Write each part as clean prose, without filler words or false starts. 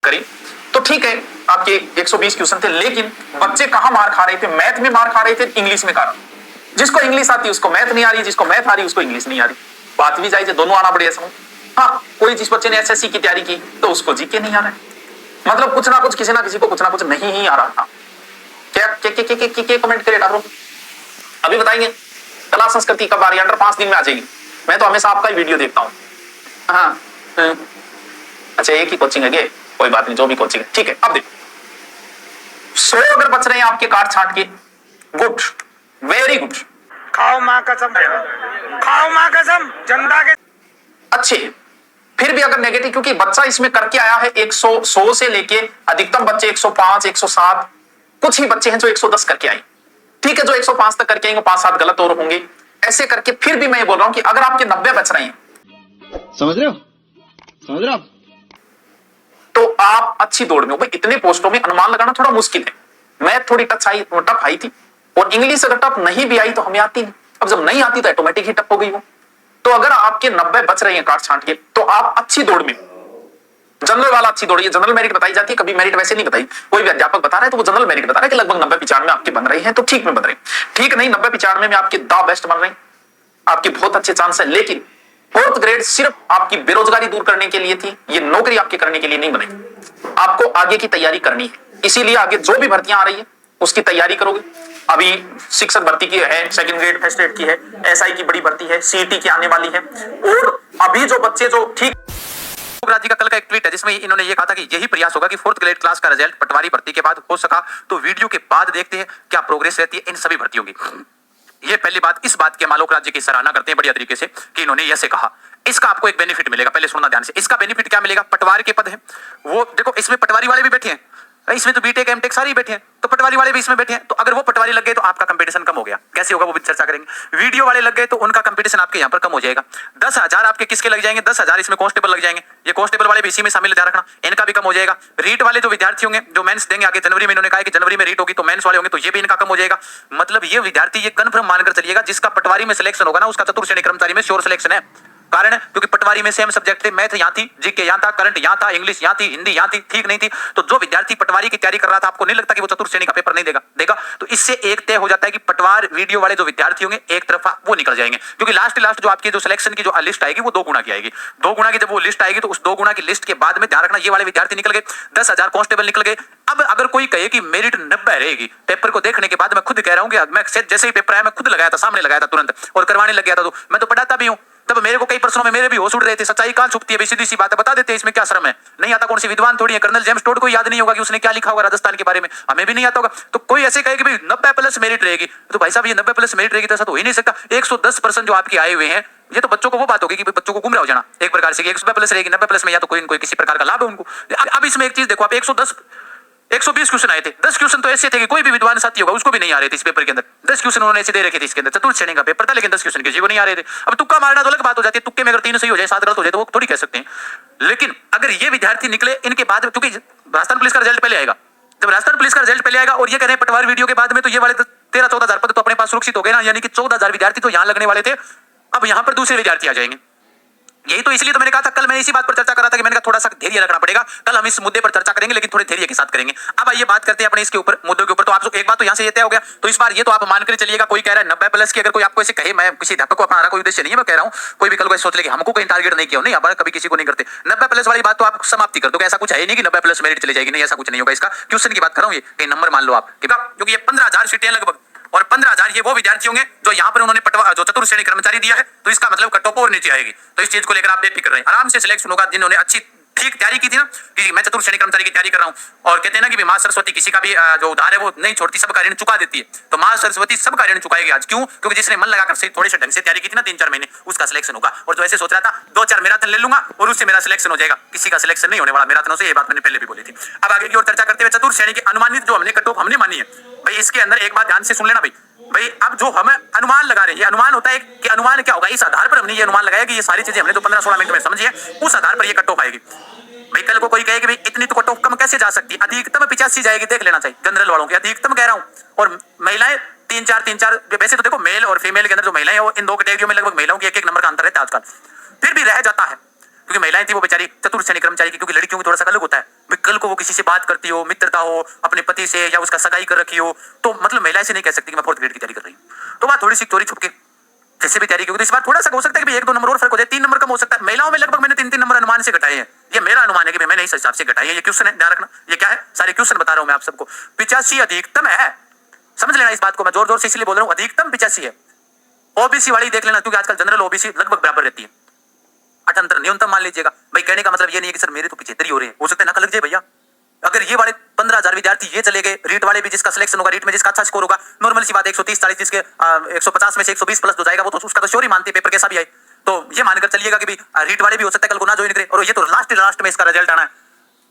करें तो ठीक है, आपके 120 क्वेश्चन थे, लेकिन बच्चे कहां मार खा रहे थे? मैथ में मार खा रहे थे, इंग्लिश में खा रहे। जिसको इंग्लिश आती है उसको मैथ नहीं आ रही, जिसको मैथ आ रही उसको इंग्लिश नहीं आ रही। बात भी जायज है, दोनों आना पड़ेगा समझ। हाँ, कोई जिस बच्चे ने एसएससी की तैयारी की तो उसको जीके नहीं आ रहा है, मतलब कुछ ना कुछ किसी ना किसी को कुछ ना कुछ नहीं ही आ रहा था। क्या कमेंट करे डालो, अभी बताएंगे। कला संस्कृति कब आ रही है? अंडर 5 दिन में आ जाएगी। मैं तो हमेशा आपका ही वीडियो देखता हूँ। हाँ, अच्छा एक ही कोचिंग है, कोई बात नहीं, जो भी कोचिंग है ठीक है। अब देखो 100 अगर बच रहे हैं आपके काट छाट के, गुड, वेरी गुड, खाओ मां कसम, खाओ मां कसम जनता के अच्छे। फिर भी अगर नेगेटिव, क्योंकि बच्चा इसमें करके आया है 100 से लेके अधिकतम बच्चे 105, 107, कुछ ही बच्चे हैं जो 110 करके आए। ठीक है, जो 105 तक करके आएंगे 5-7 गलत और होंगे, ऐसे करके फिर भी मैं ये बोल रहा हूं कि अगर आपके 90 बच रहे हैं, समझ रहे हो, समझ रहे हो आप, तो आप अच्छी दौड़ में हो। भाई इतने पोस्टों में अनुमान लगाना थोड़ा मुश्किल है। मैथ थोड़ी टफ आई थी, और इंग्लिश अगर टफ नहीं भी आई तो हमें आती नहीं। अब जब नहीं आती तो ऑटोमेटिक ही टफ हो गई वो। तो अगर आपके 90 बच रहे हैं काट छांट के, तो आप अच्छी दौड़ में। जनरल वाला अच्छी दौड़, ये जनरल मेरिट बताई जाती है, कभी मेरिट वैसे नहीं बताई। कोई भी अध्यापक बता रहा है तो वो जनरल मेरिट बता रहा है कि लगभग 90-95 आपके बन रहे हैं, तो ठीक में बन रहे हैं। ठीक नहीं, 90-95 में आपके द बेस्ट बन रहे हैं, आपके बहुत अच्छे चांस है। लेकिन 4th ग्रेड सिर्फ आपकी बेरोजगारी दूर करने के लिए थी, ये नौकरी आपके करने के लिए नहीं बनेगी। आपको आगे की तैयारी करनी है, इसीलिए आगे जो भी भर्तियां आ रही है उसकी तैयारी करोगे। अभी शिक्षक भर्ती की है, 2nd ग्रेड फर्स्ट ग्रेड की है, एसआई की बड़ी भर्ती है, सीईटी की आने वाली है। और अभी जो बच्चे जो ठीक जी का कल का एक ट्वीट है जिसमें इन्होंने ये कहा था कि यही प्रयास होगा कि 4th ग्रेड क्लास का रिजल्ट पटवारी भर्ती के बाद हो सका तो वीडियो के बाद देखते हैं क्या प्रोग्रेस रहती है इन सभी भर्तियों की। ये पहली बात, इस बात के आलोक राज्य की सराहना करते हैं बढ़िया तरीके से कि इन्होंने ऐसे कहा। इसका आपको एक बेनिफिट मिलेगा, पहले सुनना ध्यान से। इसका बेनिफिट क्या मिलेगा? पटवारी के पद है वो, देखो इसमें पटवारी वाले भी बैठे हैं, इसमें तो बीटेक एमटेक सारे ही बैठे हैं, तो पटवारी वाले भी इसमें बैठे हैं। तो अगर वो पटवारी लग गए तो आपका कंपटीशन कम हो गया। कैसे होगा वो भी चर्चा करेंगे। वीडियो वाले लग गए तो उनका कंपटीशन आपके यहाँ पर कम हो जाएगा। 10,000 आपके किसके लग जाएंगे? 10,000 इसमें कांस्टेबल लग जाएंगे। ये कांस्टेबल वाले भी इसी में शामिल, ध्यान रखना, इनका भी कम हो जाएगा। रीट वाले जो विद्यार्थी होंगे जो मेंस देंगे आगे जनवरी में, इन्होंने कहा कि जनवरी में रीट होगी तो मेंस वाले होंगे, तो ये भी इनका कम हो जाएगा। मतलब ये विद्यार्थी ये कन्फर्म मानकर चलिएगा जिसका पटवारी में सिलेक्शन होगा ना उसका चतुर्थ श्रेणी कर्मचारी में श्योर सिलेक्शन है। कारण क्योंकि पटवारी में सेम सब्जेक्ट थे, मैथ यहाँ थी, जीके यहाँ था, करंट यहाँ था, इंग्लिश यहाँ थी, हिंदी यहाँ थी, ठीक नहीं थी। तो जो विद्यार्थी पटवारी की तैयारी कर रहा था, आपको नहीं लगता कि वो चतुर्थ श्रेणी का पेपर नहीं देगा। तो इससे एक तय हो जाता है कि पटवार वीडियो वाले जो विद्यार्थी होंगे एक तरफा वो निकल जाएंगे, क्योंकि लास्ट जो आपकी जो सिलेक्शन की जो लिस्ट आएगी वो 2 गुना की आएगी। 2 गुना की जब वो लिस्ट आएगी तो उस 2 गुना की लिस्ट के बाद में ध्यान रखना ये वाले विद्यार्थी निकल गए, 10,000 कांस्टेबल निकल गए। अब अगर कोई कहे कि मेरिट 90 रहेगी, पेपर को देखने के बाद मैं खुद कह रहा हूं कि मैं जैसे ही पेपर आया मैं खुद लगाया था, सामने लगाया था तुरंत और करवाने लग गया था। तो मैं तो पढ़ाता भी हूं, तब मेरे को कई प्रश्नों में मेरे भी होश उड़ रहे थे। सच्चाई कहां छुपती है? सीधी सी बात है, बता देते हैं, इसमें क्या शर्म है? नहीं आता कौन सी विद्वान थोड़ी है, कर्नल जेम्स टोड को याद नहीं होगा कि उसने क्या लिखा होगा राजस्थान के बारे में, हमें भी नहीं आता होगा। तो कोई ऐसे कहे कि भाई 90+ मेरिट रहेगी, तो भाई साहब ये 90+ मेरिट रहेगी तो ऐसा तो हो ही नहीं सकता। 110% जो आपके आए हुए हैं, ये तो बच्चों को वो बात होगी कि बच्चों को गुमराह हो जाना एक प्रकार से, 100+ रहेगी, 90+ में या तो कोई किसी प्रकार का लाभ है उनको। अब इसमें एक चीज देखो, आप 120 क्वेश्चन आए थे, 10 क्वेश्चन तो ऐसे थे कि कोई भी विद्वान साथी होगा उसको भी नहीं आ रहे थे इस पेपर के अंदर। 10 क्वेश्चन उन्होंने ऐसे दे रखे थे इसके अंदर, चतुर्थ श्रेणी का पेपर था लेकिन 10 क्वेश्चन किसी को नहीं आ रहे थे। अब तुक्का मारना तो अलग बात हो जाती है, तुक्के में अगर 3 सही हो जाए 7 गलत हो जाए तो वो थोड़ी कह सकते हैं। लेकिन अगर ये विद्यार्थी निकले इनके बाद, क्योंकि राजस्थान पुलिस का रिजल्ट पहले आएगा, जब राजस्थान पुलिस का रिजल्ट पहले आएगा और ये कह रहे हैं पटवार वीडियो के बाद में, तो ये वाले 13-14 हजार पद तो अपने पास सुरक्षित हो गए ना, यानी कि 14,000 विद्यार्थी तो यहाँ लगने वाले थे, अब यहाँ पर दूसरे विद्यार्थी आ जाएंगे। यही तो इसलिए तो मैंने कहा था, कल मैंने इसी बात पर चर्चा करा था कि मैंने कहा थोड़ा सा धैर्य रखना पड़ेगा। कल हम इस मुद्दे पर चर्चा करेंगे लेकिन थोड़े धैर्य के साथ करेंगे। अब आइए बात करते हैं अपने इसके ऊपर मुद्दों के ऊपर। तो आप एक बात तो यहाँ से ये तय हो गया, तो इस बार ये तो आप मानकर चलिएगा, कोई कह रहा है 90+ की, अगर कोई आपको ऐसे कहे, मैं किसी अध्यापक को अपना रहा कोई उद्देश्य नहीं है, मैं कह रहा हूँ कोई भी कल को सोच ले कि हमको कोई टारगेट नहीं किया, नहीं आप कभी किसी को नहीं करते। 90+ वाली बात तो आप समाप्ति कर दो, ऐसा कुछ है नहीं कि 90+ मेरिट चली जाएगी, नहीं ऐसा कुछ नहीं होगा। इसका क्वेश्चन की बात कर रहा हूँ, ये कहीं नंबर मान लो आप, क्योंकि ये 15,000 सीटें लगभग, और 15,000 ये वो विद्यार्थी होंगे जो यहाँ पर उन्होंने जो चतुर्थ श्रेणी कर्मचारी दिया है, तो इसका मतलब कट ऑफ और नीचे आएगी। तो इस चीज को लेकर आप बेफिक्र रहें, आराम से सिलेक्शन होगा। जिन्होंने अच्छी ठीक तैयारी की थी ना कि मैं चतुर्थ श्रेणी कर्मचारी की तैयारी कर रहा हूँ, और कहते हैं ना कि माँ सरस्वती किसी का भी जो उधार है वो नहीं छोड़ती, सबका ऋण चुका देती है, तो माँ सरस्वती सबका ऋण चुकाएगी आज। क्यों? क्योंकि जिसने मन लगाकर से थोड़े से ढंग से तैयारी की थी ना 3-4 महीने, उसका सिलेक्शन होगा। और जो ऐसे सोच रहा था 2-4 मैराथन ले लूंगा और उससे मेरा सिलेक्शन हो जाएगा, किसी का सिलेक्शन नहीं होने वाला मैराथनों से, ये बात मैंने पहले भी बोली थी। अब आगे की ओर चर्चा करते हुए चतुर्थ श्रेणी की अनुमानित जो हमने कट ऑफ हमने मानी है भाई, इसके अंदर एक बात ध्यान से सुन लेना भाई, अब जो हम अनुमान लगा रहे हैं, ये अनुमान होता है कि अनुमान क्या होगा, इस आधार पर हमने ये अनुमान लगाया कि ये सारी चीजें हमने जो 15-16 मिनट में समझी है, उस आधार पर ये कट ऑफ आएगी। भाई कल को कोई कहे कि भाई इतनी तो कट ऑफ कम कैसे जा सकती है, अधिकतम 85 जाएगी, देख लेना चाहिए जनरल वालों की, अधिकतम कह रहा हूं। और महिलाएं 3-4 वैसे तो देखो मेल और फीमेल के अंदर जो महिलाएं हैं, इन 2 कैटेगरियों में लगभग महिलाओं की 1-1 नंबर का अंतर रहता है आजकल, फिर भी रह जाता है, क्योंकि महिलाएं थी वो बेचारी चतुर्थ श्रेणी कर्मचारी की, क्योंकि लड़कियों की थोड़ा सा अलग होता है, भाई कल को वो किसी से बात करती हो, मित्रता हो अपने पति से, या उसका सगाई कर रखी हो, तो मतलब महिला से नहीं कह सकती कि मैं 4th ग्रेड की तैयारी कर रही हूँ। तो बात थोड़ी सी चोरी छुपके जैसे भी तैयारी की, तो इस बार थोड़ा सा हो सकता है कि 1-2 नंबर और फर्क हो जाए, 3 नंबर कम हो सकता है। महिलाओं में लगभग मैंने 3-3 नंबर अनुमान से घटाए हैं। ये मेरा अनुमान है कि मैंने इस हिसाब से घटाई है। ये क्वेश्चन है, ध्यान रखना। ये क्या है, सारे क्वेश्चन बता रहा हूं मैं आप सबको। 85 अधिकतम है, समझ लेना इस बात को। मैं जोर जोर से इसलिए बोल रहा हूं, अधिकतम 85 है। ओबीसी वाली देख लेना, क्योंकि आजकल जनरल ओबीसी लगभग बराबर रहती है। 78 न्यूनतम मान लीजिएगा। भाई कहने का मतलब ये नहीं है कि सर मेरे तो 75 ही हो रहे हैं, हो सकता है नकल लग जाए भैया। अगर ये वाले 15,000 विद्यार्थी ये चले गए, रीट वाले भी जिसका सिलेक्शन होगा, रीट में जिसका अच्छा स्कोर होगा, नॉर्मल सी बात है 130-40 जिसके 150 में से 120 प्लस हो जाएगा, वो तो उसका तो श्योर ही मानते हैं, पेपर कैसा भी आए। तो ये मानकर चलिएगा कि भाई रीट वाले भी हो सकता है कल को ना ज्वाइन करे, और ये तो लास्ट में इसका रिजल्ट आना है।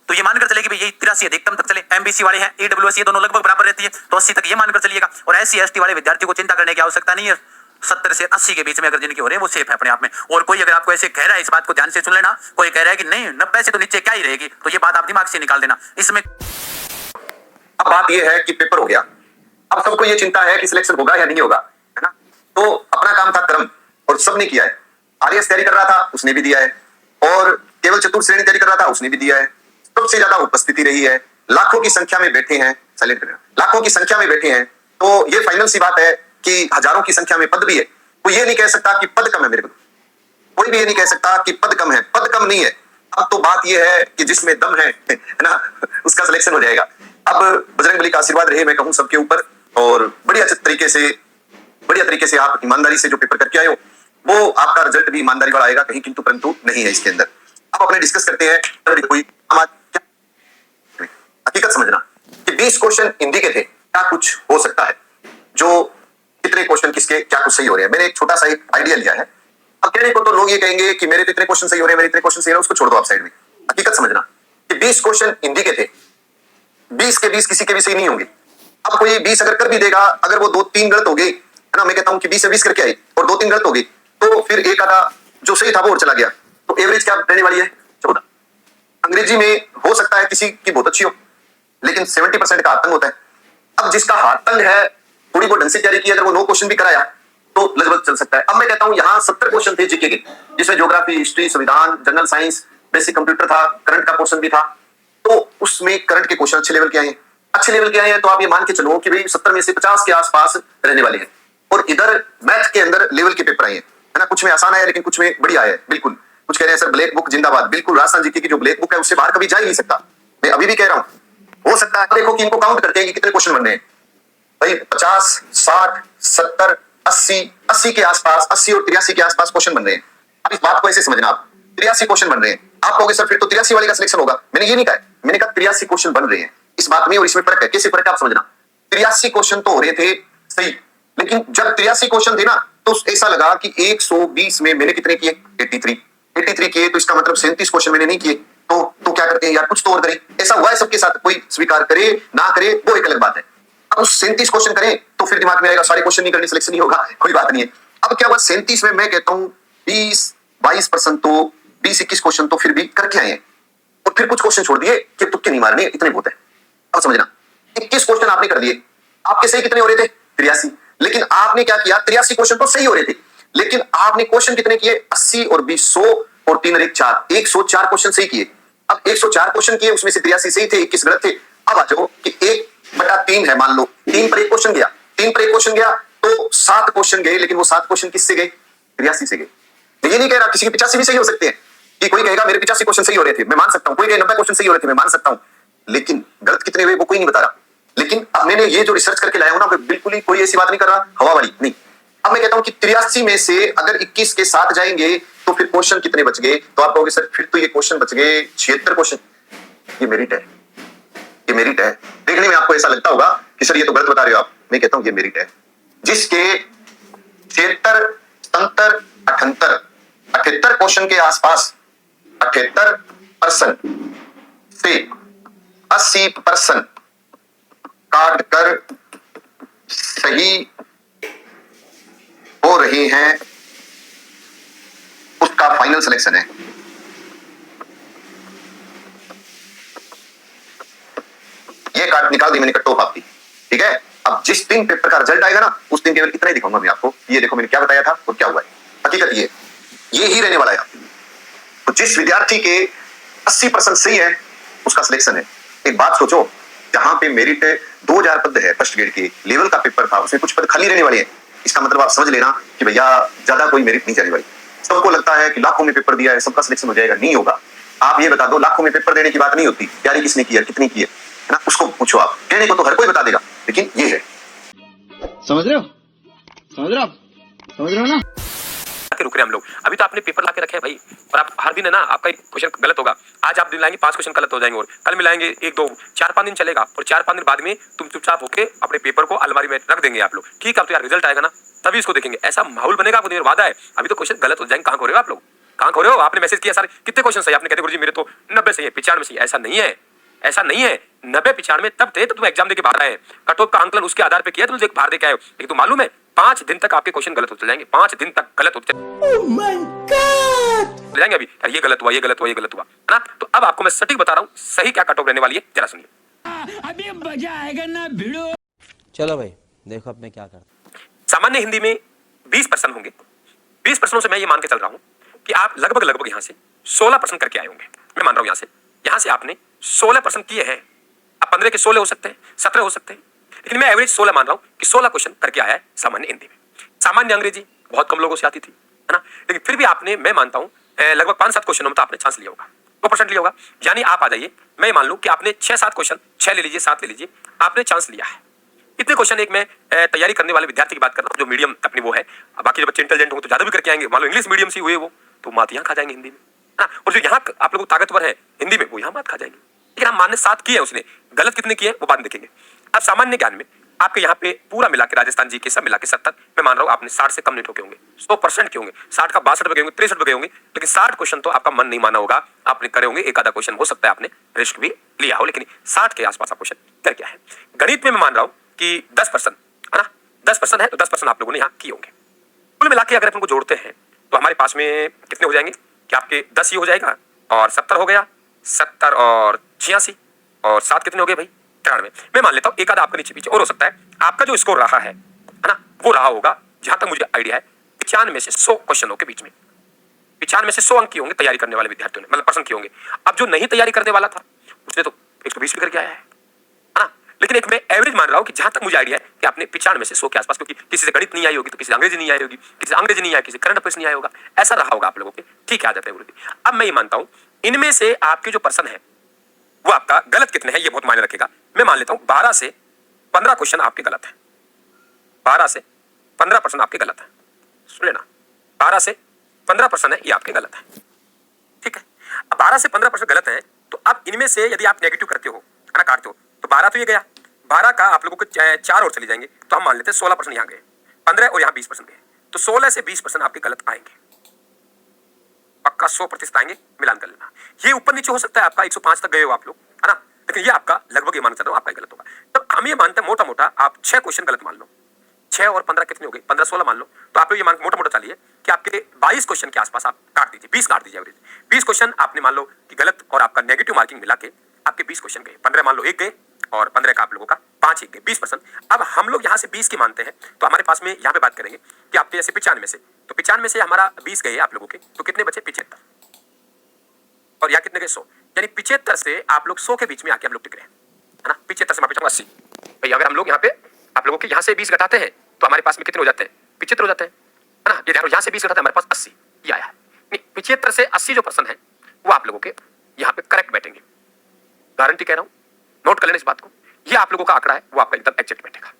तो ये मानकर चले कि भाई ये 83 अधिकतम तक चले। एमबीसी वाले हैं, ईडब्ल्यूएस, ये दोनों लगभग बराबर रहती है, तो 80 तक ये मानकर चलिएगा। और एससी एसटी वाले विद्यार्थी को चिंता करने की आवश्यकता नहीं है। 70 से 80 के बीच में अगर जिनके हो रहे हैं वो सेफ है अपने आप में। और कोई अगर आपको ऐसे कह रहा है, इस बात को ध्यान से सुन लेना, कोई कह रहा है कि नहीं 90 से तो नीचे क्या ही रहेगी, तो ये बात आप दिमाग से निकाल देना। इसमें अब बात यह है कि पेपर हो गया, अब सबको ये चिंता है कि सिलेक्शन होगा या नहीं होगा, है ना। तो अपना काम था कर्म, और सबने किया है। आरएस तैयारी कर रहा था, उसने भी दिया है, और केवल चतुर्थ श्रेणी तैयारी कर रहा था, उसने भी दिया है। सबसे ज्यादा उपस्थिति रही है, लाखों की संख्या में बैठे हैं, साइलेंट कर, लाखों की संख्या में बैठे हैं। तो ये फाइनल सी बात है कि हजारों की संख्या में पद भी है। कोई ये नहीं कह सकता कि पद कम है मेरे को, कोई भी ये नहीं कह सकता कि पद कम है, पद कम नहीं है। अब तो बात ये है कि जिसमें दम है ना, उसका सिलेक्शन हो जाएगा। अब बजरंगबली का आशीर्वाद रहे, मैं कहूं सबके ऊपर, और बढ़िया तरीके से आप ईमानदारी से जो पेपर करके आए हो, वो आपका रिजल्ट भी ईमानदारी वाला आएगा, कहीं किंतु परंतु नहीं है इसके अंदर। अब अपने डिस्कस करते हैं। कोई हकीकत समझना कि 20 क्वेश्चन हिंदी के थे, क्या कुछ हो सकता है, जो कितने क्वेश्चन किसके क्या कुछ सही हो रहे हैं। मैंने एक छोटा सा एक आइडिया लिया है। अब कहने को तो लोग ये कहेंगे कि मेरे तो इतने क्वेश्चन सही हो रहे हैं, मेरे इतने क्वेश्चन सही हो रहे हैं, उसको छोड़ दो आप साइड में। हकीकत समझना कि 20 क्वेश्चन हिंदी के थे, 20 के 20 किसी के भी सही नहीं होंगे। अब कोई 20 अगर कर भी देगा, अगर वो 2-3 गलत हो गई, है ना, मैं कहता हूं कि 20 से 20 करके आई और 2-3 गलत हो गई, तो फिर एक आधा जो सही था वो और चला गया, तो एवरेज क्या रहने वाली है, 14। अंग्रेजी में हो सकता है किसी की बहुत अच्छी हो, लेकिन 70% का हाथ तंग होता है। अब जिसका हाथ तंग है, थोड़ी बहुत ढंग से तैयारी की, अगर वो 9 क्वेश्चन भी कराया तो लगभग चल सकता है। अब मैं कहता हूं यहाँ 70 क्वेश्चन थे जीके के, जिसमें ज्योग्राफी, हिस्ट्री, संविधान, जनरल साइंस, बेसिक कंप्यूटर था, करंट का पोर्शन भी था। तो उसमें करंट के क्वेश्चन अच्छे लेवल के आए हैं, अच्छे लेवल के आए हैं, तो आप ये मान के चलो कि भाई 70 में से 50 के आसपास रहने वाले हैं। और इधर मैथ के अंदर लेवल के पेपर आए हैं, है ना, कुछ में आसान आया, लेकिन कुछ में बढ़िया आया है, बिल्कुल। कुछ कह रहे हैं सर ब्लैक बुक जिंदाबाद, बिल्कुल। राजस्थान जीके की जो ब्लैक बुक है उससे बाहर कभी जा ही नहीं सकता, मैं अभी भी कह रहा हूं। हो सकता है देखो कि इनको काउंट करते हैं कि कितने क्वेश्चन बन रहे हैं भाई, 50, 60, 70, 80 के आसपास, 80 और 83 के आसपास क्वेश्चन बन रहे हैं। अब इस बात को ऐसे समझना, आप 83 क्वेश्चन बन रहे हैं, आप कहोगे सर फिर तो 83 वाले का सिलेक्शन होगा। मैंने ये नहीं कहा, मैंने कहा 83 क्वेश्चन बन रहे हैं। इस बात में और इसमें फर्क है, कैसे फर्क है आप समझना। 83 क्वेश्चन तो हो रहे थे सही, लेकिन जब 83 क्वेश्चन थे ना, तो ऐसा लगा कि 120 में मैंने कितने किए, 83 किए, तो इसका मतलब 37 क्वेश्चन मैंने नहीं किए। तो क्या करते हैं यार, कुछ तो और करें। ऐसा हुआ है सबके साथ, कोई स्वीकार करे ना करे वो एक अलग बात है। अब 37 क्वेश्चन करें तो फिर दिमाग में आएगा सारे क्वेश्चन नहीं करने, सिलेक्शन नहीं होगा, कोई बात नहीं है। अब क्या हुआ, 37 में मैं कहता हूं 20-22% तो 20-21 क्वेश्चन तो फिर भी करके आए हैं, और फिर कुछ क्वेश्चन छोड़ दिए कि तुक्के नहीं मारने, इतने बहुत है। अब समझना, 21 क्वेश्चन आपने कर दिए, आपके सही कितने हो रहे थे, 83। लेकिन आपने क्या किया, 83 क्वेश्चन तो सही हो रहे थे, लेकिन आपने क्वेश्शन कितने किए, 80 और 20, 100 और 3 और 1 4, 104 क्वेश्चन सही किए। अब 104 क्वेश्चन किए, उसमें से 83 सही थे, 21 गलत थे। अब आ जाओ कि 1/3 है, मान लो 3 पर 1 क्वेश्चन गया, 3 पर 1 क्वेश्चन गया, तो 7 क्वेश्चन गए, लेकिन वो 7 क्वेश्चन किससे गए, 83 से गए। ये नहीं कह रहा किसी के 85 भी सही हो सकते हैं, कि कोई कहेगा मेरे 85 क्वेश्चन सही हो रहे थे, मैं मान सकता हूं, कोई कहे 90 क्वेश्चन सही हो रहे थे, मैं मान सकता हूं, लेकिन गलत कितने हुए वो कोई नहीं बता रहा। लेकिन अब मैंने ये जो रिसर्च करके लाया हूं ना, बिल्कुल ही कोई ऐसी बात नहीं कर रहा हवा वाली नहीं। अब मैं कहता हूं कि 83 में से अगर 21 के साथ जाएंगे तो फिर क्वेश्चन कितने बच गए, तो आप कहोगे सर फिर तो ये क्वेश्चन बच गए 76 क्वेश्चन। ये मेरिट है, ये मेरिट है। देखने में आपको ऐसा लगता होगा कि सर ये तो गलत बता रहे हो आप, मैं कहता हूं ये मेरिट है। जिसके 76, 77, 78 क्वेश्चन के आसपास 78% से 80% काट कर सही हो रहे हैं, उसका फाइनल सिलेक्शन है। ये काट निकाल दी मैंने, कट ऑफ आपकी, ठीक है। अब जिस दिन पेपर का रिजल्ट आएगा ना, उस दिन केवल इतना ही दिखाऊंगा मैं आपको, ये देखो मैंने क्या बताया था और क्या हुआ है। हकीकत ये ही रहने वाला है। तो जिस विद्यार्थी के 80% सही है, उसका सिलेक्शन है। एक बात सोचो, जहां पे मेरिट 2000 पद है फर्स्ट ग्रेड के लेवल का पेपर था, उसमें कुछ पद खाली रहने वाले हैं। इसका मतलब आप समझ लेना कि भैया ज्यादा कोई मेरिट नहीं जाने वाली। सबको लगता है कि लाखों में पेपर दिया है, सबका सिलेक्शन हो जाएगा, नहीं होगा। आप ये बता दो, लाखों में पेपर देने की बात नहीं होती, तैयारी किसने की है, कितनी की है ना, उसको पूछो आप। कहने को तो हर कोई बता देगा, लेकिन ये है। समझ रहे हो? समझ रहे हो आप? समझ रहे हो ना? के रुक रहे हैं हम लोग। अभी तो आपने पेपर लाके रखे हैं भाई, और आप हर दिन है ना, आपका एक क्वेश्चन गलत होगा। आज आप दिन लाएंगे 5 क्वेश्चन गलत हो जाएंगे, और कल मिलाएंगे 1 2 4 5 दिन चलेगा, और 4 5 दिन बाद में तुम चुपचाप होके अपने पेपर को अलमारी में रख देंगे आप लोग। ठीक है, अब तो यार रिजल्ट आएगा ना, तभी इसको देखेंगे। ऐसा माहौल बनेगा, आपको मेरा वादा है। अभी तो क्वेश्चन गलत हो जाएंगे। कहां खो रहे हो आप लोग? कहां खो रहे हो? आपने मैसेज किया, सारे कितने क्वेश्चन सही? आपने कहते गुरुजी मेरे तो 90 सही है, 95 सही है। ऐसा नहीं है, ऐसा नहीं है। 90 95 तब थे तो तुम एग्जाम देके बाहर आए, कट ऑफ का आंकलन उसके आधार पे किया, तुम बाहर देके आए। लेकिन तुम मालूम है 5 दिन तक आपके क्वेश्चन गलत होते जाएंगे, 5 दिन तक गलत होते जाएंगे। अभी यार ये गलत हुआ, ये गलत हुआ, ये गलत हुआ, है ना? तो अब आपको मैं सटीक बता रहा हूं सही क्या कट ऑफ रहने वाली है, जरा सुनिए। अभी मजा आएगा ना भिड़ो। चलो भाई देखो अब मैं क्या करता। सामान्य हिंदी में 20 प्रश्न होंगे। 20 प्रश्नों से मैं ये मान के चल रहा हूं कि आप लगभग यहां से 16 प्रश्न करके आए होंगे। मैं मान रहा हूं यहां से आपने 16 प्रश्न किए हैं। अब 15 के 16 हो सकते हैं, 17 हो सकते हैं, लेकिन मैं एवरेज 16 मान रहा हूं कि 16 क्वेश्चन करके आया है सामान्य हिंदी में। सामान्य अंग्रेजी बहुत कम लोगों से आती थी, है ना? लेकिन फिर भी आपने, मैं मानता हूं लगभग 5-7 क्वेश्चनों में तो आपने चांस लिया होगा, 2% लिया होगा। यानी आप आ जाइए, मैं मान लूं कि आपने 6-7 क्वेश्चन, 6 ले लीजिए, 7 ले लीजिए, आपने चांस लिया है। इतने क्वेश्चन एक मैं तैयारी करने वाले विद्यार्थी की बात कर रहा हूं जो मीडियम अपनी वो है। बाकी जो बच्चे इंटेलिजेंट होंगे तो ज्यादा भी करके आएंगे। मान लो इंग्लिश मीडियम से हुए वो, तो मात यहाँ खा जाएंगे हिंदी में, है ना? और जो यहाँ आप लोग ताकतवर है हिंदी में, वो यहाँ मात खा जाएंगे। लेकिन हम मानने 7 किए, उसने गलत कितने किए वो बाद में देखेंगे। अब सामान्य ज्ञान में आपके यहाँ पे पूरा मिला के, राजस्थान जी के सब मिला के 70, मैं मान रहा हूँ आपने 60 से कम नहीं ठोके होंगे, 100% के होंगे। 60 का 62 पे गए होंगे, 63 पे गए होंगे, लेकिन 60 क्वेश्चन तो आपका मन नहीं माना होगा, आपने करे होंगे। एक आधा क्वेश्चन हो सकता है आपने रिस्क भी लिया हो, लेकिन 60 के आसपास आप क्वेश्चन कर क्या है। गणित में मैं मान रहा हूँ कि 10%, है ना? 10% है तो 10% आप लोगों ने यहाँ किए होंगे। कुल मिला के अगर अपन को जोड़ते हैं तो हमारे पास में कितने हो जाएंगे कि आपके 10 ही हो जाएगा, और 70 हो गया, 70 और 86, और 7 कितने हो गए भाई? 93। मैं मान लेता हूँ एक आधा आपका नीचे पीछे और हो सकता है। आपका जो स्कोर रहा है ना, वो रहा होगा, जहां तक मुझे आइडिया है, 95 से 100 क्वेश्चनों के बीच में। 95 से 100 अंक किए होंगे तैयारी करने वाले विद्यार्थियों ने, मतलब पर्सन किए होंगे। अब जो नहीं तैयारी करने वाला था उसने तो 120 भी करके आया है ना? लेकिन एक मैं एवरेज मान रहा हूँ कि जहां तक मुझे आइडिया है कि आपने 95 से 100 के आसपास, क्योंकि किसी से गणित नहीं आई होगी, तो किसी से अंग्रेजी नहीं आई होगी, किसी से अंग्रेजी नहीं आई, किसी करंट अफेयर्स नहीं आया होगा, ऐसा रहा होगा आप लोगों के। ठीक है, आ जाते हैं गुरुजी। अब मैं ये मानता हूँ इनमें से आपके जो पर्सन है वो आपका गलत कितने हैं ये बहुत मायने रखेगा। मैं मान लेता हूं 12 से 15 क्वेश्चन आपके गलत हैं। 12 से 15% आपके गलत है। सुन लेना, 12 से 15% है ये आपके गलत है। ठीक है, अब 12 से 15% गलत है, तो अब इनमें से यदि आप नेगेटिव करते हो, है ना, काटते हो, तो 12 तो ये गया, 12 का आप लोगों को 4 और चले जाएंगे, तो हम मान लेते हैं 16% यहाँ गए, 15 और यहाँ 20% गए, तो 16 से 20% आपके गलत आएंगे। पक्का 100% आएंगे, मिलान कर लेना। ये ऊपर नीचे हो सकता है, आपका 105 तक गए हो आप लोग, है ना? लेकिन ये आपका लगभग, ये मान सकता हूं आपका गलत होगा। तो हम ये मानते हैं मोटा मोटा आप 6 क्वेश्चन गलत मान लो, 6 और 15 कितने हो गए? 15-16 मान लो। तो आप ये मान मोटा मोटा चलिए कि आपके 22 क्वेश्चन के आसपास आप काट दीजिए, 20 काट दीजिए एवरेज। 20 क्वेश्चन आपने मान लो कि गलत, और आपका नेगेटिव मार्किंग मिला के आपके 20 क्वेश्चन गए। 15 मान लो 1 गए, और 15 का आप लोगों का 5 1 गए, 20%। अब हम लोग यहाँ से 20 की मानते हैं, तो हमारे पास में यहाँ पे बात करेंगे कि आपके जैसे 95 से, तो 95 से हमारा 20 गए आप लोगों के, तो कितने बचे? 75, और यहाँ कितने गए? 100। यानी 75 से आप लोग 100 के बीच में आके हम लोग टिक रहे हैं, है ना? 75 से मैं पूछूंगा 80 भाई। अगर हम लोग यहाँ पे आप लोगों के यहाँ से 20 घटाते हैं तो हमारे पास में कितने हो जाते हैं? 75 हो जाते हैं, है ना? ये देखो यहाँ से 20 घटाते हैं, हमारे पास 80 ये आया है। नहीं, 75 से 80 जो पर्सन है वो आप लोगों के यहाँ पे करेक्ट बैठेंगे, गारंटी कह रहा हूँ, नोट कर लेना इस बात को। ये आप लोगों का आंकड़ा है, वो आपका एकदम एग्जैक्ट बैठेगा।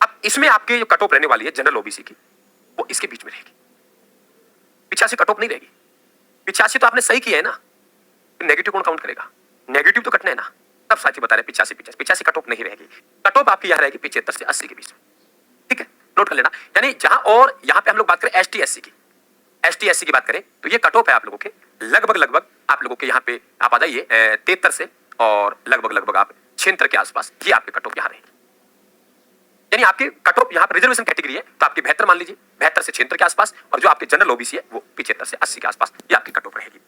अब इसमें आपके जो कट ऑफ रहने वाली है जनरल ओबीसी की, वो इसके बीच में रहेगी। 85 कट ऑफ नहीं रहेगी। 85 तो आपने सही किया है ना, नेगेटिव कौन काउंट करेगा? नेगेटिव तो कटना है ना, तब साथी बता रहे 85 कट ऑफ नहीं रहेगी। कट ऑफ आपकी यहाँ रहेगी 75 से 80 के बीच में। ठीक है, नोट कर लेना। यानी जहां, और यहाँ पे हम लोग बात करें एसटी एससी की बात करें, तो ये कट ऑफ है आप लोगों के लगभग आप लोगों के यहाँ पे आप आ जाइए 73 से, और लगभग आप 76 के आसपास, ये आपके कट ऑफ यहाँ रहेगी। यानी आपके कट ऑफ यहाँ पर रिजर्वेशन कैटेगरी है तो आपकी 72 मान लीजिए, 72 से 76 के आसपास, और जो आपके जनरल ओबीसी है वो 75 से 80 के आसपास, ये आपकी कट ऑफ रहेगी।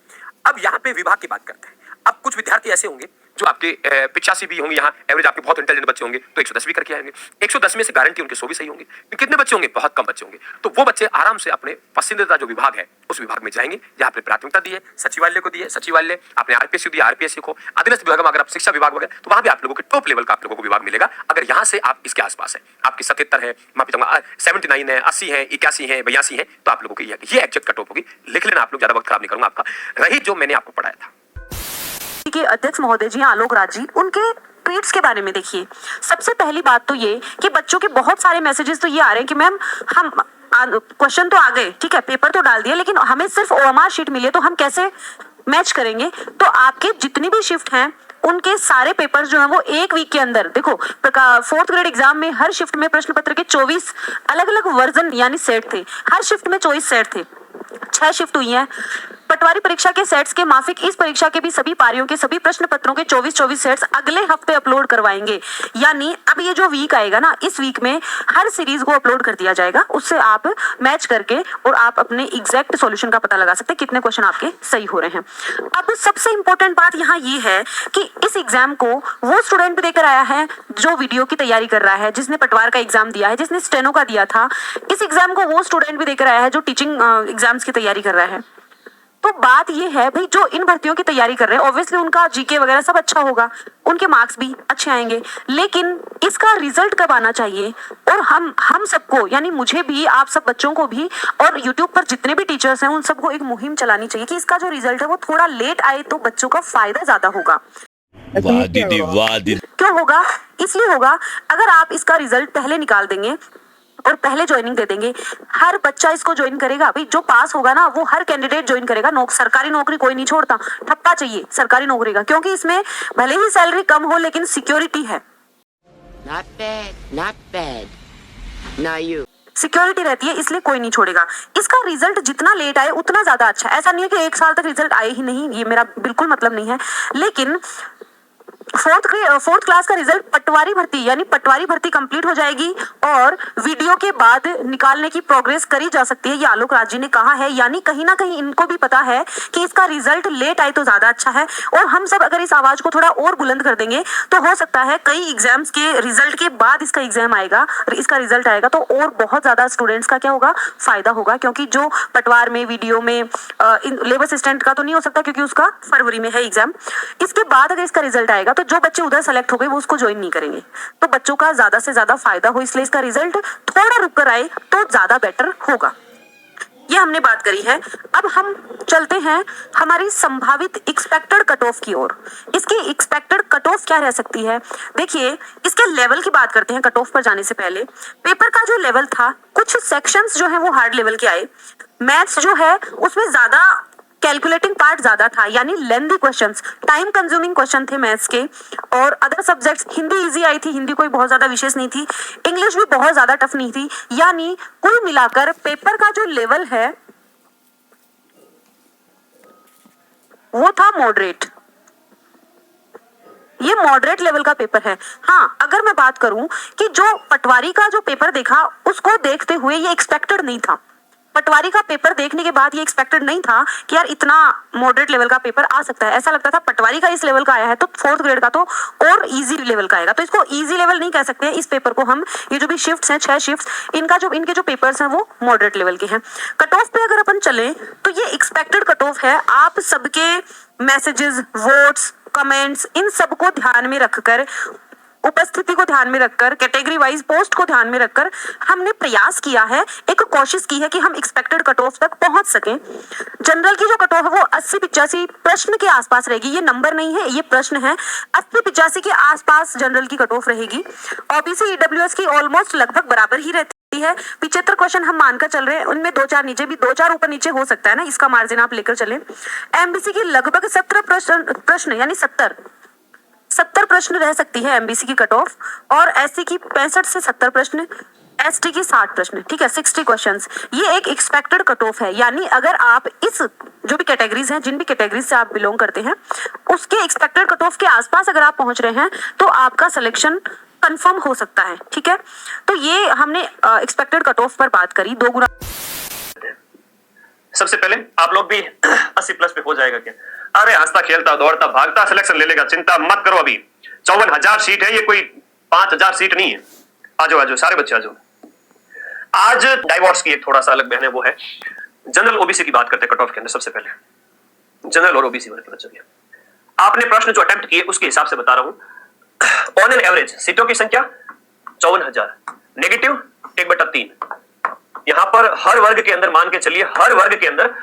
अब यहाँ पे विभाग की बात करते हैं। अब कुछ विद्यार्थी ऐसे होंगे जो आपके 85 भी होंगे, यहाँ एवरेज आपके बहुत इंटेलिजेंट बच्चे होंगे तो 110 भी करके आएंगे। 110 में से गारंटी उनके 100 भी सही होंगे। कितने बच्चे होंगे? बहुत कम बच्चे होंगे। तो वो बच्चे आराम से अपने पसंदीदा जो विभाग है उस विभाग में जाएंगे जहाँ आपने प्राथमिकता दी है। सचिवालय को दी है, सचिवालय, आपने आरपीएससी दिया, आरपीएससी को, अधीनस्थ विभाग में अगर आप शिक्षा विभाग वगैरह, तो वहां भी आप लोगों के टॉप लेवल का आप लोगों को विभाग मिलेगा। अगर यहाँ से आप इसके आसपास है, आपकी 77 है, माफी चाहूंगा 79 है, 80 है, 81 है, 82 है, तो आप लोगों की ये एग्जैक्ट कट ऑफ होगी। लिख लेना आप लोग, ज्यादा वक्त खराब नहीं करूंगा आपका। रही जो मैंने आपको पढ़ाया था के अध्यक्ष महोदय जी आलोक राज जी, उनके ट्वीट्स के बारे में देखिए। सबसे पहली बात तो ये कि बच्चों के बहुत सारे मैसेजेस तो ये आ रहे हैं कि मैम हम क्वेश्चन तो आ गए, ठीक है, पेपर तो डाल दिया, लेकिन हमें सिर्फ ओएमआर शीट मिली है, तो हम कैसे मैच करेंगे? तो आपके जितनी भी शिफ्ट हैं उनके सारे पेपर्स जो हैं वो एक वीक के अंदर, देखो 4th ग्रेड एग्जाम में हर शिफ्ट में प्रश्न पत्र के 24 अलग अलग वर्जन यानी सेट थे। हर शिफ्ट में 24 सेट थे। 6 शिफ्ट हुई हैं। पटवारी परीक्षा के सेट्स के माफिक इस परीक्षा के भी सभी पारियों के सभी प्रश्न पत्रों के 24 सेट्स अगले हफ्ते अपलोड करवाएंगे। यानी अब ये जो वीक आएगा ना, इस वीक में हर सीरीज को अपलोड कर दिया जाएगा। उससे आप मैच करके और आप अपने एग्जैक्ट सॉल्यूशन का पता लगा सकते हैं कितने क्वेश्चन आपके सही हो रहे हैं। अब सबसे इंपॉर्टेंट बात यहाँ ये है कि इस एग्जाम को वो स्टूडेंट भी देकर आया है जो वीडियो की तैयारी कर रहा है, जिसने पटवार का एग्जाम दिया है, जिसने स्टेनो का दिया था। इस एग्जाम को वो स्टूडेंट भी देकर आया है जो टीचिंग एग्जाम्स की तैयारी कर रहा है। तो बात ये है भाई, जो इन भर्तियों की तैयारी कर रहे हैं ऑब्वियसली उनका जीके वगैरह सब अच्छा होगा, उनके मार्क्स भी अच्छे आएंगे, लेकिन इसका रिजल्ट कब आना चाहिए? और हम सबको, यानी मुझे भी, आप सब बच्चों को भी, और यूट्यूब पर जितने भी टीचर्स हैं उन सबको एक मुहिम चलानी चाहिए कि इसका जो रिजल्ट है वो थोड़ा लेट आए तो बच्चों का फायदा ज्यादा होगा। वाह दीदी, वाह दीदी। क्यों होगा? इसलिए होगा, अगर आप इसका रिजल्ट पहले निकाल देंगे और पहले ज्वाइनिंग दे देंगे, हर बच्चा इसको ज्वाइन करेगा। भाई जो पास होगा ना वो हर कैंडिडेट ज्वाइन करेगा। सरकारी नौकरी कोई नहीं छोड़ता, ठप्पा चाहिए सरकारी नौकरी का, क्योंकि इसमें भले ही सैलरी कम हो लेकिन सिक्योरिटी है। Not bad, not bad. Now you. Security रहती है, इसलिए कोई नहीं छोड़ेगा। इसका रिजल्ट जितना लेट आए उतना ज्यादा अच्छा है। ऐसा नहीं है कि 1 साल तक रिजल्ट आए ही नहीं, ये मेरा बिल्कुल मतलब नहीं है, लेकिन 4th क्लास का रिजल्ट पटवारी भर्ती यानी पटवारी भर्ती कंप्लीट हो जाएगी और वीडियो के बाद निकालने की प्रोग्रेस करी जा सकती है, ये आलोक राज जी ने कहा है। यानी कहीं ना कहीं इनको भी पता है कि इसका रिजल्ट लेट आए तो ज्यादा अच्छा है। और हम सब अगर इस आवाज को थोड़ा और बुलंद कर देंगे तो हो सकता है कई एग्जाम्स के रिजल्ट के बाद इसका एग्जाम आएगा, इसका रिजल्ट आएगा तो और बहुत ज्यादा स्टूडेंट्स का क्या होगा, फायदा होगा। क्योंकि जो पटवार में, वीडियो में, लेबर असिस्टेंट का तो नहीं हो सकता क्योंकि उसका फरवरी में है एग्जाम। इसके बाद अगर इसका रिजल्ट आएगा तो जो बच्चे उधर सेलेक्ट हो गए वो उसको ज्वाइन नहीं करेंगे, तो बच्चों का ज्यादा से ज्यादा फायदा हो, इसलिए इसका रिजल्ट थोड़ा रुक कर आए तो ज्यादा बेटर होगा। ये हमने बात करी है। अब हम चलते हैं हमारी संभावित एक्सपेक्टेड कट ऑफ की ओर। इसकी एक्सपेक्टेड कट ऑफ क्या रह सकती है? देखिए, इसके लेवल की बात करते हैं। कट ऑफ पर जाने से पहले पेपर का जो लेवल था, कुछ सेक्शंस जो है वो हार्ड लेवल के आए। मैथ्स जो है उसमें ज्यादा कैलकुलेटिंग पार्ट ज्यादा था, यानी lengthy questions, time consuming question थे मैथ्स के। और अदर सब्जेक्ट्स, हिंदी इजी आई थी, हिंदी कोई बहुत ज्यादा विशेष नहीं थी, इंग्लिश भी बहुत ज्यादा टफ नहीं थी। यानी कुल मिलाकर पेपर का जो लेवल है वो था मॉडरेट। ये मॉडरेट लेवल का पेपर है। हाँ, अगर मैं बात करूं कि जो पटवारी का जो पेपर देखा उसको देखते हुए ये एक्सपेक्टेड नहीं था। पटवारी का पेपर देखने के बाद ये एक्सपेक्टेड नहीं था कि यार इतना मॉडरेट लेवल का पेपर आ सकता है। ऐसा लगता था पटवारी का इस लेवल का आया है तो 4th ग्रेड का तो और इजी लेवल का आएगा। तो इसको इजी लेवल नहीं कह सकते हैं इस पेपर को हम। ये जो भी शिफ्ट्स हैं, 6 शिफ्ट्स, इनके जो पेपर्स हैं वो मॉडरेट लेवल के हैं। कट ऑफ पे अगर अपन चले तो ये एक्सपेक्टेड कट ऑफ है। आप सबके मैसेजेस, वोट्स, कमेंट्स, इन सबको ध्यान में रखकर, उपस्थिति को ध्यान में रखकर, कैटेगरी वाइज पोस्ट को ध्यान में रखकर हमने प्रयास किया है, एक कोशिश की है कि हम एक्सपेक्टेड कट ऑफ तक पहुंच सकें। जनरल की जो कट ऑफ है वो 80-85 प्रश्न के आसपास रहेगी। ये नंबर नहीं है, ये प्रश्न है। 80-85 के आसपास जनरल की कट ऑफ रहेगी। ओबीसी ईडब्ल्यूएस की ऑलमोस्ट लगभग बराबर ही रहती है। 75 क्वेश्चन हम मानकर चल रहे हैं, उनमें 2-4 नीचे भी, 2-4 ऊपर नीचे हो सकता है ना, इसका मार्जिन आप लेकर चले। एमबीसी की लगभग 17 प्रश्न यानी 70 प्रश्न रह सकती है एमबीसी की कट ऑफ, और एससी की 65 से 70 प्रश्न, एसटी की 60 प्रश्न, ठीक है, 60 क्वेश्चंस। ये एक एक्सपेक्टेड कट ऑफ है। यानी अगर आप इस जो भी कैटेगरीज हैं, जिन भी कैटेगरीज से आप बिलोंग करते हैं, उसके एक्सपेक्टेड कट ऑफ के आसपास अगर आप पहुंच रहे हैं तो आपका सिलेक्शन कंफर्म हो सकता है, ठीक है। तो ये हमने एक्सपेक्टेड कट ऑफ पर बात करी। 2 गुना सबसे पहले आप लोग भी 80+ पे हो जाएगा क्या? अरे हंसता खेलता दौड़ता भागता सिलेक्शन ले लेगा, चिंता मत करो। अभी 54,000 सीट है, ये कोई 5,000 सीट नहीं है। आ जाओ सारे बच्चे आ जाओ। आज डाइवोर्स की एक थोड़ा सा अलग बहन है, वो है जनरल ओबीसी की बात करते हैं कट ऑफ के अंदर। सबसे पहले जनरल और ओबीसी वर्ग के बच्चों की आपने प्रश्न जो अटेम्प्ट किए उसके हिसाब से बता रहा हूं। ऑन एन एवरेज सीटों की संख्या 54,000, नेगेटिव 1/3। यहां पर हर वर्ग के अंदर मान के चलिए, हर वर्ग के अंदर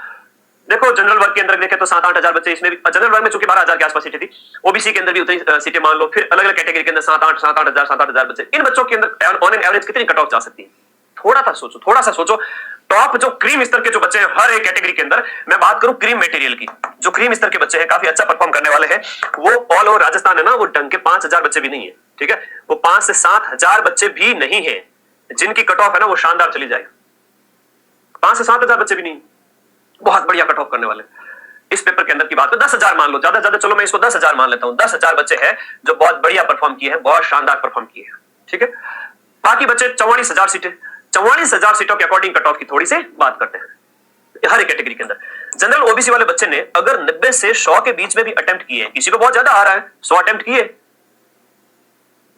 देखो, जनरल वर्ग के अंदर देखें तो 7-8 हजार बच्चे, इसमें भी जनरल वर्ग में चूंकि 12,000 के आसपास सीटें थी, ओबीसी के अंदर भी उतनी सीटें मान लो, फिर अलग अलग कैटेगरी के अंदर 7-8 हजार बच्चे। इन बच्चों के अंदर ऑन एन एवरेज कितनी कट ऑफ जा सकती है? थोड़ा सा सोचो। टॉप जो क्रीम स्तर के जो बच्चे हैं हर एक कैटेगरी के अंदर, मैं बात करूं क्रीम मटेरियल की, जो क्रीम स्तर के बच्चे हैं, काफी अच्छा परफॉर्म करने वाले हैं, वो ऑल ओवर राजस्थान है ना, वो ढंग के 5,000 बच्चे भी नहीं है। ठीक है, वो 5 से 7,000 बच्चे भी नहीं है जिनकी कट ऑफ है ना वो शानदार चली जाए। 5 से 7,000 बच्चे भी नहीं, बहुत बढ़िया कट ऑफ करने वाले। इस पेपर के अंदर की बात है 10,000 मान लो, ज्यादा चलो मैं इसको 10,000 मान लेता हूं। 10,000 बच्चे हैं जो बहुत बढ़िया परफॉर्म किए हैं, बहुत शानदार परफॉर्म किए हैं। ठीक है, बाकी बच्चे 44,000 सीटें, 44,000 सीटों के अकॉर्डिंग कट ऑफ की थोड़ी सी बात करते हैं हर एक कैटेगरी के अंदर। जनरल ओबीसी वाले बच्चे ने अगर 90 से 100 के बीच में भी अटेम्प्ट किए, किसी को बहुत ज्यादा आ रहा है 100 अटेम्प्ट किए,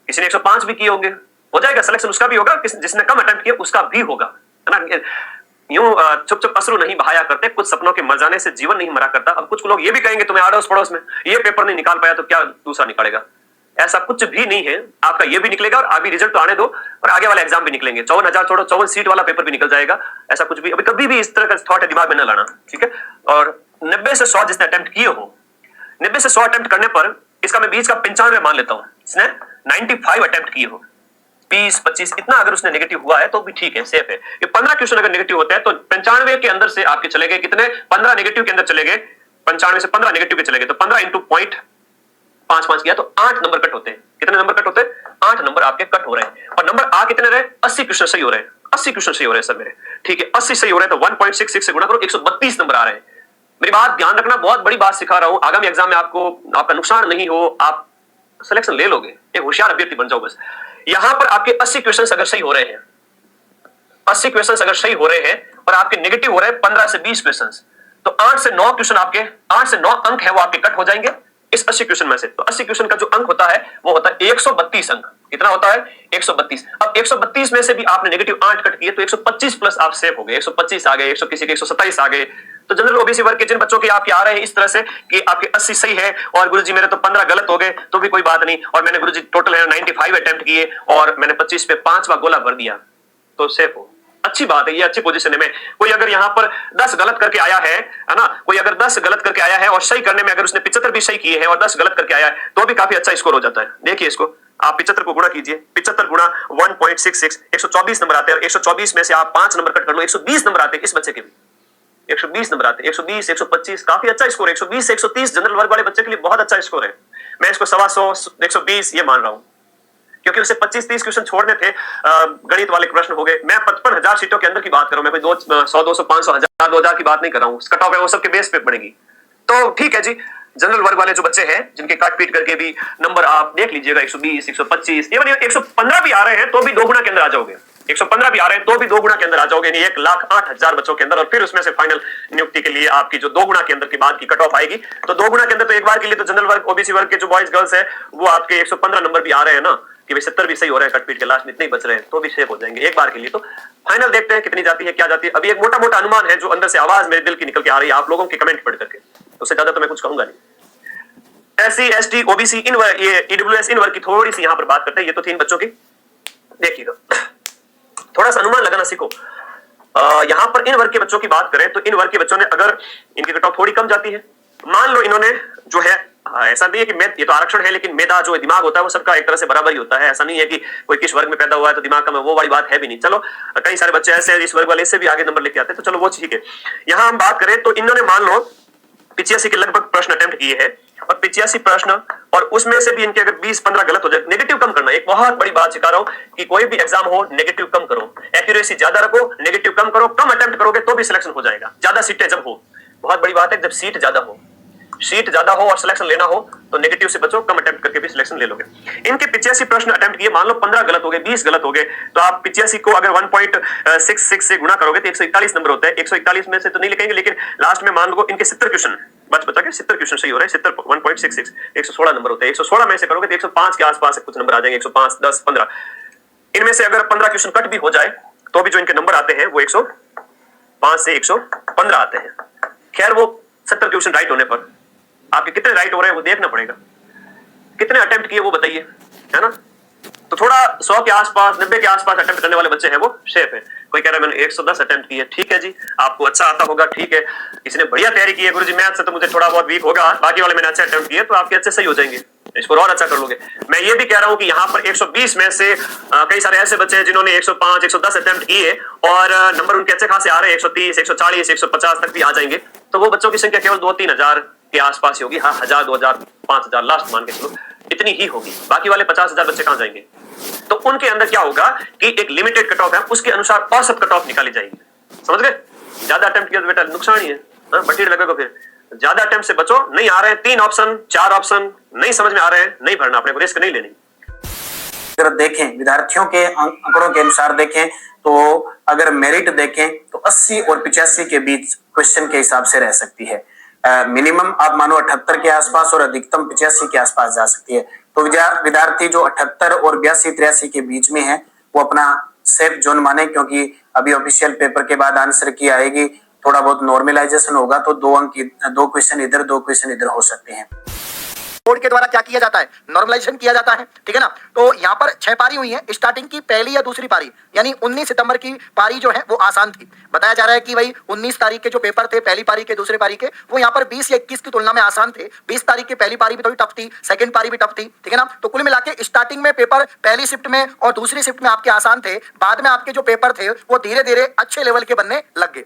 किसी ने 105 भी किए होंगे, हो जाएगा सिलेक्शन, उसका भी होगा। जिसने कम अटेम्प्ट किया उसका भी होगा, है ना। यूं चुप अश्रु नहीं बहाया करते, कुछ सपनों के मर जाने से जीवन नहीं मरा करता। अब कुछ लोग ये भी कहेंगे तुम्हें आड़ोस पड़ोस में ये पेपर नहीं निकाल पाया तो क्या दूसरा निकालेगा, ऐसा कुछ भी नहीं है। आपका ये भी निकलेगा और अभी रिजल्ट तो आने दो और आगे वाले एग्जाम भी निकलेंगे। 54,000 छोड़ो, 54 सीट वाला पेपर भी निकल जाएगा। ऐसा कुछ भी अभी कभी भी इस तरह का थॉट है दिमाग में न लाना, ठीक है। और 90 से 100 जिसने अटेम्प्ट किए हो, 90 से 100 अटेम्प्ट करने पर इसका मैं बीच का 95 मान लेता हूं, इसने 95 अटेम्प्ट किए हो, 20-25 इतना अगर उसने नेगेटिव हुआ है तो भी ठीक है, सेफ है। ये 15 क्वेश्चन अगर नेगेटिव होते हैं तो 95 के अंदर से आपके चले गए कितने, 15 नेगेटिव के अंदर चले गए, 95 से 15 नेगेटिव के चले गए तो 15 इंटू 0.55 किया तो 8 नंबर कट होते हैं। कितने नंबर कट होते हैं? 8 नंबर आपके कट हो रहे हैं। और नंबर आ कितने रहे? 80 क्वेश्चन सही हो रहे हैं, 80 क्वेश्चन सही हो रहे हैं सर मेरे, ठीक है। 80 सही हो रहे हैं तो 1.66 से गुणा करो, 132 नंबर आ रहे हैं। मेरी बात ध्यान रखना, बहुत बड़ी बात सिखा रहा हूं, आगामी एग्जाम में आपको आपका नुकसान नहीं हो, आप सिलेक्शन ले लोगे, एक होशियार अभ्यर्थी बन जाओ बस। यहां पर आपके 80 क्वेश्चन अगर सही हो रहे हैं, 80 क्वेश्चन अगर सही हो रहे हैं और आपके नेगेटिव हो रहे हैं 15 से 20 क्वेश्चन, तो 8 से 9 क्वेश्चन आपके 8 से 9 अंक है वो आपके कट हो जाएंगे इस 80 क्वेश्चन में से। तो 80 क्वेश्चन का जो अंक होता है वो होता है 132 अंक। कितना होता है? 132। अब 132 में से भी आपने नेगेटिव 8 कट किए तो 125 प्लस आप सेफ हो गए, 125 आ गए, 100 किसी के 127 आ गए। तो जनरल ओबीसी वर्ग के जिन बच्चों के आपके आ रहे हैं इस तरह से कि आपके 80 सही है और गुरुजी मेरे तो 15 गलत हो गए तो भी कोई बात नहीं, और मैंने गुरुजी टोटल है 95 अटेम्प्ट किए और मैंने 25 पे 5वां गोला भर दिया, तो सेफ हो। अच्छी बात है, ये अच्छी पोजीशन है में। कोई अगर यहाँ पर 10 गलत करके आया है ना, कोई अगर 10 गलत करके आया है और सही करने में अगर उसने 75 भी सही किए हैं और 10 गलत करके आया है तो भी काफी अच्छा स्कोर हो जाता है। देखिए इसको आप 75 को गुणा कीजिए, 75 गुणा 1.66, 124 नंबर आते हैं और 124 में से आप 5 नंबर कट कर लो, 120 नंबर आते हैं इस बच्चे के भी, 120 नंबर आते हैं, 120, 125 काफी अच्छा स्कोर है। 120 से 130 जनरल वर्ग वाले बच्चे के लिए बहुत अच्छा स्कोर है। मैं इसको 125, 120 ये मान रहा हूं क्योंकि उसे 25-30 क्वेश्चन छोड़ने थे, गणित वाले प्रश्न हो गए। मैं 55,000 सीटों के अंदर की बात कर रहा हूं, मैं कोई 100, 200, 500, 1000, 2000 की बात नहीं कर रहा हूं। कट ऑफ है वो सबके बेस पे बनेगी। तो ठीक है जी, जनरल वर्ग वाले जो बच्चे हैं जिनके काट पीट करके भी नंबर आप देख लीजिएगा 120, 125, ये 115 भी आ रहे हैं तो भी 2 गुना के अंदर आ जाओगे, 115 भी आ रहे हैं तो भी 2 गुना के अंदर आ जाओगे, 1,08,000 बच्चों के अंदर। और फिर उसमें से फाइनल नियुक्ति के लिए आपकी जो 2 गुना के अंदर की बात की कट ऑफ आएगी, तो 2 गुना के अंदर तो एक बार के लिए तो जनरल वर्ग ओबीसी वर्ग के जो बॉयज गर्ल्स है वो आपके 115 नंबर भी आ रहे हैं ना, कि भाई 70 भी सही हो रहे हैं, कटपीट के लास्ट में इतने ही बच रहे हैं तो भी सेफ हो जाएंगे एक बार के लिए। तो फाइनल देखते हैं कितनी जाती है, क्या जाती है। अभी एक मोटा मोटा अनुमान है जो अंदर से आवाज मेरे दिल की निकल के आ रही है आप लोगों के कमेंट पढ़ करके, उससे ज्यादा तो मैं कुछ कहूंगा नहीं। एससी, एसटी, ओबीसी इन ये ईडब्ल्यूएस इन वर्ग की थोड़ी सी यहां पर बात करते हैं। ये तो 3 बच्चों की, देखिएगा थोड़ा सा अनुमान लगाना सीखो। यहां पर इन वर्ग के बच्चों की बात करें तो इन वर्ग के बच्चों ने अगर इनकी कट ऑफ थोड़ी कम जाती है, मान लो इन्होंने जो है, ऐसा नहीं है कि ये तो आरक्षण है लेकिन मेधा जो दिमाग होता है वो सबका एक तरह से बराबर ही होता है। ऐसा नहीं है कि कोई किस वर्ग में पैदा हुआ है तो दिमाग कम है, वो वाली बात है भी नहीं। चलो कई सारे बच्चे ऐसे इस वर्ग वाले से भी आगे नंबर लेके आते हैं तो चलो वो ठीक है। यहां हम बात करें तो इन्होंने मान लो 85 के लगभग प्रश्न अटेम्प्ट किए हैं और 85 प्रश्न, और उसमें से भी इनके अगर 20-15 गलत हो जाए, नेगेटिव कम करना एक बहुत बड़ी बात सिखा रहा हूं कि कोई भी एग्जाम हो नेगेटिव कम करो, एक्यूरेसी ज्यादा रखो, नेगेटिव कम करो। कम अटेम्प्ट करोगे तो भी सिलेक्शन हो जाएगा। ज्यादा सीटें जब हो, बहुत बड़ी बात है, जब सीट ज्यादा हो और सिलेक्शन लेना हो तो नेगेटिव से बचो, कम अटेम्प्ट करके भी सिलेक्शन ले लोगे। इनके 85 प्रश्न अटेम्प्ट किए, मान लो 15 गलत हो गए, 20 गलत हो गए, तो आप 85 को अगर 1.66 से गुणा करोगे तो 141 नंबर होता है। 141 में से तो नहीं लिखेंगे लेकिन लास्ट में मान लो इनके 70 क्वेश्चन बचा के 70 क्वेश्चन सही हो रहे हैं। 70 1.66 116 नंबर होते हैं। 116 में से करोगे तो 105 के आसपास कुछ नंबर आ जाएंगे। 105 10 15 इनमें से अगर 15 क्वेश्चन कट भी हो जाए तो भी जो इनके नंबर आते हैं वो 105 से 115 आते हैं। खैर वो 70 क्वेश्चन राइट होने पर आपके कितने राइट हो रहे हैं वो देखना पड़ेगा। कितने अटेम्प्ट किए वो बताइए, है ना। तो थोड़ा 100 के आसपास 90 के आसपास अटेम्प्ट करने वाले बच्चे हैं वो सेफ है। कोई कह रहा है मैंने 110 अटेम्प्ट किए, ठीक है जी, आपको अच्छा आता होगा, ठीक है। इसने बढ़िया तैयारी की है, गुरुजी मैथ से तो मुझे थोड़ा बहुत वीक होगा, बाकी वाले मैंने अच्छे अटेम्प्ट किए, तो आपके अच्छे सही हो जाएंगे, इसको और अच्छा कर लोगे। मैं ये भी कह रहा हूं कि यहाँ पर 120 में से कई सारे ऐसे बच्चे हैं जिन्होंने 105 110 अटेम्प्ट किए और नंबर उनके अच्छे खासे आ रहे हैं, 130 140 150 तक भी आ जाएंगे। तो वो बच्चों की संख्या केवल 2-3 हजार के आसपास ही होगी। हाँ, 1000 2000 5000 लास्ट मान के चलो इतनी ही होगी। बाकी वाले 50,000 बच्चे कहां जाएंगे। तो उनके अंदर क्या होगा कि एक लिमिटेड कट ऑफ है, उसके अनुसार औसत कट ऑफ निकाली जाएगी। समझ गए। ज्यादा अटेम्प्ट किया तो बेटा नुकसान ही है, बटीर लगेगा। फिर ज्यादा अटेम्प्ट से बचो। नहीं आ रहे हैं 3 ऑप्शन 4 ऑप्शन नहीं समझ में आ रहे हैं, नहीं भरना, अपने को रिस्क नहीं लेनी। अगर देखें विद्यार्थियों के आंकड़ों के अनुसार देखें तो अगर मेरिट देखें तो 80 और 85 के बीच क्वेश्चन के हिसाब से रह सकती है। मिनिमम आप मानो 78 के आसपास और अधिकतम 85 के आसपास जा सकती है। तो विद्यार्थी जो 78 और 82 83 के बीच में है वो अपना सेफ जोन माने, क्योंकि अभी ऑफिशियल पेपर के बाद आंसर की आएगी, थोड़ा बहुत नॉर्मलाइजेशन होगा तो 2 अंक 2 क्वेश्चन इधर 2 क्वेश्चन इधर हो सकते हैं। बोर्ड के द्वारा क्या किया जाता है, नॉर्मलाइजेशन किया जाता है, ठीक है ना। तो यहाँ पर 6 पारी हुई है। स्टार्टिंग की पहली या दूसरी पारी यानी 19 सितंबर की पारी जो है वो आसान थी। बताया जा रहा है कि भाई 19 तारीख के जो पेपर थे पहली पारी के दूसरे पारी के वो यहाँ पर 20 या 21 की तुलना में आसान थे। 20 तारीख की पहली पारी भी थोड़ी टफ थी, सेकंड पारी भी टफ थी, ठीक है ना। तो कुल मिला के स्टार्टिंग में पेपर पहली शिफ्ट में और दूसरी शिफ्ट में आपके आसान थे, बाद में आपके जो पेपर थे वो धीरे धीरे अच्छे लेवल के बनने लग गए।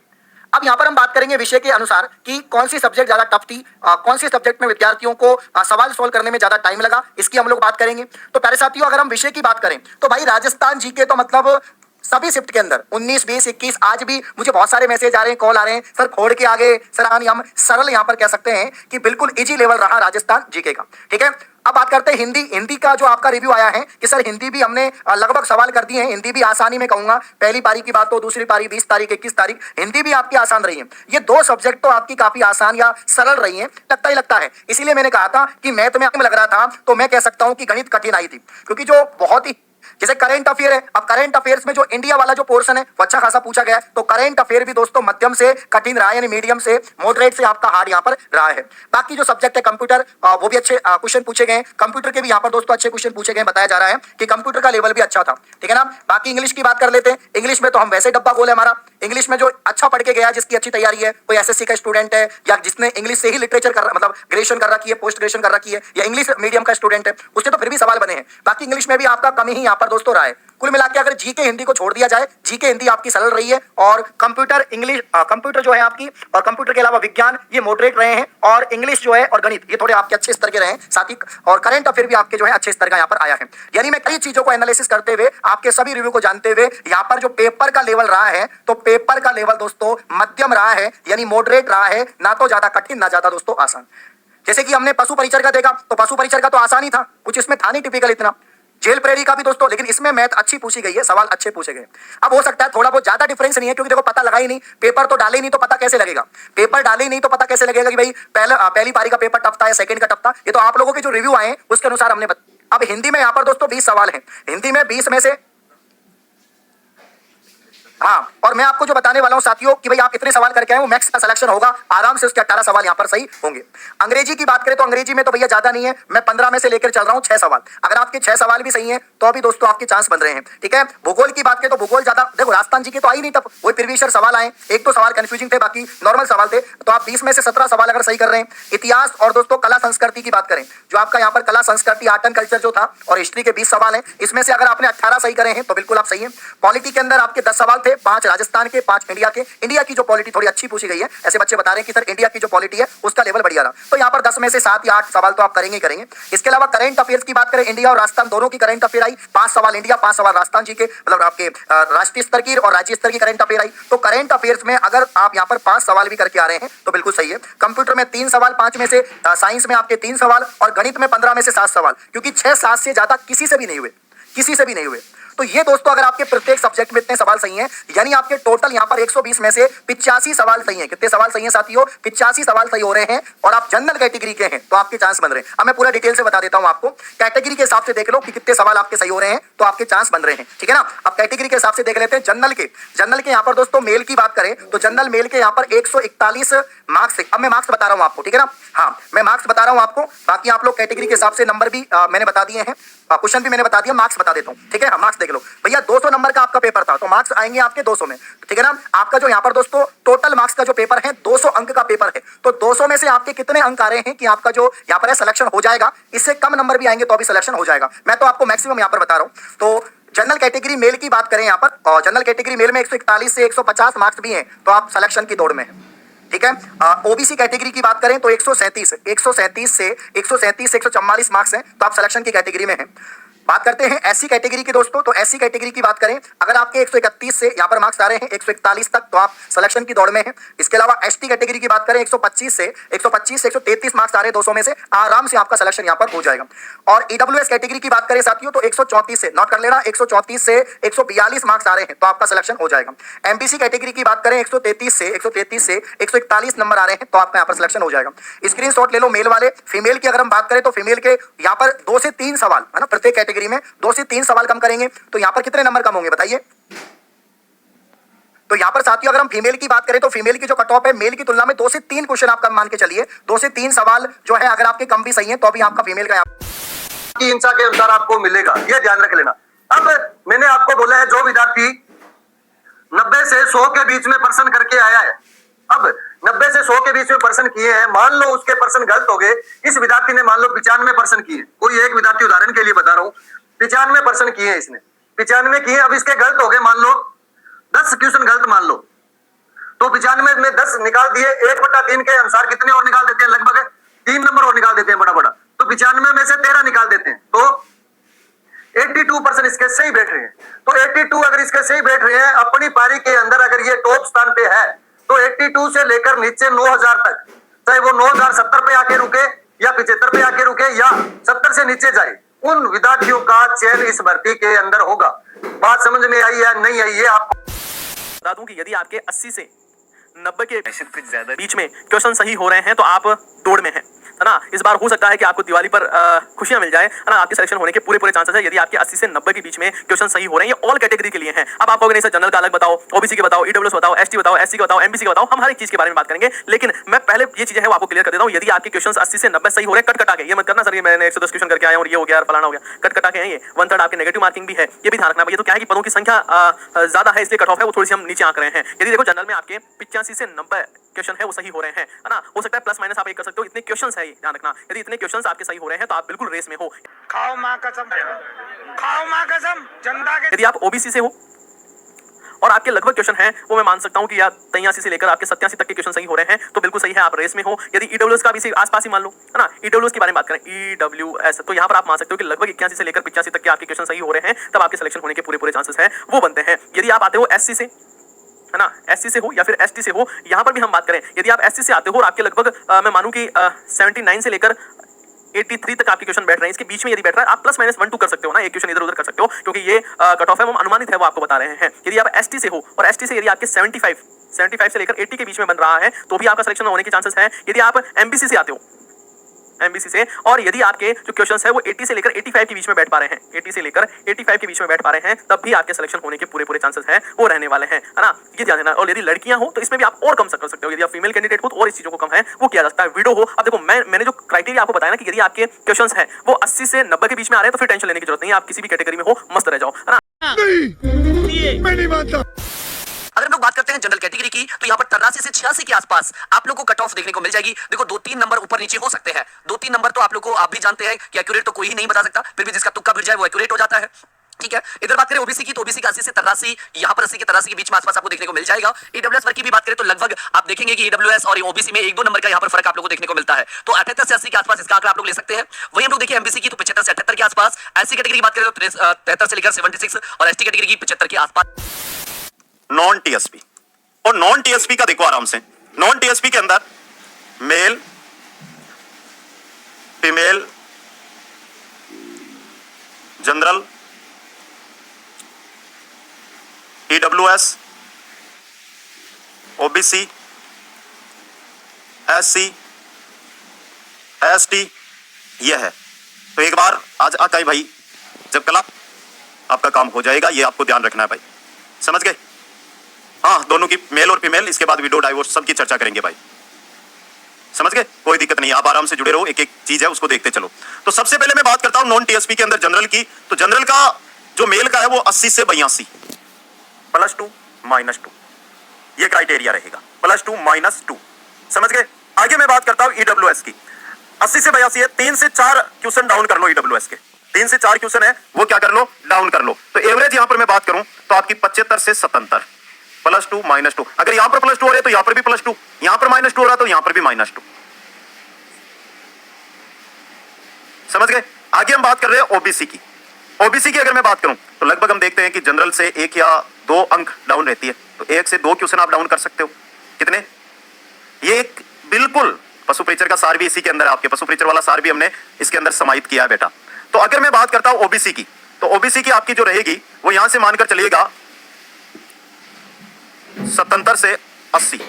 अब यहाँ पर हम बात करेंगे विषय के अनुसार कि कौन सी सब्जेक्ट ज्यादा टफ थी, कौन सी सब्जेक्ट में विद्यार्थियों को सवाल सोल्व करने में ज्यादा टाइम लगा, इसकी हम लोग बात करेंगे। तो प्यारे साथियों अगर हम विषय की बात करें तो भाई राजस्थान जीके तो मतलब सभी शिफ्ट के अंदर 19 20 21 आज भी मुझे बहुत सारे मैसेज आ रहे हैं, कॉल आ रहे हैं, सर खोड़ के आगे सर हम सरल यहाँ पर कह सकते हैं कि बिल्कुल इजी लेवल रहा राजस्थान जीके का, ठीक है। अब बात करते हैं हिंदी का जो आपका रिव्यू आया है कि सर हिंदी भी हमने लगभग सवाल कर दिए हैं, हिंदी भी आसानी में कहूंगा। पहली पारी की बात तो दूसरी पारी 20 तारीख 21 तारीख हिंदी भी आपकी आसान रही है। ये 2 सब्जेक्ट तो आपकी काफी आसान या सरल रही है, लगता ही लगता है। इसीलिए मैंने कहा था कि मैथ में लग रहा था तो मैं कह सकता हूं कि गणित कठिन आई थी, क्योंकि जो बहुत ही जैसे करंट अफेयर है। अब करंट अफेयर्स में जो इंडिया वाला जो पोर्शन है वो अच्छा खासा पूछा गया है, तो करंट अफेयर भी दोस्तों मध्यम से कठिन रहा है, यानी मीडियम से मॉडरेट से आपका हार्ड यहाँ पर रहा है। बाकी जो सब्जेक्ट है कंप्यूटर वो भी अच्छे क्वेश्चन पूछे गए, कंप्यूटर के भी यहाँ पर दोस्तों अच्छे क्वेश्चन पूछे गए। बताया जा रहा है कि कंप्यूटर का लेवल भी अच्छा था, ठीक है ना। बाकी इंग्लिश की बात कर लेते हैं। इंग्लिश में तो हम वैसे डब्बा गोल है हमारा। इंग्लिश में जो अच्छा पढ़ के गया, जिसकी अच्छी तैयारी है, कोई एसएससी का स्टूडेंट है या जिसने इंग्लिश से ही लिटरेचर कर मतलब ग्रेजुएशन कर रखी है, पोस्ट ग्रेजुएशन कर रखी है, या इंग्लिश मीडियम का स्टूडेंट है, उसके तो फिर भी सवाल बने हैं। बाकी इंग्लिश में भी आपका कमी ही यहाँ पर दोस्तों रहा है। कुल मिला के अगर जीके हिंदी को छोड़ दिया जाए, जीके हिंदी आपकी सरल रही है और कंप्यूटर इंग्लिश कंप्यूटर जो है आपकी और कंप्यूटर के अलावा विज्ञान ये मॉडरेट रहे हैं, और इंग्लिश जो है और गणित ये थोड़े आपके अच्छे स्तर के रहे हैं साथ ही, और करंट अफेयर भी आपके जो है अच्छे स्तर का यहाँ पर आया है। यानी मैं कई चीजों को एनालिसिस करते हुए आपके सभी रिव्यू को जानते हुए यहाँ पर जो पेपर का लेवल रहा है, तो पेपर का लेवल दोस्तों मध्यम रहा है, यानी मॉडरेट रहा है, ना तो ज्यादा कठिन ना ज्यादा दोस्तों आसान। जैसे कि हमने पशु परिचर का देखा तो पशु परिचर का तो आसान ही था, कुछ इसमें था नहीं टिपिकल इतना। जेल प्रेरी का भी दोस्तों, लेकिन इसमें मैथ अच्छी पूछी गई है, सवाल अच्छे पूछे गए। अब हो सकता है थोड़ा बहुत ज्यादा डिफरेंस नहीं है, क्योंकि देखो पता लगा ही नहीं, पेपर तो डाले ही नहीं तो पता कैसे लगेगा, पेपर डाले ही नहीं तो पता कैसे लगेगा कि भाई पहली पारी का पेपर टफ था या सेकंड का टफ था। ये तो आप लोगों के जो रिव्यू आए उसके अनुसार हमने अब हिंदी में यहाँ पर दोस्तों 20 सवाल है, हिंदी में 20 में से हाँ, और मैं आपको जो बताने वाला हूं साथियों कि भाई आप इतने सवाल करके आए, वो मैक्स का सिलेक्शन होगा, आराम से उसके 18 सवाल यहां पर सही होंगे। अंग्रेजी की बात करें तो अंग्रेजी में तो भैया ज्यादा नहीं है, मैं 15 में से लेकर चल रहा हूं 6 सवाल। अगर आपके 6 सवाल भी सही हैं तो अभी दोस्तों आपके चांस बन रहे हैं, ठीक है। भूगोल की बात करें तो भूगोल ज्यादा देखो, राजस्थान जी के तो आई नहीं तब, वही प्रीवियस सवाल आए, 1-2 सवाल कंफ्यूजिंग थे, बाकी नॉर्मल सवाल थे। तो आप 20 में से 17 सवाल अगर सही कर रहे हैं। इतिहास और दोस्तों कला संस्कृति की बात करें, जो आपका यहाँ पर कला संस्कृति आर्ट एंड कल्चर जो था, और हिस्ट्री के 20 सवाल है, इसमें से अगर आपने 18 सही करे हैं तो बिल्कुल आप सही है। पॉलिटी के अंदर आपके 10 सवाल थे, 5 राजस्थान के, 5 इंडिया के। इंडिया की जो पॉलिटी थोड़ी अच्छी पूछी गई है, ऐसे बच्चे बता रहे हैं कि सर इंडिया की जो पॉलिटी है उसका लेवल बढ़िया रहा, तो यहाँ पर 10 में से 7 या 8 सवाल तो आप करेंगे ही करेंगे। इसके अलावा करंट अफेयर्स की बात करें, इंडिया और राजस्थान दोनों की करंट अफेयर आई, 5 सवाल इंडिया 5 सवाल राजस्थान जी के, मतलब आपके राष्ट्रीय स्तर की और राज्य स्तर की करंट अफेयर आई। तो करंट अफेयर्स में अगर आप यहाँ पर 5 सवाल भी करके आ रहे हैं तो बिल्कुल सही है। कंप्यूटर में 3 सवाल, 5 में से साइंस में आपके 3 सवाल, और गणित में 15 में से 7 सवाल, क्योंकि 6-7 से ज्यादा किसी से भी नहीं हुए, किसी से भी नहीं हुए। तो ये दोस्तों अगर आपके प्रत्येक सब्जेक्ट में इतने सवाल सही हैं, यानी आपके टोटल यहाँ पर 120 में से 85 सवाल सही हैं। कितने सवाल सही हैं साथियों? 85 सवाल सही हो रहे हैं और आप जनरल कैटेगरी के हैं तो आपके चांस बन रहे हैं। अब मैं पूरा डिटेल से बता देता हूं आपको। कैटेगरी के हिसाब से देख लो कि कितने सवाल आपके सही हो रहे हैं तो आपके चांस बन रहे हैं, ठीक है ना। अब कैटेगरी के हिसाब से देख लेते हैं जनरल के यहाँ पर दोस्तों मेल की बात करें तो जनरल मेल के यहाँ पर 141 मार्क्स से, अब मैं मार्क्स बता रहा हूं आपको, ठीक है ना। हाँ, मैं मार्क्स बता रहा हूं आपको, बाकी आप लोग कैटेगरी के हिसाब से नंबर भी मैंने बता दिए हैं, क्वेश्चन भी मैंने बता दिया, मार्क्स बता देता हूं, ठीक है। हाँ, मार्क्स देख लो भैया, 200 नंबर का आपका पेपर था तो मार्क्स आएंगे आपके 200 में, ठीक है ना। आपका जो यहाँ पर दोस्तों टोटल मार्क्स का जो पेपर है 200 अंक का पेपर है, तो 200 में से आपके कितने अंक आ रहे हैं कि आपका जो यहाँ पर है सिलेक्शन हो जाएगा। इससे कम नंबर भी आएंगे तो भी सिलेक्शन हो जाएगा। मैं तो आपको मैक्सिमम यहाँ पर बता रहा हूँ। तो जनरल कैटेगरी मेल की बात करें यहाँ पर, और जनरल कैटेगरी मेल में 141 से 150 मार्क्स भी हैं तो आप सिलेक्शन की दौड़ में हैं, ठीक है। ओबीसी कैटेगरी की बात करें तो 137 से 144 मार्क्स हैं तो आप सिलेक्शन की कैटेगरी में हैं। बात करते हैं एससी कैटेगरी की दोस्तों, तो एससी कैटेगरी की बात करें, अगर आपके 131 से यहाँ पर मार्क्स आ रहे हैं 141 तक तो आप सिलेक्शन की दौड़ में हैं। इसके अलावा एसटी कैटेगरी की बात करें 125 से 133 मार्क्स आ रहे हैं 200 में से, आराम से आपका सिलेक्शन यहाँ पर हो जाएगा। और ईडब्ल्यूएस कैटेगरी की बात करें साथियों तो 134 से, नोट कर लेना, 134 से 142 मार्क्स आ रहे हैं तो आपका सिलेक्शन हो जाएगा। एमबीसी कैटेगरी की बात करें 133 से 141 नंबर आ रहे हैं तो आपका यहाँ पर सिलेक्शन हो जाएगा। स्क्रीनशॉट ले लो मेल वाले। फीमेल की अगर हम बात करें तो फीमेल के यहाँ पर 2 से 3 सवाल है ना, प्रत्येक कैटेगरी में 2 से 3 सवाल कम करेंगे तो यहां पर कितने नंबर कम होंगे बताइए। तो यहां पर साथियों अगर हम फीमेल की बात करें तो फीमेल की जो कट ऑफ है मेल की तुलना में 2 से 3 क्वेश्चन आप कम मान के चलिए, 2 से 3 सवाल जो है अगर आपके कम भी सही है तो अभी आपका फीमेल का की इंसा के अनुसार आपको मिलेगा, यह ध्यान रख लेना। अब मैंने आपको बोला है जो विद्यार्थी 90 से 100 के बीच में पर्सन करके आया है, अब 90 से 100 के बीच में पर्सन किए हैं, मान लो उसके पर्सन गलत हो गए, इस विद्यार्थी ने मान लो 95 पर्सन किए, कोई एक विद्यार्थी उदाहरण के लिए बता रहा हूं 95 पर्सन किए हैं इसने, 95 किए, अब इसके गलत हो गए, मान लो 10 क्वेश्चन गलत मान लो, तो 95 में 10 निकाल दिए, 1/3 के अनुसार कितने और निकाल देते हैं, लगभग 3 नंबर और निकाल देते हैं बड़ा बड़ा, तो 95 में से 13 निकाल देते हैं, तो 82% इसके सही बैठ रहे हैं। तो 82 अगर इसके सही बैठ रहे हैं अपनी पारी के अंदर, अगर ये टॉप स्थान पे है तो 82 से लेकर नीचे 9000 तक, चाहे वो 9070 पे आके रुके या 75 पे आके रुके या 70 से नीचे जाए, उन विद्यार्थियों का चयन इस भर्ती के अंदर होगा। बात समझ में आई या नहीं आई, ये आपको बता दूं कि यदि आपके 80 से 90 के बीच में क्वेश्चन सही हो रहे हैं तो आप दौड़ में हैं, है ना। इस बार हो सकता है कि आपको दिवाली पर खुशियां मिल जाए, है ना, आपके सिलेक्शन होने के पूरे चांसेस है यदि आपके 80 से 90 के बीच में क्वेश्चन सही हो रहे हैं। ये ऑल कैटेगरी के लिए हैं। अब आप कहोगे नहीं सर जनरल का अलग बताओ, ओबीसी के बताओ, ईडब्ल्यूएस बताओ, एसटी बताओ, एससी का बताओ, एमबीसी का बताओ, हम हर एक चीज के बारे में बात करेंगे, लेकिन मैं पहले ये चीजें हैं वो आपको क्लियर कर देता हूं। यदि आपके क्वेश्चन 80 से 90 सही हो रहे हैं, कट कटा के, ये मत करना सर ये मैंने 110 क्वेश्चन करके आया और ये हो गया फलाना हो गया, कट कटा के हैं ये, 1/3 आपके नेगेटिव मार्किंग भी है, ये भी ध्यान रखना भैया। तो क्या है कि पदों की संख्या ज्यादा है इसलिए कट ऑफ है वो थोड़ी सी हम नीचे आंक रहे हैं। यदि देखो जनरल में आपके 85 से 90 क्वेश्चन है वो सही हो रहे हैं, है ना, हो सकता है प्लस माइनस आप एक कर सकते हो, इतने क्वेश्चंस है ये ध्यान रखना। यदि इतने क्वेश्चंस आपके सही हो रहे हैं तो आप बिल्कुल रेस में हो। खाओ माँ कसम, खाओ माँ कसम जनता के। यदि आप ओबीसी से हो और आपके लगभग क्वेश्चन हैं वो मैं मान सकता हूं कि या 83 से लेकर आपके 87 तक के क्वेश्चन सही हो रहे हैं तो बिल्कुल सही है, आप रेस में हो। यदि ईडब्ल्यूएस का भी आसपास ही मान लो, है ना, ईडब्ल्यूएस के बारे में बात करें, ईडब्ल्यूएस, तो यहां पर आप मान सकते हो कि लगभग 81 से लेकर 85 तक के आपके क्वेश्चन सही हो रहे हैं, तब आपके सिलेक्शन होने के पूरे चांसेस हैं वो बनते हैं। यदि आप आते हो एससी से, है ना, एससी से हो या फिर एसटी से हो, यहां पर भी हम बात करें, यदि आप एससी से आते हो और आपके लगभग मैं मानूं कि 79 से लेकर 83 तक आपके क्वेश्चन बैठ रहे हैं, इसके बीच में यदि बैठ रहा है आप प्लस माइनस 1-2 कर सकते हो ना, एक क्वेश्चन इधर उधर कर सकते हो क्योंकि ये कट ऑफ है वो अनुमानित है वो आपको बता रहे हैं। यदि आप एसटी से हो और एसटी से यदि आपके 75 से लेकर 80 के बीच में बन रहा है तो भी आपका सिलेक्शन होने के चांसेस हैं। यदि आप एमबीसी से आते हो, एमबीसी से, और यदि आपके जो क्वेश्चंस है वो 80 से लेकर 85 के बीच में बैठ पा रहे हैं, 80 से लेकर 85 के बीच में बैठ पा रहे हैं, तब भी आपके सिलेक्शन होने के पूरे चांसेस हैं वो रहने वाले हैं, है ना, ये ध्यान देना। और यदि लड़कियां हो तो इसमें भी आप और कम कर सकते हो, यदि आप फीमेल कैंडिडेट हो तो और इस चीजों को कम है वो किया जा सकता है। वीडियो हो, अब देखो मैंने जो क्राइटेरिया आपको बताया ना कि यदि आपके क्वेश्चंस हैं वो 80 से 90 के बीच में आ रहे हैं तो फिर टेंशन लेने की जरूरत नहीं है, आप किसी भी कैटेगरी में हो मस्त रह जाओ, है ना। मैं नहीं मानता। अगर हम लोग बात करते हैं जनरल कैटेगरी की तो यहाँ पर 83 से 86 के आसपास आप लोगों को कट ऑफ देखने को मिल जाएगी। देखो 2-3 नंबर ऊपर नीचे हो सकते हैं, 2-3 नंबर तो आप लोगों को आप भी जानते हैं कि एक्यूरेट तो कोई ही नहीं बता सकता, फिर भी जिसका तुक्का भिड़ जाए वो एक्यूरेट हो जाता है, ठीक है। इधर बात करें ओबीसी की तो ओबीसी का 80 से 83, यहाँ पर 80 के 83 के बीच में आसपास आपको देखने को मिल जाएगा। ईडब्ल्यूएस वर्ग की भी बात करें तो लगभग आप देखेंगे कि ईडब्ल्यूएस और ओबीसी में 1-2 नंबर का यहाँ पर फर्क आप लोगों को देखने को मिलता है, तो 78 से 80 के आसपास इसका आंकड़ा आप लोग ले सकते हैं। वही हम लोग देखिए एमबीसी की तो 75 से 78 के आसपास, एससी कैटेगरी की बात करें तो 73 से लेकर 76 और एसटी कैटेगरी की 75 के आसपास। नॉन टीएसपी और नॉन टीएसपी का देखो आराम से, नॉन टीएसपी के अंदर male, female, general, EWS, OBC, SC, ST ये है। तो एक बार आज आकाई भाई जब कल आपका काम हो जाएगा, ये आपको ध्यान रखना है भाई, समझ गए? हाँ, दोनों की मेल और फीमेल, इसके बाद विडो डाइवोर्स सबकी चर्चा करेंगे भाई, समझ गए? कोई दिक्कत नहीं, आप आराम से जुड़े रहो, एक एक चीज है उसको देखते चलो। तो सबसे पहले मैं बात करता हूं नॉन टीएसपी के अंदर जनरल की। तो जनरल का जो मेल का है वो 80 से 82 +2 -2 ये क्राइटेरिया रहेगा, +2 -2, समझ गए? आगे मैं बात करता हूं ईडब्ल्यूएस की। 80 से 82 है, 3 से 4 क्वेश्चन डाउन कर लो ईडब्ल्यूएस के, 3 से 4 क्वेश्चन है वो क्या कर लो, डाउन कर लो। तो एवरेज यहां पर मैं बात करूं तो आपकी 75 से 77, +2 -2। अगर यहां पर +2 हो रहा है तो यहां पर भी +2, यहां पर -2 हो रहा है तो यहां पर भी -2, समझ गए? आगे हम बात कर रहे हैं ओबीसी की। ओबीसी की अगर मैं बात करूं तो लगभग हम देखते हैं कि जनरल से 1 या 2 अंक डाउन रहती है, तो 1 से 2 क्वेश्चन आप डाउन कर सकते हो। कितने? ये एक बिल्कुल पशु प्रीचर का सार भी इसी के अंदर है, आपके पशु प्रीचर वाला सार भी हमने इसके अंदर समाहित किया है बेटा। तो अगर मैं बात करता हूं ओबीसी की, तो ओबीसी की आपकी जो रहेगी वो यहां से मानकर चलिएगा 77 से 80,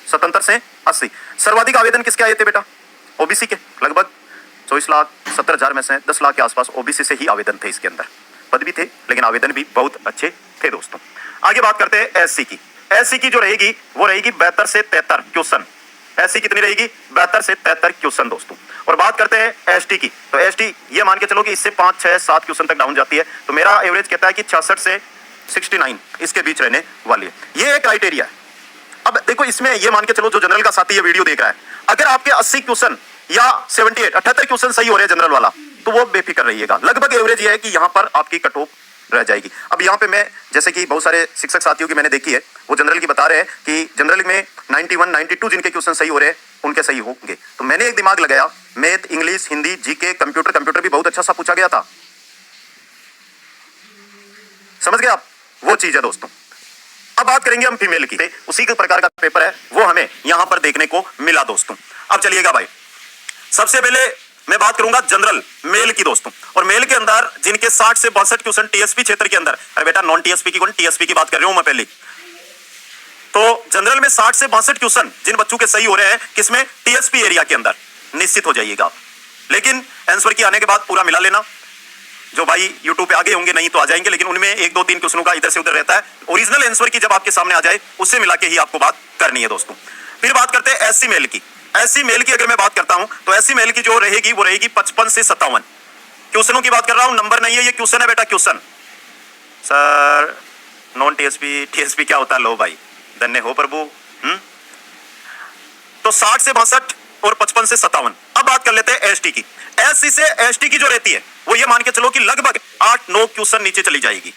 77 से 80। सर्वाधिक आवेदन किसके आए थे बेटा? ओबीसी के, लगभग 24,70,000 में से 10 लाख के आसपास ओबीसी से ही आवेदन थे इसके अंदर। पद भी थे लेकिन आवेदन भी बहुत अच्छे थे दोस्तों। आगे बात करते हैं एससी की। एससी की जो रहेगी वो रहेगी 72 से 73 क्वेश्चन। एससी कितनी रहेगी? 72 से 73 क्वेश्चन दोस्तों। और बात करते हैं एसटी की, तो एसटी ये मान के चलो कि इससे 5, 6, 7 क्वेश्चन तक डाउन जाती है। तो मेरा एवरेज कहता है कि 66 से 69 इसके बीच रहने वाली है, ये एक क्राइटेरिया है। अब देखो इसमें ये मान के चलो जो जनरल का साथी ये वीडियो देख रहा है, अगर आपके 80 क्वेश्चन या 78 क्वेश्चन सही हो रहे हैं जनरल वाला, तो वो बेफिक्र रहिएगा। लगभग एवरेज ये है कि यहां पर आपकी कट ऑफ रह जाएगी। अब यहां पे मैं जैसे कि बहुत सारे शिक्षक साथियों की मैंने देखी है, वो जनरल की बता रहे हैं कि जनरल में 91, 92 जिनके क्वेश्चन सही हो रहे हैं उनके सही होंगे। तो मैंने एक दिमाग लगाया, math, English, Hindi, GK, computer भी बहुत अच्छा सा पूछा गया था, समझ गए आप? वो चीज है दोस्तों। अब बात करेंगे हम फीमेल की, उसी के प्रकार का पेपर है वो हमें यहां पर देखने को मिला दोस्तों। अब चलिएगा भाई, सबसे पहले मैं बात करूंगा जनरल मेल की दोस्तों। और मेल के अंदर जिनके 60 से 62 क्वेश्चन टीएसपी क्षेत्र के अंदर, अरे बेटा नॉन टीएसपी की कौन, टीएसपी की बात कर रहा हूं मैं पहले। तो जनरल में 60 से 62 क्वेश्चन जिन बच्चों के सही हो रहे हैं किसमें? टीएसपी एरिया के अंदर, निश्चित हो जाइएगा। लेकिन आंसर की आने के बाद पूरा मिला लेना। जो भाई यूट्यूब पे आगे होंगे नहीं तो आ जाएंगे, लेकिन उनमें 1, 2, 3 क्वेश्चनों का इधर से उधर रहता है। ओरिजिनल आंसर की जब आपके सामने आ जाए उससे मिला के ही आपको बात करनी है दोस्तों। फिर बात करते हैं एससी मेल की। एससी मेल की अगर मैं बात करता हूं तो एससी मेल की जो रहेगी वो रहेगी 55 से 57 क्वेश्चनों की बात कर रहा हूं, नंबर नहीं है, ये क्वेश्चन है बेटा, question. Sir non TSP, TSP क्या होता है? लो भाई, धन्य हो प्रभु। तो 60 से 62 और 55 से 57। अब बात कर लेते हैं एसटी की। एससी से एसटी की जो रहती है वो ये मान के चलो कि लगभग 8-9 क्वेश्चन नीचे चली जाएगी।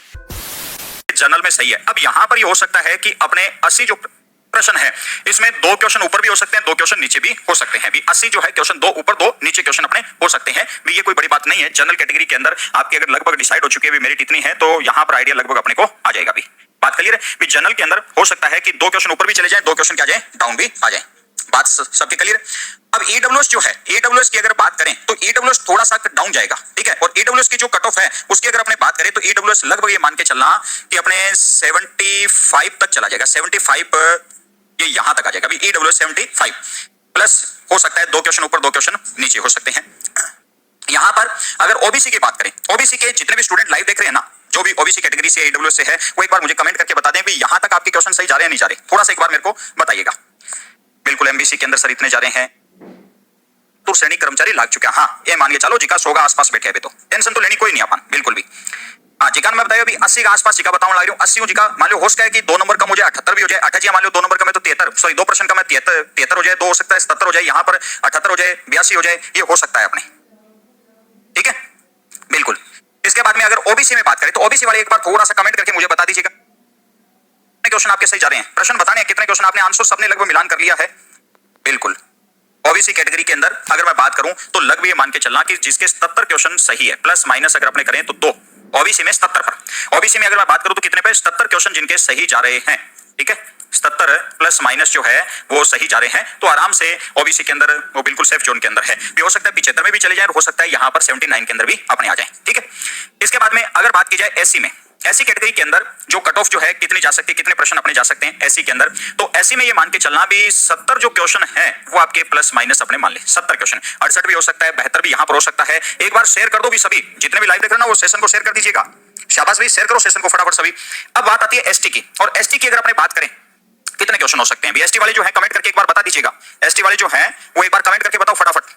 जनरल में सही है। अब यहां पर ये हो सकता है कि अपने 80 जो प्रश्न है इसमें 2 क्वेश्चन ऊपर भी हो सकते हैं, 2 क्वेश्चन नीचे भी हो सकते हैं। भी 80 जो है क्वेश्चन 2 ऊपर 2 नीचे क्वेश्चन अपने हो सकते हैं। भी ये कोई बड़ी बात नहीं है। जनरल कैटेगरी के अंदर आपकी अगर लगभग डिसाइड हो चुकी है भी मेरिट इतनी है, तो यहां पर आइडिया लगभग अपने को आ जाएगा। भी बात क्लियर है? भी जनरल के अंदर हो सकता है कि 2 क्वेश्चन ऊपर भी चले जाए, 2 क्वेश्चन क्या जाए, डाउन भी आ जाए। बात सबके क्लियर? अब ईडब्ल्यूएस जो है, ईडब्ल्यूएस की अगर बात करें तो ईडब्ल्यूएस थोड़ा सा डाउन जाएगा, ठीक है। और ईडब्ल्यूएस की जो कट ऑफ है उसकी अगर अपने बात करें तो ईडब्ल्यूएस लगभग ये मान के चलना कि अपने 75 तक चला जाएगा। 75 ये यहां तक आ जाएगा। अभी ईडब्ल्यूएस 75 प्लस हो सकता है 2 क्वेश्चन ऊपर 2 क्वेश्चन नीचे हो सकते हैं। यहां पर अगर ओबीसी की बात करें, ओबीसी के जितने भी स्टूडेंट लाइव देख रहे हैं ना, जो भी ओबीसी कैटेगरी से ईडब्ल्यूएस से है, वो एक बार मुझे कमेंट करके बता दें कि यहां तक आपके क्वेश्चन सही जा रहे हैं नहीं जा रहे, थोड़ा सा एक बार मेरे को बताइएगा। बिल्कुल एमबीसी के अंदर सर इतने जा रहे हैं, तो श्रेणी कर्मचारी लाग चुका है। हाँ, ये मान के चलो जिका 100 का आसपास बैठे हैं, तो टेंशन तो लेनी कोई नहीं अपन, बिल्कुल भी। हाँ, जिका मैं बताया अभी 80 के आसपास जिका बताऊं लग रहा हूं। 80 जिका मान लो हो सकता है कि 2 नंबर कम हो जाए, 78 भी हो जाए। 78 मान लो 2 नंबर कम है तो 73, सॉरी 2 प्रश्न कम है 73 हो जाए, 2 हो सकता है 77 हो जाए, यहाँ पर 78 हो जाए, 82 हो जाए, ये हो सकता है अपने, ठीक है, बिल्कुल। इसके बाद में अगर ओबीसी में बात करें तो ओबीसी वाले एक बार थोड़ा सा कमेंट करके मुझे बता दीजिएगा कितने क्वेश्चन आपके सही जा रहे हैं। प्रश्न बताने कितने क्वेश्चन आपने आंसर सबने लगभग मिलान कर लिया है, बिल्कुल। ओबीसी कैटेगरी के अंदर अगर मैं बात करूं तो लगभग ये मान के चलना कि जिसके 77 क्वेश्चन सही है, प्लस माइनस अगर अपने करें तो 2 ओबीसी में 77 पर। ओबीसी में अगर मैं बात करूं तो कितने पे? 77 क्वेश्चन जिनके सही जा रहे हैं, ठीक है, 77 प्लस माइनस जो है वो सही जा रहे हैं, तो आराम से ओबीसी के अंदर वो बिल्कुल सेफ जोन के अंदर है। भी हो सकता है 75 में भी चले जाए, हो सकता है यहां पर 79 के अंदर भी अपने आ जाए, ठीक है। इसके बाद में अगर बात की जाए एससी में, ऐसी कैटेगरी के अंदर जो कट ऑफ जो है कितनी जा सकती है, कितने प्रश्न अपने जा सकते हैं एससी के अंदर, तो एससी में ये मान के चलना भी 70 जो क्वेश्चन है वो आपके प्लस माइनस अपने मान ले 70 क्वेश्चन, 68 भी हो सकता है, 72 भी यहां पर हो सकता है। एक बार शेयर कर दो भी सभी, जितने भी लाइव देख रहे हो ना वो सेशन को शेयर कर दीजिएगा। शाबाश भाई, शेयर करो सेशन को फटाफट सभी। अब बात आती है एसटी की, और एसटी की अगर अपने बात करें कितने क्वेश्चन हो सकते हैं, एसटी वाले जो है कमेंट करके एक बार बता दीजिएगा। एसटी वाले जो है वो एक बार कमेंट करके बताओ फटाफट।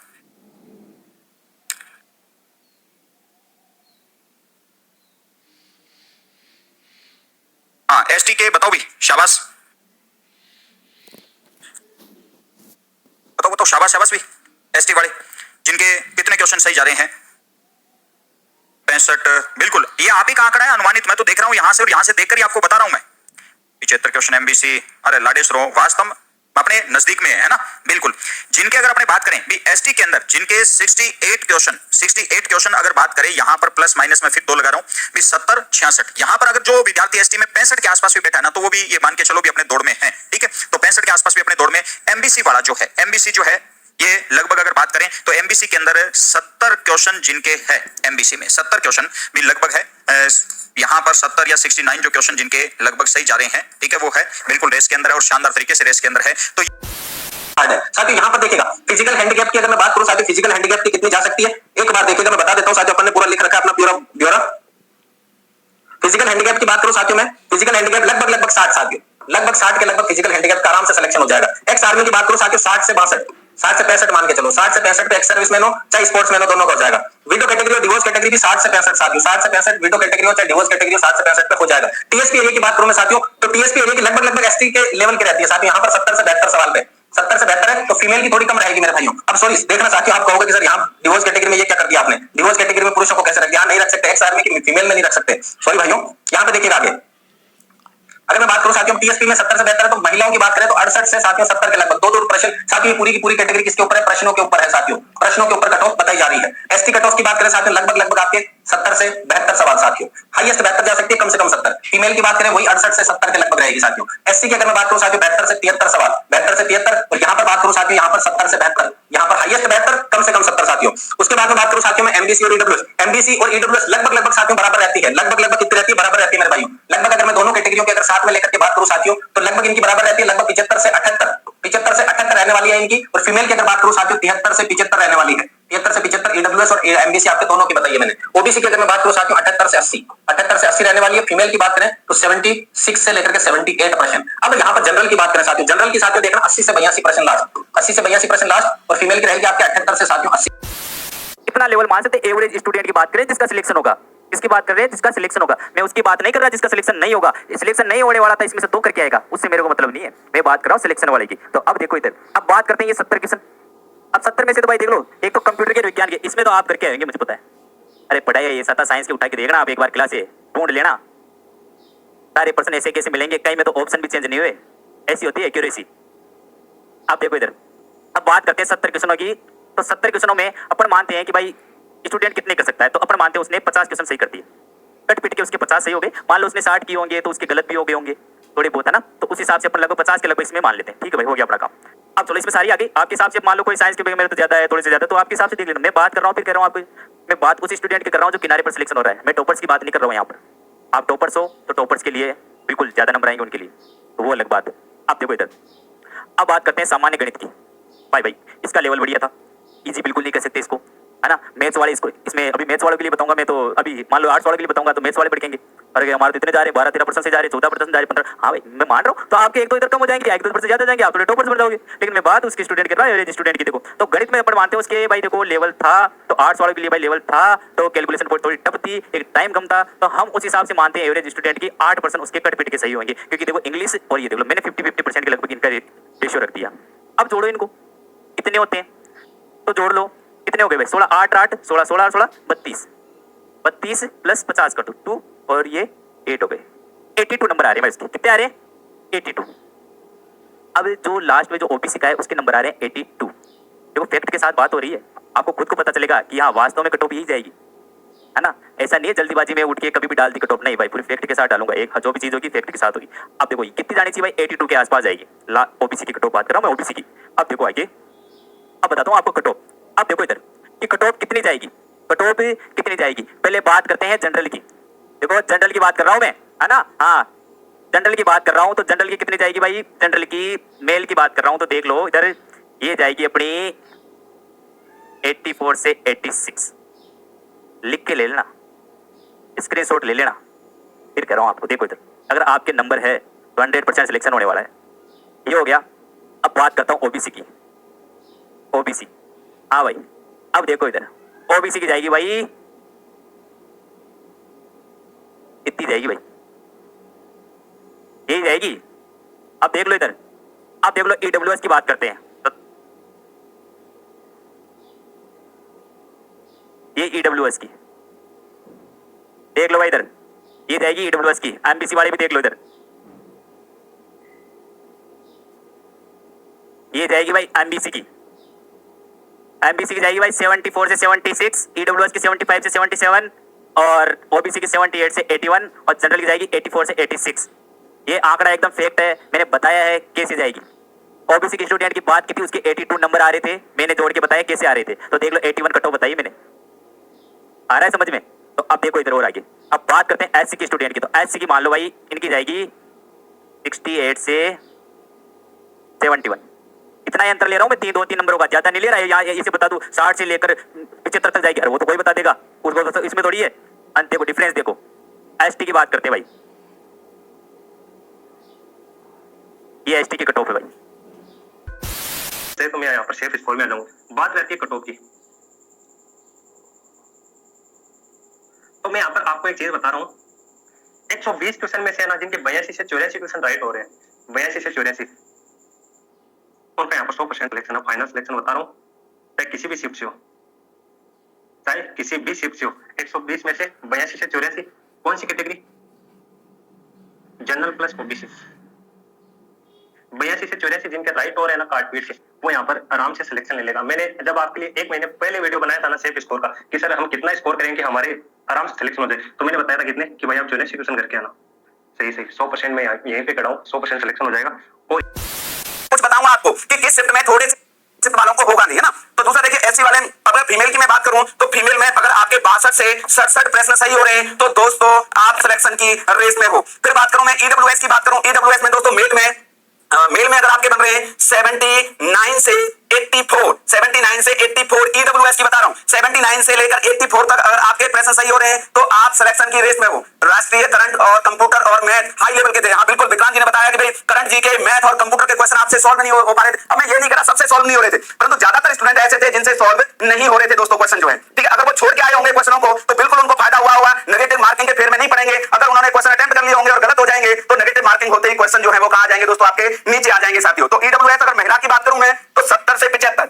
हाँ एसटी के बताओ भी, शाबाश बताओ बताओ, शाबाश शाबाश भी। एसटी वाले जिनके कितने क्वेश्चन सही जा रहे हैं, 65, बिल्कुल ये आप ही का आंकड़ा है अनुमानित, मैं तो देख रहा हूं यहां से और यहां से देखकर ही आपको बता रहा हूं मैं। 75 क्वेश्चन एमबीसी, अरे लाडेश्वरो वास्तव अपने नजदीक में है ना, बिल्कुल। जिनके अगर अपने बात करें भी एसटी के अंदर जिनके 68 क्वेश्चन अगर बात करें यहां पर प्लस माइनस में फिर 2 लगा रहा हूं भी 70, 66, यहां पर अगर जो विद्यार्थी एसटी में 65 के आसपास भी बैठा है ना तो वो भी ये मान के चलो भी अपने दौड़ में है, ठीक है। तो 65 के आसपास भी अपने दौड़ में। एमबीसी वाला जो है, एमबीसी जो है ये लगभग अगर बात करें तो एमबीसी के अंदर 70 क्वेश्चन जिनके है, एमबीसी में 70 क्वेश्चन भी लगभग है, यहां पर 70 या 69 जो क्वेश्चन जिनके लगभग सही जा रहे हैं, ठीक है, वो है बिल्कुल रेस के अंदर है और शानदार तरीके से रेस के अंदर है। तो साथियों यहां पर देखिएगा फिजिकल हैंडीकैप की अगर मैं बात करूं साथियों, फिजिकल हैंडीकैप की कितनी जा सकती है एक बार देखिएगा, मैं बता देता हूं साथियों, अपन ने पूरा लिख रखा है अपना ब्यौरा। फिजिकल हैंडीकैप की बात करूं साथियों में, फिजिकल हैंडीकैप लगभग 60 साथियों, लगभग 60 के लगभग फिजिकल हैंडीकैप का आराम से सिलेक्शन हो जाएगा। एक्स आर्मी की बात करूं साथियों 60 से 62, 60 से 65 मान के चलो, 60 से 65 पे एक्स सर्विसमैन हो चाहे स्पोर्ट्समैन हो दोनों का हो जाएगा। विडो कैटेगरी और डिवोर्स कैटेगरी भी 60 से 65 साथियों, 60 से 65 विडो कैटेगरी हो चाहे डिवोर्स कैटेगरी हो 60 से 65 पे हो जाएगा। टीएसपी एरिया की बात करूं मैं साथियों, तो टीएसपी एरिया की लगभग एसटी के लेवल की रहती है साथियों, यहां पर 70 से 72 सवाल पे, 70 से 72 है, तो फीमेल की थोड़ी कम रहेगी मेरे भाइयों। अब सॉरी देखना साथियों, आप कहोगे कि सर यहाँ डिवोर्स कैटेगरी में ये क्या कर दिया आपने, डिवोर्स कैटेगरी में पुरुषों को कैसे रख दिया, नहीं रख सकते, एक्स आर्मी की फीमेल में नहीं रख सकते, सॉरी भाइयों। यहाँ पे देखिएगा आगे अगर मैं बात करूं साथियों टीएसपी में 70 से 72 है, तो महिलाओं की बात करें तो 68 से साथियों 70 के लगभग, दो प्रश्न साथियों, पूरी की पूरी कैटेगरी किसके ऊपर है, प्रश्नों के ऊपर है साथियों, प्रश्नों के ऊपर कट ऑफ बताई जा रही है। एसटी कट ऑफ की बात करें साथियों लगभग आपके 70 से 72 सवाल साथियों, हाईएस्ट 72 जा सकती है, कम से कम 70। फीमेल की बात करें वही 68 से 70 के लगभग रहेगी साथियों। एससी की अगर मैं बात करूं साथियों 72 से 73 सवाल, 72 से 73, और यहां पर बात करूं साथियों यहाँ पर 70 से 72, यहां पर हाईएस्ट 72, कम से कम 70 साथियों। उसके बाद में बात करूं साथियों में एमबीसी और ईडब्ल्यूएस, एमबीसी और ईडब्ल्यूएस लगभग साथियों बराबर रहती है, लगभग कितनी रहती है, बराबर रहती है मेरे भाइयों। लगभग अगर मैं दोनों कैटेगरियों के अगर साथ में लेकर के बात करूं साथियों तो लगभग इनकी बराबर रहती है, लगभग 75 से 78 रहने वाली है इनकी। और फीमेल की अगर बात करूं साथियों 73 से 75 रहने वाली है, 73 से 75 ईडब्ल्यूएस और एमबीसी आपके दोनों की बताइए मैंने। ओबीसी की अगर मैं बात करूं साथियों 78 से 80 रहने वाली है। फीमेल की बात करें तो 76 से लेकर के 78%। अब यहां पर जनरल की बात करें साथियों, जनरल की साथियों देखना 80 से 82 प्रश्न लास्ट, 80 से 82 प्रश्न लास्ट, और फीमेल की रहेगी आपके 78 से साथियों 80। इतना लेवल मान सकते एवरेज स्टूडेंट की बात करें जिसका सिलेक्शन होगा, किसकी बात कर रहे हैं, जिसका सिलेक्शन होगा। मैं उसकी बात नहीं कर रहा जिसका सिलेक्शन नहीं होगा, सिलेक्शन नहीं होने वाला था इसमें से 2 करके आएगा, उससे मेरे को मतलब नहीं है, मैं बात कर रहा हूं सिलेक्शन वाले की। तो अब देखो इधर, अब बात करते हैं ये 70 क्वेश्चन। अब 70 में से तो भाई देख लो, एक तो कंप्यूटर के विज्ञान के, इसमें तो आप करके आएंगे मुझे पता है, अरे पढ़ाई है ये साता साइंस की, उठा के देखना आप एक बार क्लास से ढूंढ लेना, सारे पर्सन ऐसे कैसे मिलेंगे, कहीं में तो ऑप्शन भी चेंज नहीं हुए, ऐसी होती है एक्यूरेसी। आप देखो इधर, अब बात करते हैं 70 क्वेश्चनों की। तो 70 क्वेश्चनों में अपन मानते हैं कि भाई स्टूडेंट कितने कर सकता है, तो अपन मानते हैं उसने 50 क्वेश्चन सही कर दिए, कट पिट के उसके 50 सही हो गए। मान लो उसने 60 किए होंगे तो उसके गलत भी हो गए होंगे थोड़े बहुत, है ना, तो उस हिसाब से अपन लगभग 50 के लगभग इसमें मान लेते हैं, ठीक है भाई, हो गया अपना काम। अब चलो इसमें सारी आगे आपके हिसाब से, मान लो कोई साइंस के मेरे तो ज्यादा है, थोड़े से ज्यादा, तो आपके हिसाब से देख लेना। मैं बात कर रहा हूँ, फिर कह रहा हूँ आपको, मैं बात उस स्टूडेंट की कर रहा हूँ जो किनारे पर सिलेक्शन हो रहा है, मैं टॉपर्स की बात नहीं कर रहा हूँ यहाँ पर। आप टॉपर्स हो तो टॉपर्स के लिए बिल्कुल ज्यादा नंबर आएंगे उनके लिए, तो वो अलग बात है। आप देखो इधर, अब बात करते हैं सामान्य गणित की। भाई इसका लेवल बढ़िया था, इजी बिल्कुल नहीं कह सकते इसको, है ना। मैथ्स वाले इसको, इसमें अभी मैथ्स वालों के लिए बताऊंगा मैं, तो अभी मान लो आर्ट्स वालों के लिए बताऊंगा तो मैथ्स वाले पढ़ेंगे, अरे हमारे तो इतने जा रहे हैं 12-13% से जा रहे हैं, 14% जा रहे हैं, 15। हाँ भाई मैं मान रहा हूँ, तो आपके 1-2 इधर कम हो जाएंगे, 1-2% ज्यादा जाएंगे, आप थोड़े टॉपर्स बन जाओगे। लेकिन मैं बात उसके स्टूडेंट कर रहा हूँ, एवरेज स्टूडेंट की। देखो तो गणित में अपन मानते हैं उसके भाई देखो लेवल था, तो आर्ट्स वालों के लिए भाई लेवल था, तो कैलकुलेशन बहुत थोड़ी टफ थी, एक टाइम कम था, तो हम उस हिसाब से मानते हैं एवरेज स्टूडेंट की 8% उसके कट पिट के सही होंगे, क्योंकि देखो इंग्लिश और ये देखो मैंने 50-50% के लगभग इनका रेशियो रख दिया। अब जोड़ो इनको, कितने होते हैं तो जोड़ लो, कितने हो गए भाई, 16 8 8 16 16 16 32, 32 प्लस 50 का 2 और ये 8 हो गए, 82 नंबर आ रहे हैं भाई इसके। कितने आ रहे हैं, 82। अब जो लास्ट में जो ओबीसी का है उसके नंबर आ रहे हैं 82। देखो फैक्ट के साथ बात हो रही है, आपको खुद को पता चलेगा कि हाँ वास्तव में कटऑफ यही जाएगी, है ना। ऐसा नहीं है जल्दीबाजी में उठ के कभी भी डाल दी कटऑफ, नहीं भाई पूरी फैक्ट के साथ डालूंगा, एक जो भी चीज होगी फैक्ट के साथ होगी। अब देखो कितनी जानी चाहिए भाई, 82 के आसपास जाएगी ओबीसी की कटऑफ, बात कर रहा हूँ मैं ओबीसी की। अब देखो आगे, अब बताता हूँ आपको कटऑफ। अब देखो इधर कि कटऑफ कितनी जाएगी, कटऑफ कितनी जाएगी। पहले बात करते हैं जनरल की, देखो जनरल की बात कर रहा हूं मैं, है ना, हाँ जनरल की बात कर रहा हूं, तो जनरल की कितनी जाएगी भाई, जनरल की मेल की बात कर रहा हूं, तो देख लो इधर, ये जाएगी अपनी 84 से 86, लिख के ले लेना, स्क्रीनशॉट ले लेना, फिर कह रहा हूं आपको, देखो इधर अगर आपके नंबर है तो 100% सिलेक्शन होने वाला है, ये हो गया। अब बात करता हूं ओबीसी की, ओबीसी, हाँ भाई, अब देखो इधर ओबीसी की जाएगी भाई, कितनी जाएगी भाई, यही जाएगी। अब देख लो इधर, अब देख लो ईडब्ल्यूएस की बात करते हैं, तो ये ईडब्ल्यूएस की देख लो भाई इधर, ये जाएगी ईडब्ल्यूएस की। एमबीसी वाले भी देख लो इधर, ये जाएगी भाई एमबीसी की, एमबीसी की जाएगी भाई 74 से 76, ईडब्ल्यूएस की 75 से 77 और ओबीसी की 78 से 81 और जनरल की जाएगी 84 से 86। ये आंकड़ा एकदम फैक्ट है, मैंने बताया है कैसे जाएगी। ओबीसी के स्टूडेंट की बात की थी, उसके 82 नंबर आ रहे थे, मैंने जोड़ के बताया कैसे आ रहे थे, तो देख लो 81 कट ऑफ बताई मैंने, आ रहा है समझ में। तो अब देखो इधर और आगे, अब बात करते हैं एससी के स्टूडेंट की, तो एससी की मान लो भाई इनकी जाएगी 68 से 71, इतना ही अंतर ले रहा हूं मैं, 2-3 नंबरों का, ज्यादा नहीं ले रहा है। यहाँ इसे बता दूं 60 से लेकर 75 तक जाएगी, अरे वो तो कोई बता देगा, उसको तो इसमें थोड़ी है। देखो डिफरेंस देखो, एसटी की बात करते हैं भाई, ये एसटी की कट ऑफ है भाई। तो मैं यहाँ पर सेफ स्कोर में आ जाऊंगा। बात रहती है कट ऑफ की, तो मैं यहाँ पर आपको एक चीज बता रहा हूँ, 120 क्वेश्चन में से ना जिनके 82 से 84 क्वेश्चन राइट हो रहे हैं, 82 से 84, उनका यहाँ पर 100% सिलेक्शन है, फाइनल सिलेक्शन बता रहा हूँ, चाहे किसी भी शिफ्ट से हो, चाहे किसी भी शिफ्ट से हो। 120 में से 82 से 84 कौन सी कैटेगरी, जनरल प्लस ओबीसी। 82 से 84 जिनके राइट हो रहे हैं ना कार्ड पीट के, वो यहाँ पर आराम से सिलेक्शन ले लेगा। मैंने जब आपके लिए 1 महीने पहले वीडियो बनाया था ना सेफ स्कोर का, कि सर हम कितना स्कोर करेंगे हमारे आराम से सिलेक्शन हो जाए, तो मैंने बताया था कितने, कि भाई आप 84 क्वेश्चन करके आना, सही 100% में यहीं पे खड़ा हूँ, 100% सिलेक्शन हो जाएगा। और कुछ बताऊंगा आपको कि किस शिफ्ट में थोड़े शिफ्ट वालों को होगा नहीं, है ना। तो दूसरा देखिए एससी वाले, अगर फीमेल की मैं बात करूं तो फीमेल में अगर आपके 62 से 67 प्रश्न सही हो रहे हैं तो दोस्तों आप सिलेक्शन की रेस में हो। फिर बात करूं मैं ईडब्ल्यूएस की बात करूं, ईडब्ल्यूएस में दोस्तों मेल में अगर आपके बन रहे हैं 79 से 84, 79 से 84 ईडब्ल्यूएस की बता रहा हूं, 79 से लेकर 84 तक अगर आपके प्रश्न सही हो रहे हैं तो आप सिलेक्शन की रेस में हो। राष्ट्रीय करंट और कंप्यूटर और मैथ हाई लेवल के थे, हाँ बिल्कुल, विक्रांत जी ने बताया कि भाई करंट जीके, मैथ और कंप्यूटर के क्वेश्चन आपसे सॉल्व नहीं हो पा रहे थे। अब मैं ये नहीं कह रहा सबसे सॉल्व नहीं हो रहे थे, परंतु ज्यादातर स्टूडेंट ऐसे थे जिनसे सॉल्व नहीं हो रहे थे दोस्तों क्वेश्चन जो है, ठीक है। अगर वो छोड़ के आए होंगे क्वेश्चनों को तो बिल्कुल उनको फायदा हुआ होगा, नेगेटिव मार्किंग के फेर में नहीं पड़ेंगे। अगर उन्होंने क्वेश्चन अटेम्प्ट कर लिए होंगे और गलत हो जाएंगे तो नेगेटिव मार्किंग होते ही क्वेश्चन जो है वो कहां जाएंगे दोस्तों, आपके नीचे आ जाएंगे साथियों। तो ईडब्ल्यूएस अगर महिला की बात करूं मैं तो 70 से 75,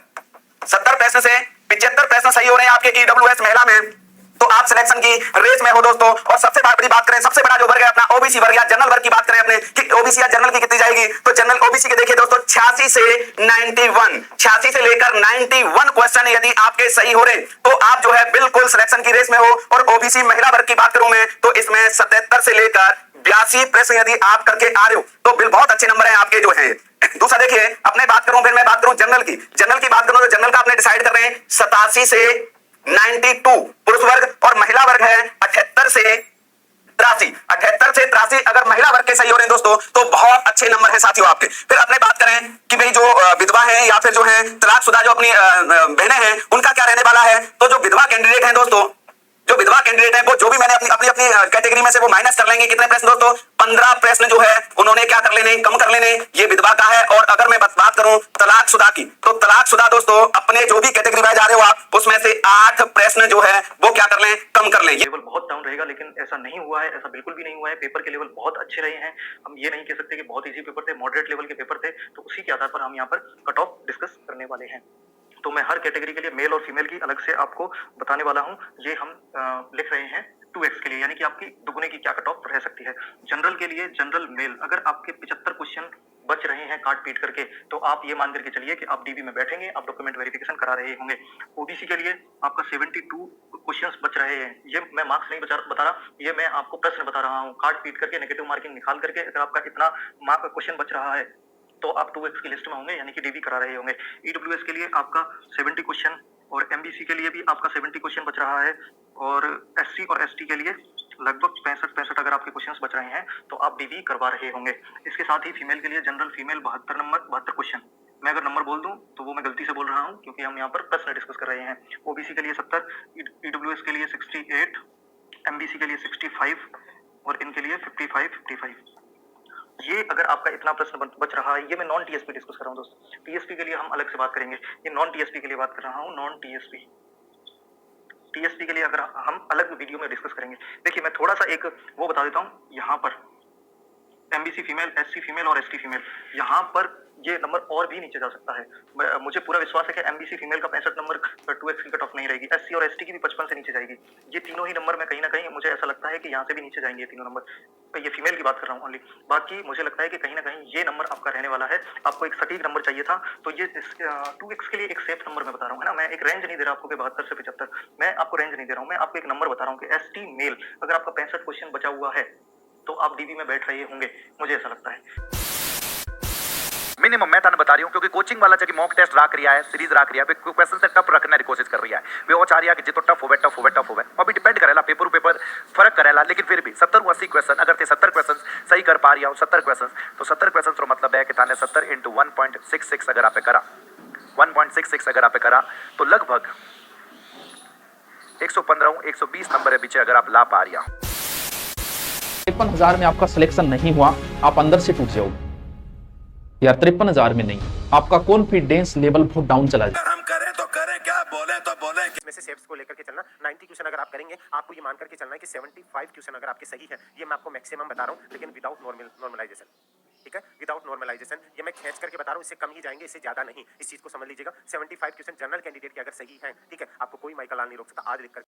70 प्रश्न से 75 प्रश्न सही हो रहे हैं आपके ईडब्ल्यूएस महिला में, तो आप सिलेक्शन की रेस में हो दोस्तों। और सबसे बड़ी बात करें, सबसे बड़ा जो वर्ग है अपना ओबीसी वर्ग या जनरल वर्ग की बात करें अपने, कि ओबीसी या जनरल की कितनी जाएगी, तो जनरल ओबीसी के देखिए दोस्तों 86 से 91, 86 से लेकर 91 क्वेश्चन यदि आपके सही हो रहे तो आप जो है बिल्कुल सिलेक्शन की रेस में हो। और ओबीसी महिला वर्ग की बात करूं मैं तो इसमें 77 से लेकर 82 प्रश्न यदि आप करके आ रहे हो तो बहुत अच्छे नंबर हैं आपके जो है। दूसरा देखिए, अपने बात करूं, फिर मैं बात करूं जनरल की, जनरल की बात करूं तो जनरल का आपने डिसाइड कर रहे हैं 87 से 92 पुरुष वर्ग और महिला वर्ग है 78 से 83, 78 से 83 अगर महिला वर्ग के सही हो रहे हैं दोस्तों तो बहुत अच्छे नंबर है साथियों आपके। फिर अपने बात करें कि भाई जो विधवा है या फिर जो है तलाकशुदा जो अपनी बहनें हैं उनका क्या रहने वाला है, तो जो विधवा कैंडिडेट हैं दोस्तों, जो विधवा कैंडिडेट है वो जो भी मैंने अपनी कैटेगरी में से वो माइनस कर लेंगे, कितने प्रश्न दोस्तों, 15 प्रश्न जो है उन्होंने क्या कर लेने, कम कर लेने, ये विधवा का है। और अगर मैं बात करूं तलाकशुदा की, तो तलाकशुदा दोस्तों अपने जो भी कैटेगरी में जा रहे हो आप उसमें से 8 प्रश्न जो है वो क्या कर लें, कम कर लें। ये लेवल बहुत डाउन रहेगा, लेकिन ऐसा नहीं हुआ है, ऐसा बिल्कुल भी नहीं हुआ है। पेपर के लेवल बहुत अच्छे रहे हैं, हम ये नहीं कह सकते कि बहुत इजी पेपर थे, मॉडरेट लेवल के पेपर थे, तो उसी के आधार पर हम यहाँ पर कट ऑफ डिस्कस करने वाले हैं। तो मैं हर कैटेगरी के लिए मेल और फीमेल की अलग से आपको बताने वाला हूं। ये हम लिख रहे हैं 2x के लिए, यानी कि आपकी दुगुने की क्या कट ऑफ रह सकती है। जनरल के लिए जनरल मेल अगर आपके 75 क्वेश्चन बच रहे हैं काट पीट करके, तो आप ये मान करके चलिए कि आप डीबी में बैठेंगे, आप डॉक्यूमेंट वेरिफिकेशन करा रहे होंगे। ओबीसी के लिए आपका 72 क्वेश्चंस बच रहे हैं, ये मैं मार्क्स नहीं बता रहा, ये मैं आपको प्रश्न बता रहा हूँ। काट पीट करके नेगेटिव मार्किंग निकाल करके अगर आपका इतना मार्क क्वेश्चन बच रहा है तो आप 2x की लिस्ट में होंगे, यानी कि डीबी करा रहे होंगे। ईडब्ल्यूएस के लिए आपका 70 क्वेश्चन और एमबीसी के लिए भी आपका 70 क्वेश्चन बच रहा है, और एससी और एसटी के लिए लगभग 65 अगर आपके क्वेश्चंस बच रहे हैं तो आप डीवी करवा रहे होंगे। इसके साथ ही फीमेल के लिए जनरल फीमेल 72 क्वेश्चन, मैं अगर नंबर बोल दूं तो वो मैं गलती से बोल रहा हूं क्योंकि हम यहाँ पर प्रश्न डिस्कस कर रहे हैं। ओबीसी के लिए 70, ईडब्ल्यूएस के लिए 68, एमबीसी के लिए 65 और इनके लिए 55। ये अगर आपका इतना प्रश्न बच रहा है, ये मैं नॉन टीएसपी डिस्कस कर रहा हूँ दोस्तों। टीएसपी के लिए हम अलग से बात करेंगे, ये नॉन टीएसपी के लिए बात कर रहा हूँ। नॉन टीएसपी टीएसपी के लिए अगर हम अलग वीडियो में डिस्कस करेंगे। देखिए मैं थोड़ा सा एक वो बता देता हूँ, यहाँ पर एमबीसी फीमेल, एससी फीमेल और एसटी फीमेल, यहाँ पर ये नंबर और भी नीचे जा सकता है। मुझे पूरा विश्वास है कि एमबीसी फीमेल का 65 नंबर 2x की कट ऑफ नहीं रहेगी। एससी और एसटी की भी 55 से नीचे जाएगी। ये तीनों ही नंबर में कहीं ना कहीं मुझे ऐसा लगता है कि यहाँ से भी नीचे जाएंगे ये तीनों नंबर। ये फीमेल की बात कर रहा हूँ ओनली। बाकी मुझे लगता है कि कहीं ना कहीं ये नंबर आपका रहने वाला है। आपको एक सटीक नंबर चाहिए था तो ये 2x के लिए एक सेफ नंबर मैं बता रहा हूँ, है ना। मैं एक रेंज नहीं दे रहा आपको कि 72 से 75, मैं आपको रेंज नहीं दे रहा हूँ, मैं आपको एक नंबर बता रहा हूँ कि एसटी मेल अगर आपका 65 क्वेश्चन बचा हुआ है तो आप डीबी में बैठ रहे होंगे, मुझे ऐसा लगता है। मिनिमम मैं बता रही हूँ क्योंकि कोचिंग वाला जब मॉक टेस्ट रख रहा है, सीरीज रख रहा है, क्वेश्चन से टफ रखने की कोशिश कर रही है। वे वो चाह रही है कि जितो टफ होवे अभी डिपेंड करेला पेपर फर्क करेला। लेकिन फिर भी 70-80 क्वेश्चन अगर ते 70 क्वेश्चन सही कर पा रही हो 70 क्वेश्चन तो 70 क्वेश्चन तो मतलब है कि थाने 70 × 1.66 अगर आप करा 1.66 अगर आप करा तो लगभग 115-120 नंबर है पीछे अगर आप ला पा रही हो। 53,000 में आपका सिलेक्शन नहीं हुआ, आप अंदर से टूट जाओगे यार। 53,000 में नहीं, आपका कॉन्फिडेंस लेवल बहुत डाउन चला जाए। हम करें तो करें, क्या बोले तो बोले। इसमें से शेप्स को लेकर के चलना 90 क्वेश्चन अगर आप करेंगे, आपको ये मान करके चलना है कि 75 क्वेश्चन अगर आपके सही है। ये मैं आपको मैक्सिमम बता रहा हूँ, लेकिन विदाउट नॉर्मलाइजेशन, ठीक है, विदाउट नॉर्मलाइजेशन। ये मैं खींच करके बता रहा हूँ, इससे कम ही जाएंगे, इससे ज्यादा नहीं। इस चीज को समझ लीजिएगा। 75 क्वेश्चन जनरल कैंडिडेट के अगर सही है, ठीक है, आपको कोई माइकल लाल नहीं रोक सकता। आज लिख कर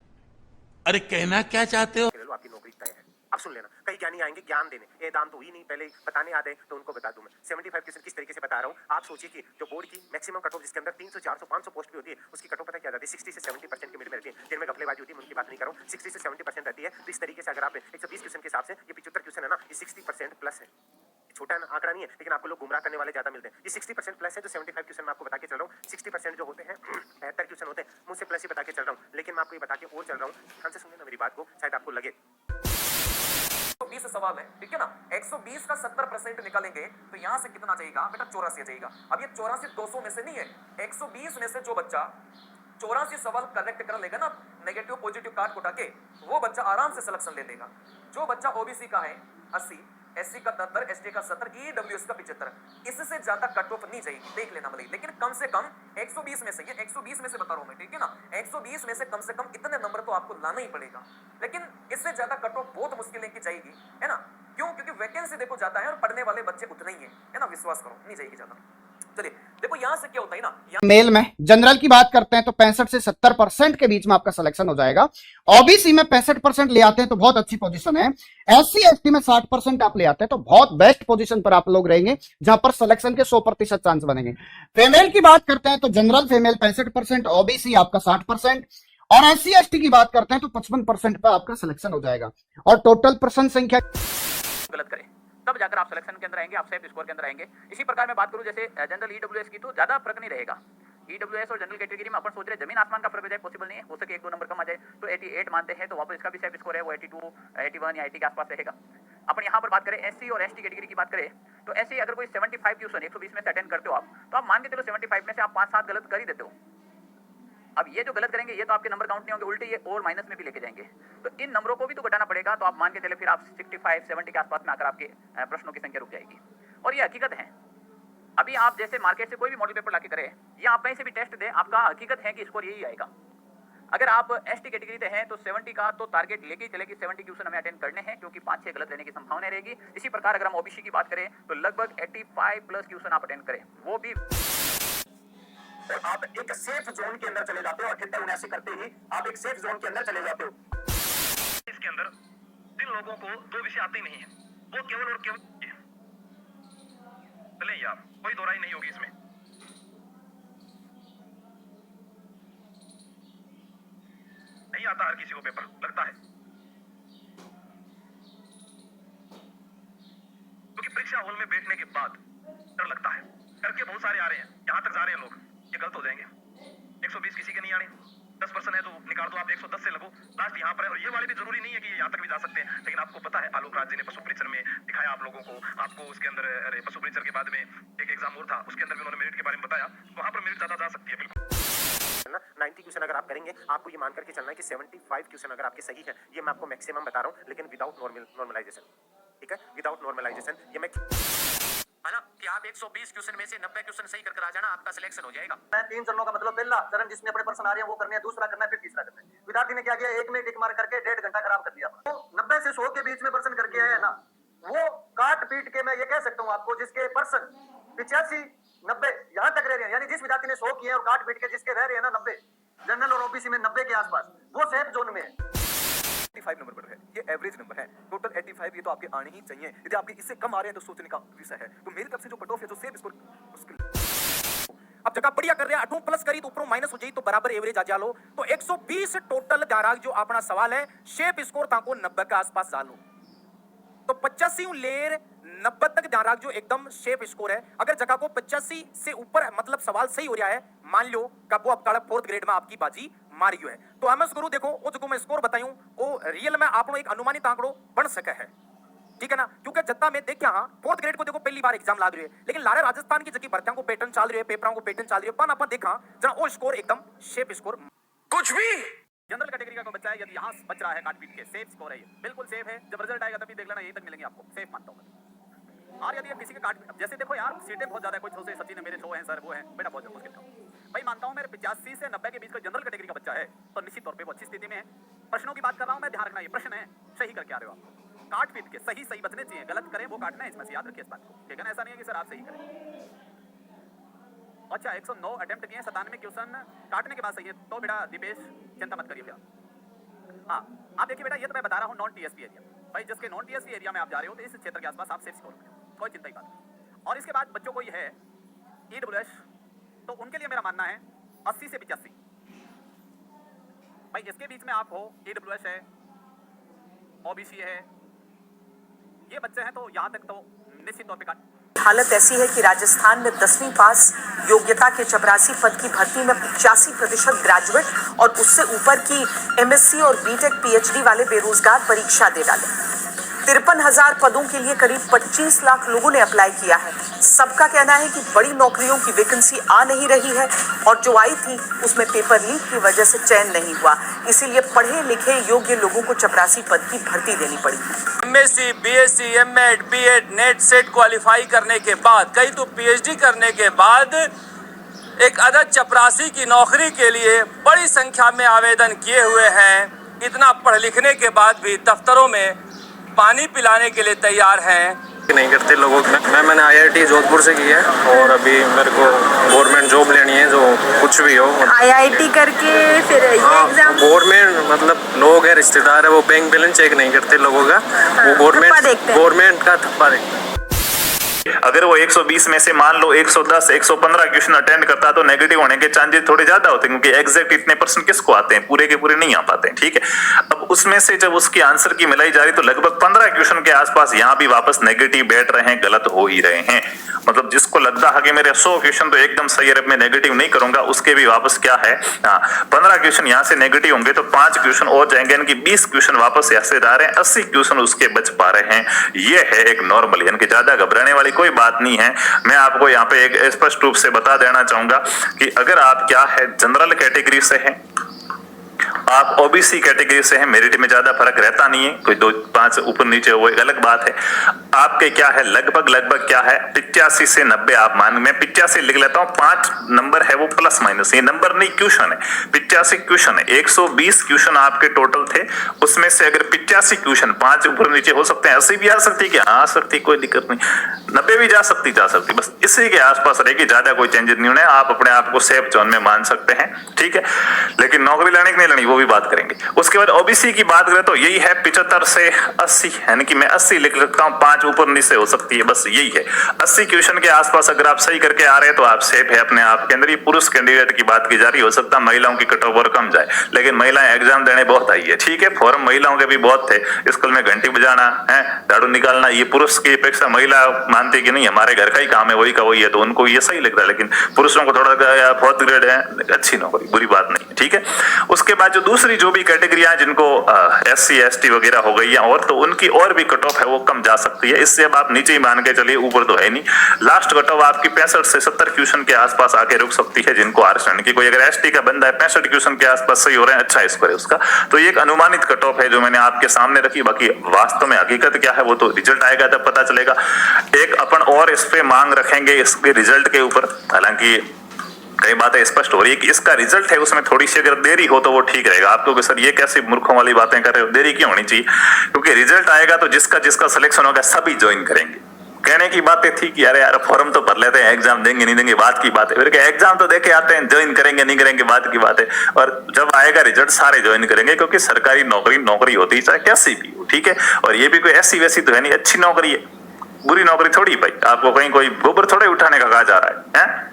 अरे कहना क्या चाहते हो? आपकी नौकरी तय है। अब सुन लेना, कई ज्ञानी आएंगे ज्ञान देने, ये दाम तो ही नहीं, पहले बताने आते तो उनको बता दूं मैं। 75 क्वेश्चन किस तरीके से बता रहा हूँ। आप सोचिए कि जो बोर्ड की मैक्सिमम कट ऑफ जिसके अंदर 300, 400, 500 पोस्ट भी होती है, उसकी कट ऑफ पता क्या जाती है? 60 से 70% के मिड में रहती है। जिनमें घपलेबाजी होती है, उनकी बात नहीं कर रहा हूँ। 60 से 70% रहती है। तो इस तरीके से अगर आप 120 क्वेश्चन के हिसाब से ये 75 क्वेश्चन है ना, ये 60% प्लस है। छोटा आंकड़ा नहीं है, लेकिन आपको लोग गुमराह करने वाले ज्यादा मिलते हैं। ये 60% प्लस है जो 75 क्वेश्चन मैं आपको बता के चल रहा हूँ। 60% जो होते हैं 75 क्वेश्चन होते हैं, मुझसे प्लस ही बता के चल रहा हूँ। लेकिन मैं आपको ये बता के और चल रहा हूँ, ध्यान से सुनिए ना मेरी बात को, शायद आपको लगे। 120 सवाल है, ठीक है ना। 120 का 70% निकालेंगे तो यहाँ से कितना जाएगा बेटा? 84 जाएगा। अब ये 84 200 में से नहीं है, 120 में से जो बच्चा 84 सवाल करेक्ट कर लेगा ना, नेगेटिव पॉजिटिव काट कुटा के, वो बच्चा आराम से सिलेक्शन ले लेगा। जो बच्चा ओबीसी का है 80, एससी का 73, एसटी का 70, ईडब्ल्यूएस का 75, इससे ज्यादा कट ऑफ नहीं जाएगी, देख लेना मतलब। लेकिन कम से कम 120 में से, ये 120 में से बता रहा हूं मैं, ठीक है ना, 120 में से कम इतने नंबर तो आपको लाना ही पड़ेगा। लेकिन इससे ज्यादा कट ऑफ बहुत मुश्किल लेके जाएगी, है ना। क्यों? क्योंकि वैकेंसी देखो जाता है और पढ़ने वाले बच्चे उतने ही है ना, विश्वास करो, नहीं जाएगी ज्यादा। चलिए देखो यहां से क्या होता है ना, मेल में जनरल की बात करते हैं तो 65 से 70% के बीच में आपका सिलेक्शन हो जाएगा। ओबीसी में 65% ले आते हैं तो बहुत अच्छी पोजीशन है। एससी एसटी में 60% आप ले आते हैं तो बहुत बेस्ट पोजीशन पर आप लोग रहेंगे, जहां पर सिलेक्शन के 100% चांस बनेंगे। फीमेल की बात करते हैं तो जनरल फीमेल 65%, ओबीसी आपका 60%, और एससी एसटी की बात करते हैं तो 55% पर आपका सिलेक्शन हो जाएगा। और टोटल पर्सन संख्या गलत करें तब जाकर आप सिलेक्शन के अंदर आएंगे, आप सेफ स्कोर के अंदर आएंगे। इसी प्रकार मैं बात करूं जैसे जनरल ईडब्ल्यूएस की, तो ज्यादा फर्क नहीं रहेगा। ईडब्ल्यूएस और जनरल कैटेगरी में अपन सोच रहे जमीन आसमान का फर्क हो जाए, पॉसिबल नहीं है, हो सके 1-2 नंबर कम आ जाए। तो 88 मानते हैं तो वापस इसका भी सेफ स्कोर है वो 82, 81 या 80 के आसपास रहेगा। अपन यहाँ पर बात करें एससी और एसटी कैटेगरी की बात करें तो एससी अगर कोई 75 क्वेश्चन 120 में से अटेंड करते हो आप, तो आप मान के चलो 75 में से आप 5-7 गलत कर ही देते हो। अब ये जो गलत करेंगे ये तो आपके नंबर काउंट नहीं होंगे, उल्टे ये और माइनस में भी लेके जाएंगे। तो इन नंबरों को भी तो घटाना पड़ेगा। तो आप मान के चले फिर आप 65-70 के आसपास में आकर आपके प्रश्नों की संख्या रुक जाएगी। और ये हकीकत है। अभी आप जैसे मार्केट से कोई भी मॉडल पेपर लाके करें या आप कहीं से भी टेस्ट दें, आपका हकीकत है कि स्कोर यही आएगा। अगर आप एसटी कैटेगरी से हैं तो 70 का तो टारगेट लेके चले कि 70 क्वेश्चन हमें अटेंड करने हैं, क्योंकि 5-6 गलत रहने की संभावना रहेगी। इसी प्रकार अगर हम ओबीसी की बात करें तो लगभग 85+ क्वेश्चन आप अटेंड करें, वो भी आप एक सेफ जोन के अंदर चले जाते हो। 78-79 करते ही आप एक सेफ जोन के अंदर चले जाते हो। इसके अंदर जिन लोगों को 2 विषय आते ही नहीं है, वो केवल और केवल चले यार, कोई दोहराई नहीं होगी इसमें। नहीं आता हर किसी को पेपर, लगता है क्योंकि परीक्षा हॉल में बैठने के बाद डर लगता है। करके बहुत सारे आ रहे हैं, यहां तक जा रहे हैं लोग, ये गलत हो जाएंगे। 120 किसी के नहीं आने, 10% है तो निकाल दो, आप 110 से लगो, लास्ट यहाँ पर है। और ये वाले भी जरूरी नहीं है कि ये यहाँ तक भी जा सकते हैं, लेकिन आपको पता है आलोक राज जी ने पशु परीक्षण में दिखाया आप लोगों को, आपको उसके अंदर अरे पशु परीक्षण के बाद में एक एग्जाम और था, उसके अंदर भी उन्होंने मेरिट के बारे में बताया, वहां पर मेरिट ज्यादा जा सकती है। बिल्कुल 90 क्वेश्चन अगर आप करेंगे, आपको ये मान करके चलना है कि 75 क्वेश्चन अगर आपके सही है, ये मैं आपको मैक्सिमम बता रहा हूँ, लेकिन विदाउट नॉर्मलाइजेशन, ठीक है, विदाउट नॉर्मलाइजेशन। ये मैं है ना कि आप 120 क्वेश्चन में से 90 क्वेश्चन सही करके आ जाना, आपका सिलेक्शन हो जाएगा। 3 चरणों का मतलब पहला चरण जिसमें अपने प्रश्न आ रहे हैं वो करने हैं, दूसरा करना है, फिर तीसरा करना है। विद्यार्थी ने क्या किया, एक में टिक मार करके 1.5 घंटा खराब कर दिया। तो 90 से 100 के बीच में प्रश्न करके आया है ना, वो काट पीट के मैं ये कह सकता हूँ आपको, जिसके प्रश्न 85 90 यहाँ तक रह रहे हैं, यानी जिस विद्यार्थी ने 100 किए और काट पीट के जिसके रह रहे हैं ना 90, जनरल और ओबीसी में 90 के आसपास, वो सेफ जोन में है। 85 नंबर पर है, ये एवरेज नंबर है, टोटल 85 ये तो आपके आने ही चाहिए। यदि आपके इससे कम आ रहे हैं तो सोचने का विषय है। तो मेरी तरफ से जो कट ऑफ है, जो सेफ स्कोर मुश्किल। अब जगह बढ़िया कर रहे हैं, 8 प्लस करी तो ऊपर माइनस हो जाए तो बराबर एवरेज आ जालो। तो 120 टोटल ध्यान जो अपना सवाल है, शेप स्कोर ताको 90 के आसपास जालो। तो 85 लेर 90 तक ध्यान रख जो एकदम शेप स्कोर है। अगर जगह को 85 से ऊपर मतलब सवाल सही हो रहा है, मान लो कब वो आपका 4th ग्रेड में आपकी बाजी मारी है, तो एमएस गुरु देखो वो जो मैं स्कोर बताऊं वो रियल में आप एक अनुमानित आंकड़ो बन सके है, ठीक है ना। क्योंकि जत्ता में देख क्या 4th ग्रेड को देखो पहली बार एग्जाम लाग रही है, लेकिन लारे राजस्थान की जगह भर्तियों को पैटर्न चल रही है, पेपरों को पैटर्न चल रही है, पर अपन देखा जरा वो स्कोर एकदम शेप स्कोर कुछ भी जनरल कैटेगरी का कोई बच्चा है, यदि यहाँ बच रहा है काट पीट के, सेफ स्कोर है, ये बिल्कुल सेफ है। जब रिजल्ट आएगा तभी देख लेना, यही तक मिलेंगे आपको, सेफ मानता हूँ मैं। और यदि किसी के काट, जैसे देखो यार सीटें बहुत ज्यादा है, कोई 100 से सचिन है, मेरे 100 हैं सर, वो है बेटा बहुत मुश्किल था भाई। मानता हूँ मेरे 85 से 90 के बीच का जनरल कैटेगरी का बच्चा है तो निश्चित तौर पे वो अच्छी स्थिति में है। प्रश्नों की बात कर रहा हूँ मैं, ध्यान रखना ये प्रश्न है सही करके आ रहे हो आप, काट पीट के सही बचने चाहिए, गलत करें वो काटना है, इसमें से याद रखिए इस बात को, ठीक है ना। ऐसा नहीं है कि सर आप सही करें। अच्छा 109 अटेम्प्ट किए, 97 क्वेश्चन काटने के बाद सही है, तो बेटा दीपेश चिंता मत करिए भैया। हाँ आप देखिए बेटा, ये तो मैं बता रहा हूँ नॉन टीएसपी एरिया भाई, जिसके नॉन टीएसपी एरिया में आप जा रहे हो तो इस क्षेत्र के आसपास आप सेफ स्कोर में हो, कोई चिंता की बात नहीं। और इसके बाद बच्चों को ये है ईडब्ल्यूएस, तो उनके लिए मेरा मानना है 80 से 85 भाई, इसके बीच में आप हो, ईडब्ल्यूएस है, ओबीसी है, ये बच्चे हैं, तो यहाँ तक तो निश्चित तौर पे काट। हालत ऐसी है कि राजस्थान में 10वीं पास योग्यता के चपरासी पद की भर्ती में 85% ग्रेजुएट और उससे ऊपर की एमएससी और बीटेक पीएचडी वाले बेरोजगार परीक्षा दे डाले। 53,000 पदों के लिए करीब 25 लाख लोगों ने अप्लाई किया है। सबका कहना है कि बड़ी नौकरियों की वैकेंसी आ नहीं रही है और जो आई थी उसमें पेपर लीक की वजह से चयन नहीं हुआ, इसीलिए पढ़े लिखे योग्य लोगों को चपरासी पद की भर्ती देनी पड़ी। MSc, BSc, MEd, BEd, NET, SET qualify करने के बाद, कई तो पीएचडी करने के बाद एक अदद चपरासी की नौकरी के लिए बड़ी संख्या में आवेदन किए हुए हैं। इतना पढ़ लिखने के बाद भी दफ्तरों में पानी पिलाने के लिए तैयार हैं। नहीं करते लोगों में। मैंने आईआईटी जोधपुर से की है और अभी मेरे को गवर्नमेंट जॉब लेनी है, जो कुछ भी हो। आईआईटी करके फिर ये एग्जाम, गवर्नमेंट मतलब लोग है, रिश्तेदार है, वो बैंक बैलेंस चेक नहीं करते लोगों का, वो गवर्नमेंट का थप्पा देखते। अगर वो 120 में से मान लो 110 115 क्वेश्चन अटेंड करता तो नेगेटिव होने के चांसेस थोड़े ज्यादा होते हैं, क्योंकि एग्जैक्ट इतने परसेंट किसको आते हैं, पूरे के पूरे नहीं आ पाते हैं, ठीक है। अब उसमें से जब उसकी आंसर की मिलाई जा रही तो लगभग 15 क्वेश्चन के आसपास यहाँ भी वापस नेगेटिव बैठ रहे हैं, गलत हो ही रहे हैं। मतलब जिसको लगता है कि मेरे 100 क्वेश्चन तो एकदम सही है, मैं नेगेटिव नहीं करूंगा, उसके भी वापस क्या है 15 क्वेश्चन यहाँ से नेगेटिव होंगे तो 5 क्वेश्चन और जाएंगे, यानी कि 20 क्वेश्चन वापस यहाँ से आ रहे हैं, 80 क्वेश्चन उसके बच पा रहे हैं। ये है एक नॉर्मल, यानी कि ज्यादा घबराने वाली कोई बात नहीं है। मैं आपको यहाँ पे एक स्पष्ट रूप से बता देना चाहूंगा कि अगर आप क्या है जनरल कैटेगरी से हैं, आप ओबीसी कैटेगरी से हैं, मेरिट में ज्यादा फर्क रहता नहीं है, कोई 2-5 ऊपर नीचे वो एक अलग बात है। आपके क्या है लगभग क्या है 85 से 90 आप मान, मैं 85 लिख लेता हूं, 5 नंबर है वो प्लस माइनस, ये नंबर नहीं क्वेश्चन है, 85 क्वेश्चन है, 120 क्वेश्चन आपके टोटल थे, उसमें से अगर 85 क्वेश्चन 5 ऊपर नीचे हो सकते हैं, 80 भी आ सकती है, क्या आ सकती, कोई दिक्कत नहीं, 90 भी जा सकती, बस इसी के आसपास रहेगी, ज्यादा कोई चेंजेस नहीं होने, आप अपने आप को सेफ जोन में मान सकते हैं, ठीक है। लेकिन नौकरी लेने की नहीं लेनी वो भी बात करेंगे। उसके बाद ओबीसी की बात करें तो यही है 75 से 80, यानी कि मैं 80 लिख सकता हूँ, 5 5 ऊपर नीचे हो सकती है, बस यही है। 80 क्वेश्चन के आसपास अगर आप सही करके आ रहे हैं तो आप सेफ है अपने आप के अंदर। ये पुरुष कैंडिडेट की बात की जा रही, हो सकता है महिलाओं की कट ऑफ और कम जाए, लेकिन महिलाएं एग्जाम देने बहुत आई है, ठीक है। फॉर्म महिलाओं के भी बहुत थे, स्कूल में घंटी बजाना है, झाड़ू निकालना, ये पुरुष की अपेक्षा महिला मानती कि नहीं हमारे घर का ही काम है, वही का वही है, तो उनको ये सही लगता है। लेकिन पुरुषों को थोड़ा 4th ग्रेड है, अच्छी नौकरी, बुरी बात नहीं है, ठीक है। उसके बाद जो दूसरी जो भी कैटेगरियां जिनको SC ST वगैरह हो गई या और, तो उनकी और भी कट ऑफ है वो कम जा सकती है। इससे अब आप नीचे ही मान के चलिए, ऊपर तो है नहीं। लास्ट कट ऑफ आपकी 65 से 70 क्वेश्चन के आसपास आके रुक सकती है जिनको आरक्षण की। कोई अगर ST का बंदा है 65 क्वेश्चन के आसपास सही हो रहा है, अच्छा स्कोर है उसका, तो ये एक अनुमानित कट ऑफ है जो मैंने आपके सामने रखी। बाकी वास्तव में हकीकत क्या है वो तो रिजल्ट आएगा तब पता चलेगा। एक अपन और इस पे मांग रखेंगे इसके रिजल्ट के ऊपर, हालांकि कई बातें स्पष्ट हो रही है कि इसका रिजल्ट है उसमें थोड़ी सी अगर देरी हो तो वो ठीक रहेगा। आपको कि सर ये कैसी मूर्खों वाली बातें कर रहे हो, देरी क्यों होनी चाहिए, क्योंकि रिजल्ट आएगा तो जिसका जिसका सिलेक्शन होगा सभी ज्वाइन करेंगे। कहने की बातें थी कि अरे यार फॉर्म तो भर लेते हैं, एग्जाम देंगे नहीं देंगे बात की बात है, फिर एग्जाम तो देके आते हैं, ज्वाइन करेंगे नहीं करेंगे बात की बात है, और जब आएगा रिजल्ट सारे ज्वाइन करेंगे, क्योंकि सरकारी नौकरी होती है चाहे कैसी भी हो, ठीक है। और ये भी कोई ऐसी वैसी तो है नहीं, अच्छी नौकरी है, बुरी नौकरी थोड़ी भाई। आपको कहीं कोई गोबर थोड़े उठाने का कहा जा रहा है।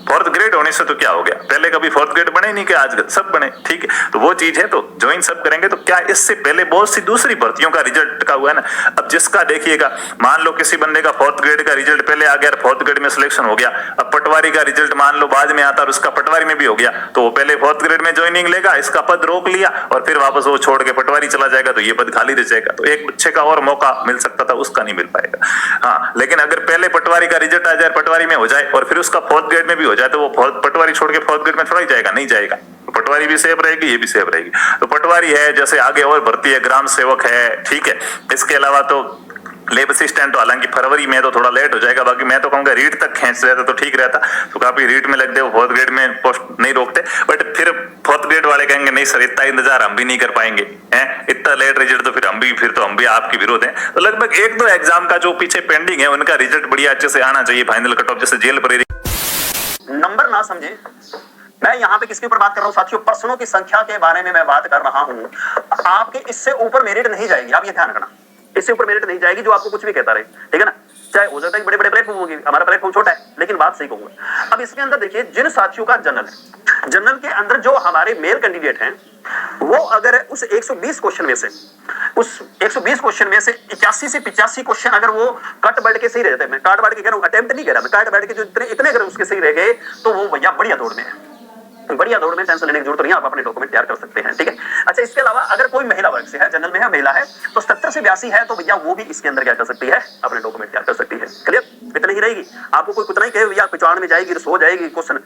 4th ग्रेड होने से तो क्या हो गया, पहले कभी 4th ग्रेड बने नहीं कि आज सब बने, ठीक है। तो वो चीज है, तो ज्वाइन सब करेंगे। तो क्या इससे पहले बहुत सी दूसरी भर्तियों का रिजल्ट का हुआ है ना, अब जिसका देखिएगा, मान लो किसी बंदे का 4th ग्रेड का रिजल्ट पहले आ गया, 4th ग्रेड में सिलेक्शन हो गया, अब पटवारी का रिजल्ट मान लो बाद में आता और उसका पटवारी में भी हो गया, तो वो पहले 4th ग्रेड में ज्वाइनिंग लेगा, इसका पद रोक लिया और फिर वापस वो छोड़ के पटवारी चला जाएगा, तो ये पद खाली रह जाएगा। तो एक बच्चे का और मौका मिल सकता था, उसका नहीं मिल पाएगा। हाँ, लेकिन अगर पहले पटवारी का रिजल्ट आ जाए, पटवारी में हो जाए और फिर उसका 4th ग्रेड में भी हो जाए, तो वो पटवारी छोड़ के 4th ग्रेड में थोड़ा ही जाएगा, नहीं जाएगा। तो पटवारी भी सेफ रहेगी, ये भी सेफ रहेगी। तो पटवारी है, जैसे आगे और भर्ती है, ग्राम सेवक है, ठीक है। इसके अलावा तो लेब असिस्टेंट, तो हालांकि फरवरी में तो थोड़ा लेट हो जाएगा, बाकी मैं तो कहूंगा रीट तक खींच रहता तो ठीक रहता, तो काफी रीट में लग दे, 4th ग्रेड में पोस्ट नहीं रोकते। बट फिर 4th ग्रेड वाले कहेंगे नहीं सर इतना इंतजार हम भी नहीं कर पाएंगे, हैं इतना लेट रिजल्ट, तो फिर हम भी आपके विरोध हैं। तो लगभग 1-2 एग्जाम का जो पीछे पेंडिंग है उनका रिजल्ट बढ़िया अच्छे से आना चाहिए। फाइनल कट ऑफ जैसे जेल पर नंबर ना समझे, मैं यहाँ पे किसके ऊपर बात कर रहा हूँ साथियों, पर्सनों की संख्या के बारे में मैं बात कर रहा हूँ। आपके इससे ऊपर मेरिट नहीं जाएगी, आप ये ध्यान रखना, इससे ऊपर मेरिट नहीं जाएगी जो आपको कुछ भी कहता रहे, ठीक है ना। चाहे हो सकता है बड़े बड़े प्लेटफॉर्म होगी, हमारा प्लेटफॉर्म छोटा है, लेकिन बात सही कहूंगा। अब इसके अंदर देखिए, जिन साथियों का जनरल है, जनरल के अंदर जो हमारे मेल कैंडिडेट हैं, वो अगर उस 120 क्वेश्चन में से, उस 120 क्वेश्चन में से 81 से 85 क्वेश्चन अगर वो कट बढ़ के सही रहते, मैं काट बढ़ के कह रहा हूं, अटेम्प्ट नहीं कर रहा मैं, काट बढ़ के जो इतने अगर उसके सही रह गए, तो वो भैया बढ़िया दौड़ में है, बढ़िया दौड़ में, टेंशन लेने की जरूरत नहीं है, आप अपने डॉक्यूमेंट तैयार कर सकते हैं, ठीक है। अच्छा, इसके अलावा अगर कोई महिला वर्ग से है, जनरल में है, महिला है, तो 70 से 82 है, तो भैया वो भी इसके अंदर क्या कर सकती है, अपने डॉक्यूमेंट तैयार कर सकती है। क्लियर, इतनी ही रहेगी। आपको कोई कुछ नहीं कहे भैया 95 में जाएगी, हो जाएगी क्वेश्चन,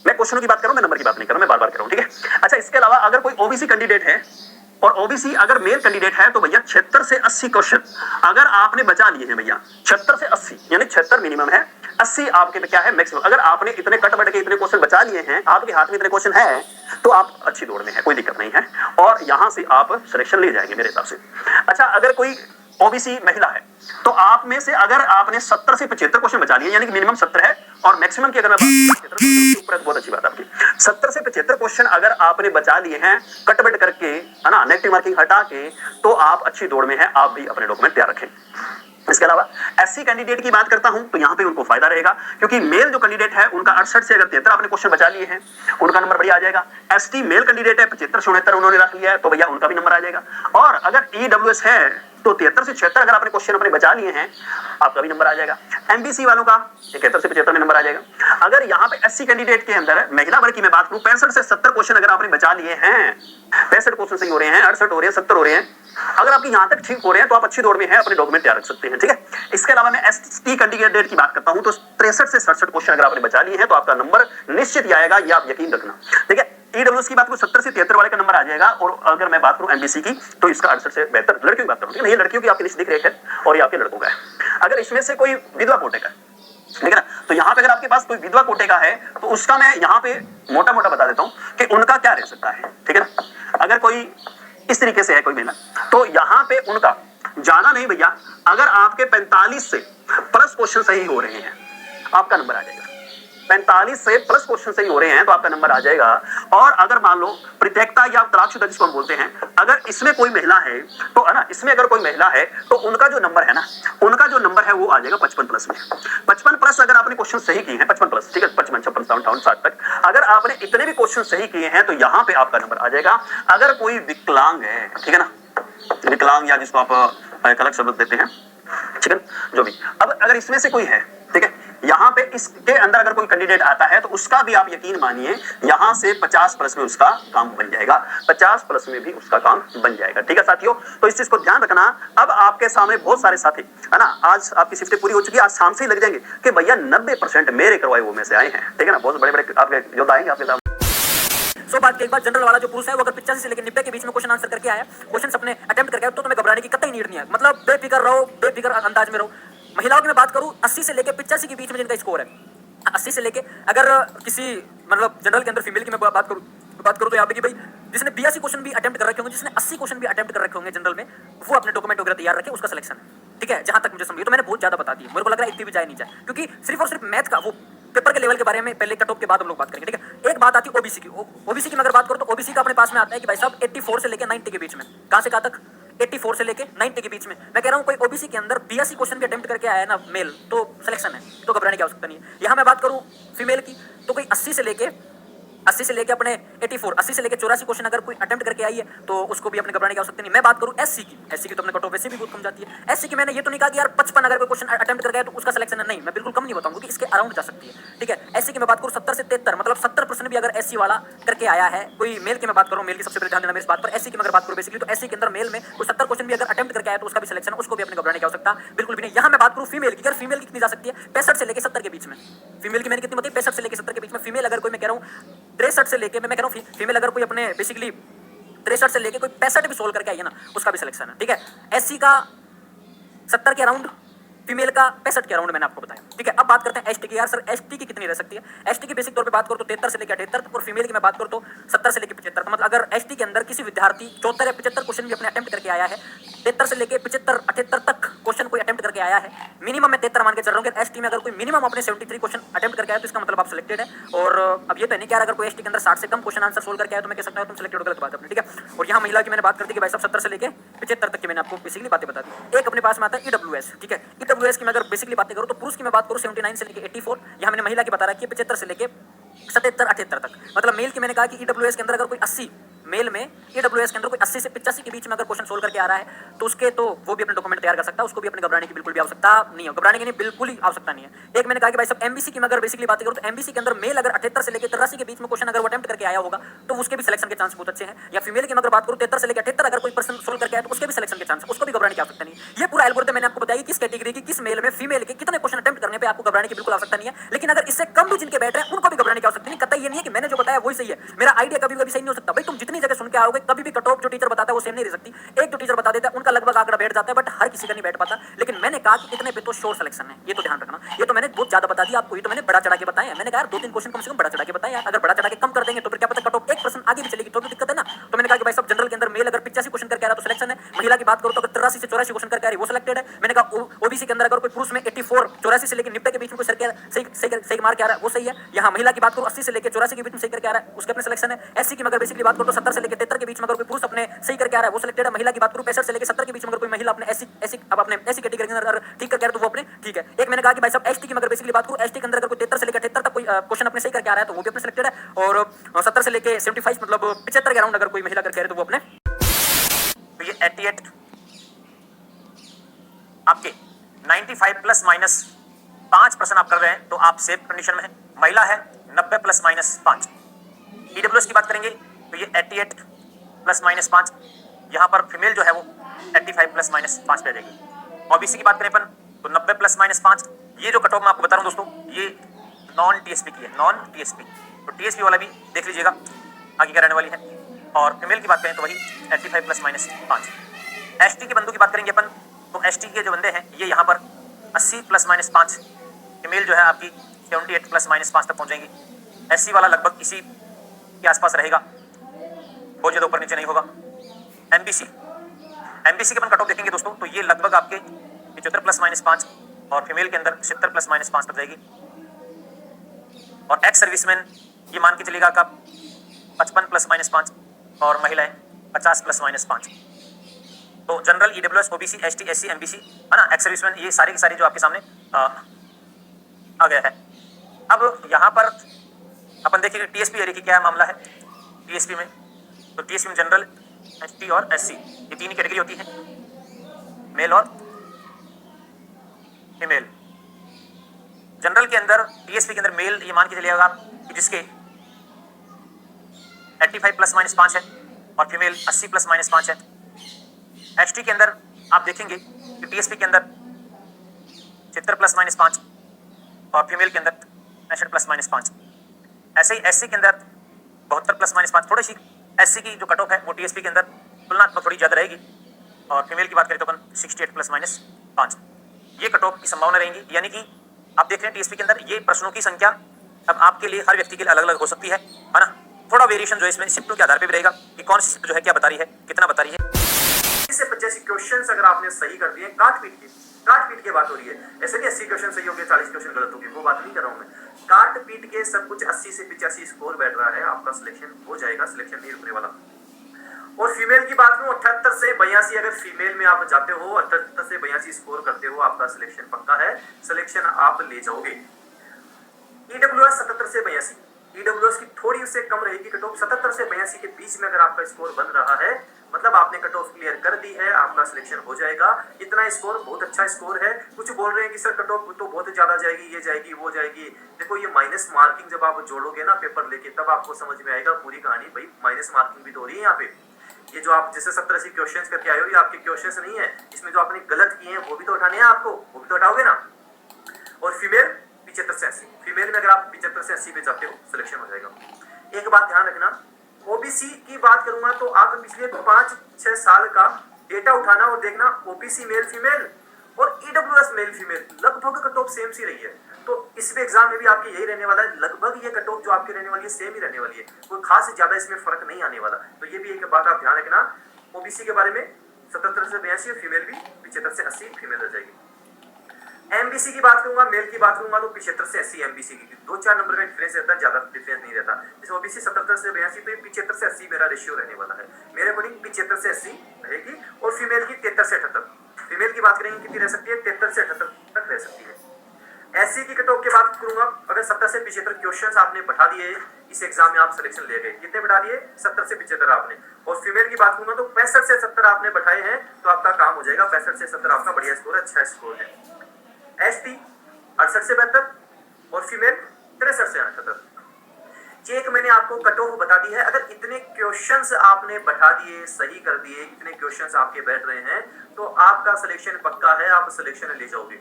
मैं क्वेश्चनों की बात कर रहा हूं, मैं नंबर की बात नहीं कर रहा, मैं बार बार कर रहा हूं, ठीक है। अच्छा, इसके अलावा अगर कोई ओबीसी कैंडिडेट है, और ओबीसी अगर मेल कैंडिडेट है, तो भैया 76 से 80 क्वेश्चन अगर आपने बचा लिए हैं भैया, 76 से 80 यानी 76 मिनिमम है, 80 आपके क्या है मैक्सिमम। अगर आपने इतने कट बढ़ के इतने क्वेश्चन बचा लिए हैं, आपके हाथ में इतने क्वेश्चन है, तो आप अच्छी दौड़ में है, कोई दिक्कत नहीं है, और यहां से आप सिलेक्शन ले जाएंगे मेरे हिसाब से। अच्छा, अगर कोई ओबीसी महिला है, तो आप में से अगर आपने 70 से 75 क्वेश्चन बचा लिए, यानी कि मिनिमम 70 है, और मैक्सिमम की अगर मैं बात करूं, ऊपर बहुत अच्छी बात आपकी, 70 से 75 क्वेश्चन अगर आपने बचा लिए हैं कटबट करके, है ना, नेगेटिव मार्किंग हटा के, तो आप अच्छी दौड़ में है, आप भी अपने डॉक्यूमेंट तैयार रखें। इसके अलावा एससी कैंडिडेट की बात करता हूं, तो यहां पे उनको फायदा रहेगा, क्योंकि मेल जो कैंडिडेट है उनका 68 से अगर 73 आपने क्वेश्चन बचा लिए हैं, उनका नंबर बढ़िया आ जाएगा। एसटी मेल कैंडिडेट है 75 से 69 उन्होंने रख लिया है, तो भैया उनका भी नंबर आ जाएगा। और अगर ईडब्ल्यूएस है तो 73 से 76 अगर आपने क्वेश्चन अपने बचा लिए हैं, आपका भी नंबर आ जाएगा। एमबीसी वालों का 71 से 75 में नंबर आ जाएगा। अगर यहाँ पे एससी कैंडिडेट के अंदर महिला वर्ग की मैं बात करूं, 65 से 70 क्वेश्चन अगर आपने बचा लिए हैं, 65 क्वेश्चन सही हो रहे हैं, 68 हो रहे हैं, 70 हो रहे हैं, अगर आपकी यहां तक ठीक हो रहे हैं, तो आप अच्छी दौड़ में हैं, अपने डॉक्यूमेंट तैयार रख सकते हैं, ठीक है। इसके अलावा मैं एसटी कैंडिडेट की बात करता हूं, तो 63 से 67 क्वेश्चन अगर आपने बचा लिए हैं, तो आपका नंबर निश्चित ही आएगा, ये आप यकीन रखना, ठीक है। ईडब्ल्यूएस की बात करूं, 70 से 73 वाले का नंबर आ जाएगा, और अगर मैं बात करूं एमबीसी की, तो इसका 68 से बेहतर। लड़कियों की बात करूं, ये लड़कियों की आपकी लिस्ट दिख रही है, और ये आपके लड़कों का है। अगर इसमें से कोई विधवा कोटे का, ठीक है ना, तो यहाँ पे अगर आपके पास कोई विधवा कोटे का है, तो उसका मैं यहाँ पे मोटा मोटा बता देता हूँ कि उनका क्या रह सकता है, ठीक है ना। अगर कोई इस तरीके से है कोई महिला, तो यहाँ पे उनका जाना नहीं भैया, अगर आपके 45 से प्लस क्वेश्चन सही हो रहे हैं, आपका नंबर आ जाएगा। 45 से प्लस क्वेश्चन सही हो रहे हैं तो आपका नंबर आ जाएगा। और अगर मान लो प्रत्येकता या तलाकशुदा जिसको हम बोलते हैं, अगर इसमें कोई महिला है तो है ना, इसमें अगर कोई महिला है तो उनका जो नंबर है ना, उनका जो नंबर है वो आ जाएगा 55 प्लस में। 55 प्लस अगर आपने क्वेश्चन सही किए हैं, 55 प्लस, ठीक है, 55, 56, 57, 60 तक अगर आपने इतने भी क्वेश्चन सही किए हैं तो यहाँ पे आपका नंबर आ जाएगा। अगर कोई विकलांग है, ठीक है ना, विकलांग या जिसको आप एक अलग शब्द देते हैं, ठीक है, जो भी, अब अगर इसमें से कोई है, ठीक है, यहाँ पे इसके अंदर अगर कोई कैंडिडेट आता है तो उसका भी आप यकीन मानिए यहाँ से 50 प्लस में उसका काम बन जाएगा, 50 प्लस में भी उसका काम बन जाएगा। ठीक है साथियों, तो इस चीज को ध्यान रखना। अब आपके सामने बहुत सारे साथी है ना, आज आपकी शिफ्टें पूरी हो चुकी है, आज शाम से ही लग जाएंगे कि भैया 90% मेरे करवाए वो में से आए हैं, ठीक है ना, बहुत बड़े बड़े आपके योद्धा आएंगे आपके सामने। सो बात की एक बार जनरल वाला जो पुरुष है वो अगर 85 से लेकर 90 के बीच में क्वेश्चन आंसर करके आया, क्वेश्चन अपने अटेम्प्ट करके आया, तो तुम्हें घबराने की कतई नीड नहीं है। मतलब बेफिक्र रहो, बेफिक्र अंदाज में रहो। महिलाओं की मैं बात करूं 80 से लेकर 85 के बीच में जिनका स्कोर है, 80 से लेके अगर किसी मतलब जनरल के अंदर फीमेल की मैं बात करूं तो यहाँ पे कि भाई जिसने 82 क्वेश्चन भी अटेम्प्ट कर रखे होंगे, जिसने 80 क्वेश्चन भी अटेम्प्ट कर रखे होंगे जनरल में, वो अपने डॉक्यूमेंट वगैरह तैयार रखे, उसका सिलेक्शन है। ठीक है, जहां तक मुझे समझिए, तो मैंने बहुत ज्यादा बता दी, मेरे को लग रहा है इतनी भी जाए नहीं जाए, क्योंकि सिर्फ और सिर्फ मैथ का वो पेपर के लेवल के बारे में पहले कट ऑफ के बाद हम लोग बात करेंगे। ठीक है, एक बात आती है ओबीसी की। ओबीसी की मैं अगर बात करूं तो ओबीसी का अपने पास में आता है कि भाई साहब 84 से लेकर 90 के बीच में, कहां से कहां तक, 84 से लेके 90 के बीच में। मैं कह रहा हूं कोई ओबीसी के अंदर 82 क्वेश्चन भी अटेम्प्ट करके आया है ना मेल, तो सिलेक्शन है, तो घबराने की आवश्यकता नहीं है। यहां मैं बात करूं फीमेल की तो कोई 80 से लेके अपने 84, 80 से लेके 84 क्वेश्चन अगर कोई अटेम्प्ट करके आई है तो उसको भी अपने घबराने की आवश्यकता नहीं। मैं बात करूं एससी की तो अपने कट ऑफ वैसे भी बहुत कम जाती है। एससी की मैंने ये तो नहीं कहा कि यार 55 अगर कोई क्वेश्चन अटेम्प्ट करके आए तो उसका सिलेक्शन है, नहीं, मैं बिल्कुल कम नहीं बताऊंगा कि इसके अराउंड जा सकती है। ठीक है, एससी की मैं बात करूं 70 से 73, मतलब 70% भी अगर एससी वाला करके आया है। कोई मेल की मैं बात करूं, मेल की सबसे पहले ध्यान देना मेरी इस बात पर। एससी की मैं अगर बात करूं बेसिकली तो एससी के अंदर मेल में कोई 70 क्वेश्चन भी अगर अटेम्प्ट करके आया तो उसका भी सिलेक्शन, उसको भी अपने घबराने की आवश्यकता बिल्कुल भी नहीं। यहां मैं बात करूं फीमेल की, फीमेल की कितनी जा सकती है, 65 से लेकर 70 के बीच में। फीमेल की मैंने कितनी बताई, 65 से लेकर 70 के बीच में। फीमेल अगर कोई मैं कह रहा हूं 63 से लेके, मैं कह रहा हूं फीमेल अगर कोई अपने बेसिकली 63 से लेके कोई 65 भी सोल्व करके आई है ना, उसका भी सिलेक्शन है। ठीक है, एससी का 70 के अराउंड, फीमेल का 65 के अराउंड मैंने आपको बताया। ठीक है, अब बात करते हैं एसटी की। यार सर एसटी की कितनी रह सकती है? एसटी की बेसिक तौर पे बात करो तो 73 से लेकर 78 तक, और फीमेल की मैं बात करूं तो 70 से लेकर 75 तक। मतलब अगर एसटी के अंदर किसी विद्यार्थी 74 या 75 क्वेश्चन भी अपने अटेम्प्ट करके आया है, 73 से लेकर 75, 78 तक क्वेश्चन कोई अटेम्प्ट करके आया है, मिनिमम मैं 73 मान के चल रहा हूं कि एसटी में अगर कोई मिनिमम अपने 73 क्वेश्चन अटेम्प्ट करके आया तो इसका मतलब आप सिलेक्टेड है। और अब ये तो नहीं कि यार अगर कोई एसटी के अंदर 60 से कम क्वेश्चन आंसर सोल्व करके आया तो मैं कह सकता हूं तुम सिलेक्टेड हो, गलत बात है अपनी। ठीक है, और यहाँ महिला की मैंने बात करती कि भाई साहब 70 से लेकर 75 तक की मैंने आपको बेसिकली बातें बता दी। एक अपने पास में आता है ईडब्ल्यूएस। ठीक है, ईडब्ल्यूएस की मैं अगर बेसिकली बातें करूं तो पुरुष की मैं बात करूं 79 से लेकर 84, यहाँ मैंने महिला की बता रखी है 75 से लेकर 77, 78 तक। मतलब मेल की मैंने कहा कि ईडब्ल्यूएस के अंदर अगर कोई 80, मेल में ईडब्ल्यूएस के अंदर कोई 80 से 85 के बीच में अगर क्वेश्चन सोल्व करके आ रहा है तो उसके तो वो भी अपने डॉक्यूमेंट तैयार कर सकता है, उसको भी अपने घबराने की बिल्कुल भी आवश्यकता नहीं है। घबराने की नहीं, बिल्कुल ही आवश्यकता नहीं है। एक मैंने कहा कि भाई सब एमबीसी की मैं अगर बेसिकली बात करूं तो एमबीसी के अंदर मेल अगर 78 से लेकर 83 के बीच में क्वेश्चन अगर वो अटेम्प्ट करके आया होगा तो उसके भी सिलेक्शन के चांस बहुत अच्छे हैं। या फीमेल की मैं अगर बात करूं 73 से लेकर 78 अगर कोई पर्सन सोल्व करके आया तो उसके भी सिलेक्शन के चांस, उसको भी घबराने की आवश्यकता नहीं है। ये पूरा एल्गोरिथम मैंने आपको बताया किस कैटेगरी की, किस मेल में, फीमेल के कितने क्वेश्चन अटेम्प्ट करने पे आपको घबराने की बिल्कुल आवश्यकता नहीं है। लेकिन अगर इससे कम भी जिनके बैठ रहे हैं उनको भी घबराने की आवश्यकता नहीं। कतई ये नहीं है कि मैंने जो बताया वही सही है, मेरा आइडिया कभी कभी सही नहीं हो सकता। भाई तुम जितनी जगह सुन के आओगे कभी भी कट ऑफ जो टीचर बताता है वो सेम नहीं रह सकती। एक जो टीचर बता देता है उनका लगभग आंकड़ा बैठ जाता है, बट हर किसी का नहीं बैठ पाता। लेकिन मैंने कहा कि इतने पे तो श्योर सिलेक्शन है, ये तो ध्यान रखना। ये तो मैंने बहुत ज्यादा बता दिया आपको, ये तो मैंने बड़ा चढ़ा के बताया। मैंने कहा 2-3 क्वेश्चन कम से कम बड़ा चढ़ा के बताया। अगर बड़ा चढ़ा के कम कर देंगे तो फिर क्या पता कट ऑफ 1% आगे भी चलेगी, तो भी दिक्कत है ना। तो मैंने कहा कि भाई सब जनरल के अंदर मेल अगर 85 क्वेश्चन करके आ रहा तो सिलेक्शन है। महिला की बात करो तो अगर 83 से 84 क्वेश्चन करके आ रही वो सिलेक्टेड है। मैंने कहा ओबीसी के अंदर अगर कोई पुरुष में 84, 84 से लेकर 90 के बीच में कोई सही मार्क आ रहा है वो सही है। यहाँ महिला की बात करो 80 से लेकर 84 के बीच में सही करके आ रहा है, उसके अपने सिलेक्शन है। एससी की अगर बेसिकली बात करो तो 70 से लेकर 73 के बीच में अगर कोई पुरुष अपने सही करके आ रहा है वो सिलेक्टेड है। महिला की बात करूं 65 से लेकर 70 के बीच में अगर कोई महिला अपने एससी कैटेगरी के अंदर ठीक करके आ रहा है तो वो अपने ठीक है। एक मैंने कहा कि भाई साहब एसटी की अगर बेसिकली बात करूं, एसटी के अंदर अगर कोई 73 से लेकर 78 तक कोई क्वेश्चन अपने सही करके आ रहा है तो वो भी अपने सिलेक्टेड है। और 70 से लेकर 75 मतलब 75 के अराउंड अगर कोई महिला करके आ रही है तो वो अपने, तो ये 88 आपके 95 प्लस माइनस 5% आप कर रहे हैं तो आप सेफ कंडीशन में है। महिला है 90 प्लस माइनस 5। ईडब्ल्यूएस की बात करेंगे तो ये 88 प्लस माइनस 5, यहाँ पर फीमेल जो है वो 85 प्लस माइनस 5 पे आ जाएगी। ओबीसी की बात करें अपन तो 90 प्लस माइनस 5। ये जो कट ऑफ मैं आपको बता रहा हूँ दोस्तों ये नॉन टीएसपी की है, नॉन टीएसपी। तो टीएसपी वाला भी देख लीजिएगा आगे क्या रहने वाली है। और फीमेल की बात करें तो वही 85 प्लस माइनस 5। एसटी के बंदों की बात करेंगे अपन तो एसटी के जो बंदे हैं ये यहाँ पर 80 प्लस माइनस 5, फीमेल जो है आपकी 78 प्लस माइनस 5 तक पहुँचेंगी। एससी वाला लगभग इसी के आसपास रहेगा, बहुत ज़्यादा ऊपर नीचे नहीं होगा। एमबीसी के अपन कट ऑफ देखेंगे दोस्तों तो ये लगभग आपके 75 प्लस माइनस 5 और फीमेल के अंदर 70 प्लस माइनस 5 तक जाएगी। और एक्स सर्विसमैन ये मान के चलेगा का 55 ± 5 और महिलाएं 50 ± 5। तो general, EWS, OBC, ST, SC, MBC है ना, एक्स सर्विसमैन, ये सारी की सारी जो आपके सामने आ गया है। अब यहाँ पर अपन देखेंगे टीएसपी एरिया की क्या मामला है। टीएसपी में तो टीएसपी में जनरल, एसटी और एससी ये तीन कैटेगरी होती है, मेल और फीमेल। जनरल के अंदर, टीएसपी के अंदर मेल ये मान के चलिएगा कि जिसके 85 ± 5 है और फीमेल 80 ± 5 है। एसटी के अंदर आप देखेंगे कि टीएसपी के अंदर 76 ± 5 और फीमेल के अंदर 65 ± 5। ऐसे ही एससी के अंदर 72 ± 5। थोड़ी सी एससी की जो कट ऑफ है वो टीएसपी के अंदर तुलनात्मक थोड़ी ज्यादा रहेगी और फीमेल की बात करें तो अपन 68 ± 5 ये कट ऑफ की संभावना रहेगी। यानी कि आप देख रहे हैं टीएसपी के अंदर ये प्रश्नों की संख्या अब आपके लिए, हर व्यक्ति के लिए अलग अलग हो सकती है ना। थोड़ा वेरिएशन जो है इसमें शिफ्टों के आधार पे भी रहेगा कि कौन जो है क्या बता रही है, कितना बता रही है। से 85 क्वेश्चंस अगर आपने सही कर दिए काट पीट के बात हो रही है। ऐसे नहीं 80 क्वेश्चन सही हो गए 40 क्वेश्चन गलत हो गए, वो बात नहीं कर रहा हूं मैं। काट पीट के सब कुछ 80 से 85 स्कोर बैठ रहा है, आपका सिलेक्शन हो जाएगा, सिलेक्शन नहीं रुकने वाला। और फीमेल की बात करूं 78 से 82, अगर फीमेल में आप जाते हो 78 से 82 स्कोर करते हो, आपका सिलेक्शन पक्का है, सिलेक्शन आप ले जाओगे। ईडब्ल्यूएस 77 से 82, ईडब्ल्यूएस की थोड़ी उससे कम रहेगी कट ऑफ। 77 से 82 के बीच में अगर आपका स्कोर बन रहा है मतलब आपने कट ऑफ क्लियर कर दी है, आपका सिलेक्शन हो जाएगा। इतना स्कोर बहुत अच्छा स्कोर है। कुछ बोल रहे हैं कि सर कट ऑफ तो बहुत ज्यादा जाएगी, ये जाएगी वो जाएगी। देखो ये माइनस मार्किंग जब आप जोड़ोगे ना पेपर लेके तब आपको समझ में आएगा पूरी कहानी। भाई माइनस मार्किंग भी तो हो रही है यहाँ पे। ये जो आप जैसे 70-80 क्वेश्चंस करके आए हो ये आपके क्वेश्चंस नहीं है, इसमें जो आपने गलत किए हैं वो भी तो उठाने हैं आपको, वो भी तो उठाओगे ना। और फीमेल 75 से 80, फीमेल में अगर आप 75 से 80 पे जाते हो सिलेक्शन हो जाएगा। एक बात ध्यान रखना, ओबीसी की बात करूंगा तो आप पिछले 5-6 साल का डेटा उठाना और देखना, ओबीसी मेल फीमेल और ईडब्ल्यूएस मेल फीमेल लगभग कट ऑफ सेम सी रही है। तो इस एग्जाम में भी आपके यही रहने वाला है, लगभग ये कट ऑफ जो आपके रहने वाली है सेम ही रहने वाली है, कोई खास ज्यादा इसमें फर्क नहीं आने वाला। तो ये भी एक बात आप ध्यान रखना। ओबीसी के बारे में 77 से 82, फीमेल भी 75 से 80 फीमेल रह जाएगी। एमबीसी की बात करूंगा, मेल की बात करूंगा तो 75 से 80 एमबीसी की 2-4 नंबर का डिफरेंस रहता है, ज्यादा डिफरेंस नहीं रहता। जैसे ओबीसी 77 से 82 तो 75 से 80 मेरा रेशियो रहने वाला है। मेरे अकॉर्डिंग 75 से 80 रहेगी। और फीमेल की 73 से 78, फीमेल की बात करेंगे कितनी रह सकती है, 73 से 78 तक रह सकती है। एससी की कट ऑफ की बात करूंगा, अगर 70 से 75 क्वेश्चंस आपने बढ़ा दिए इस एग्जाम में आप सिलेक्शन ले गए। कितने बढ़ा दिए? 70 से 75 आपने। और फीमेल की बात करूंगा तो 65 से 70 आपने बढ़ाए हैं तो आपका काम हो जाएगा। 65 से 70 आपका बढ़िया स्कोर है, अच्छा स्कोर है। एसटी 68 से 72 और फीमेल 63 से 78। ये एक मैंने आपको कट ऑफ बता दी है। अगर इतने क्वेश्चंस आपने बढ़ा दिए, सही कर दिए, इतने क्वेश्चंस आपके बैठ रहे हैं तो आपका सिलेक्शन पक्का है, आप सिलेक्शन ले जाओगे।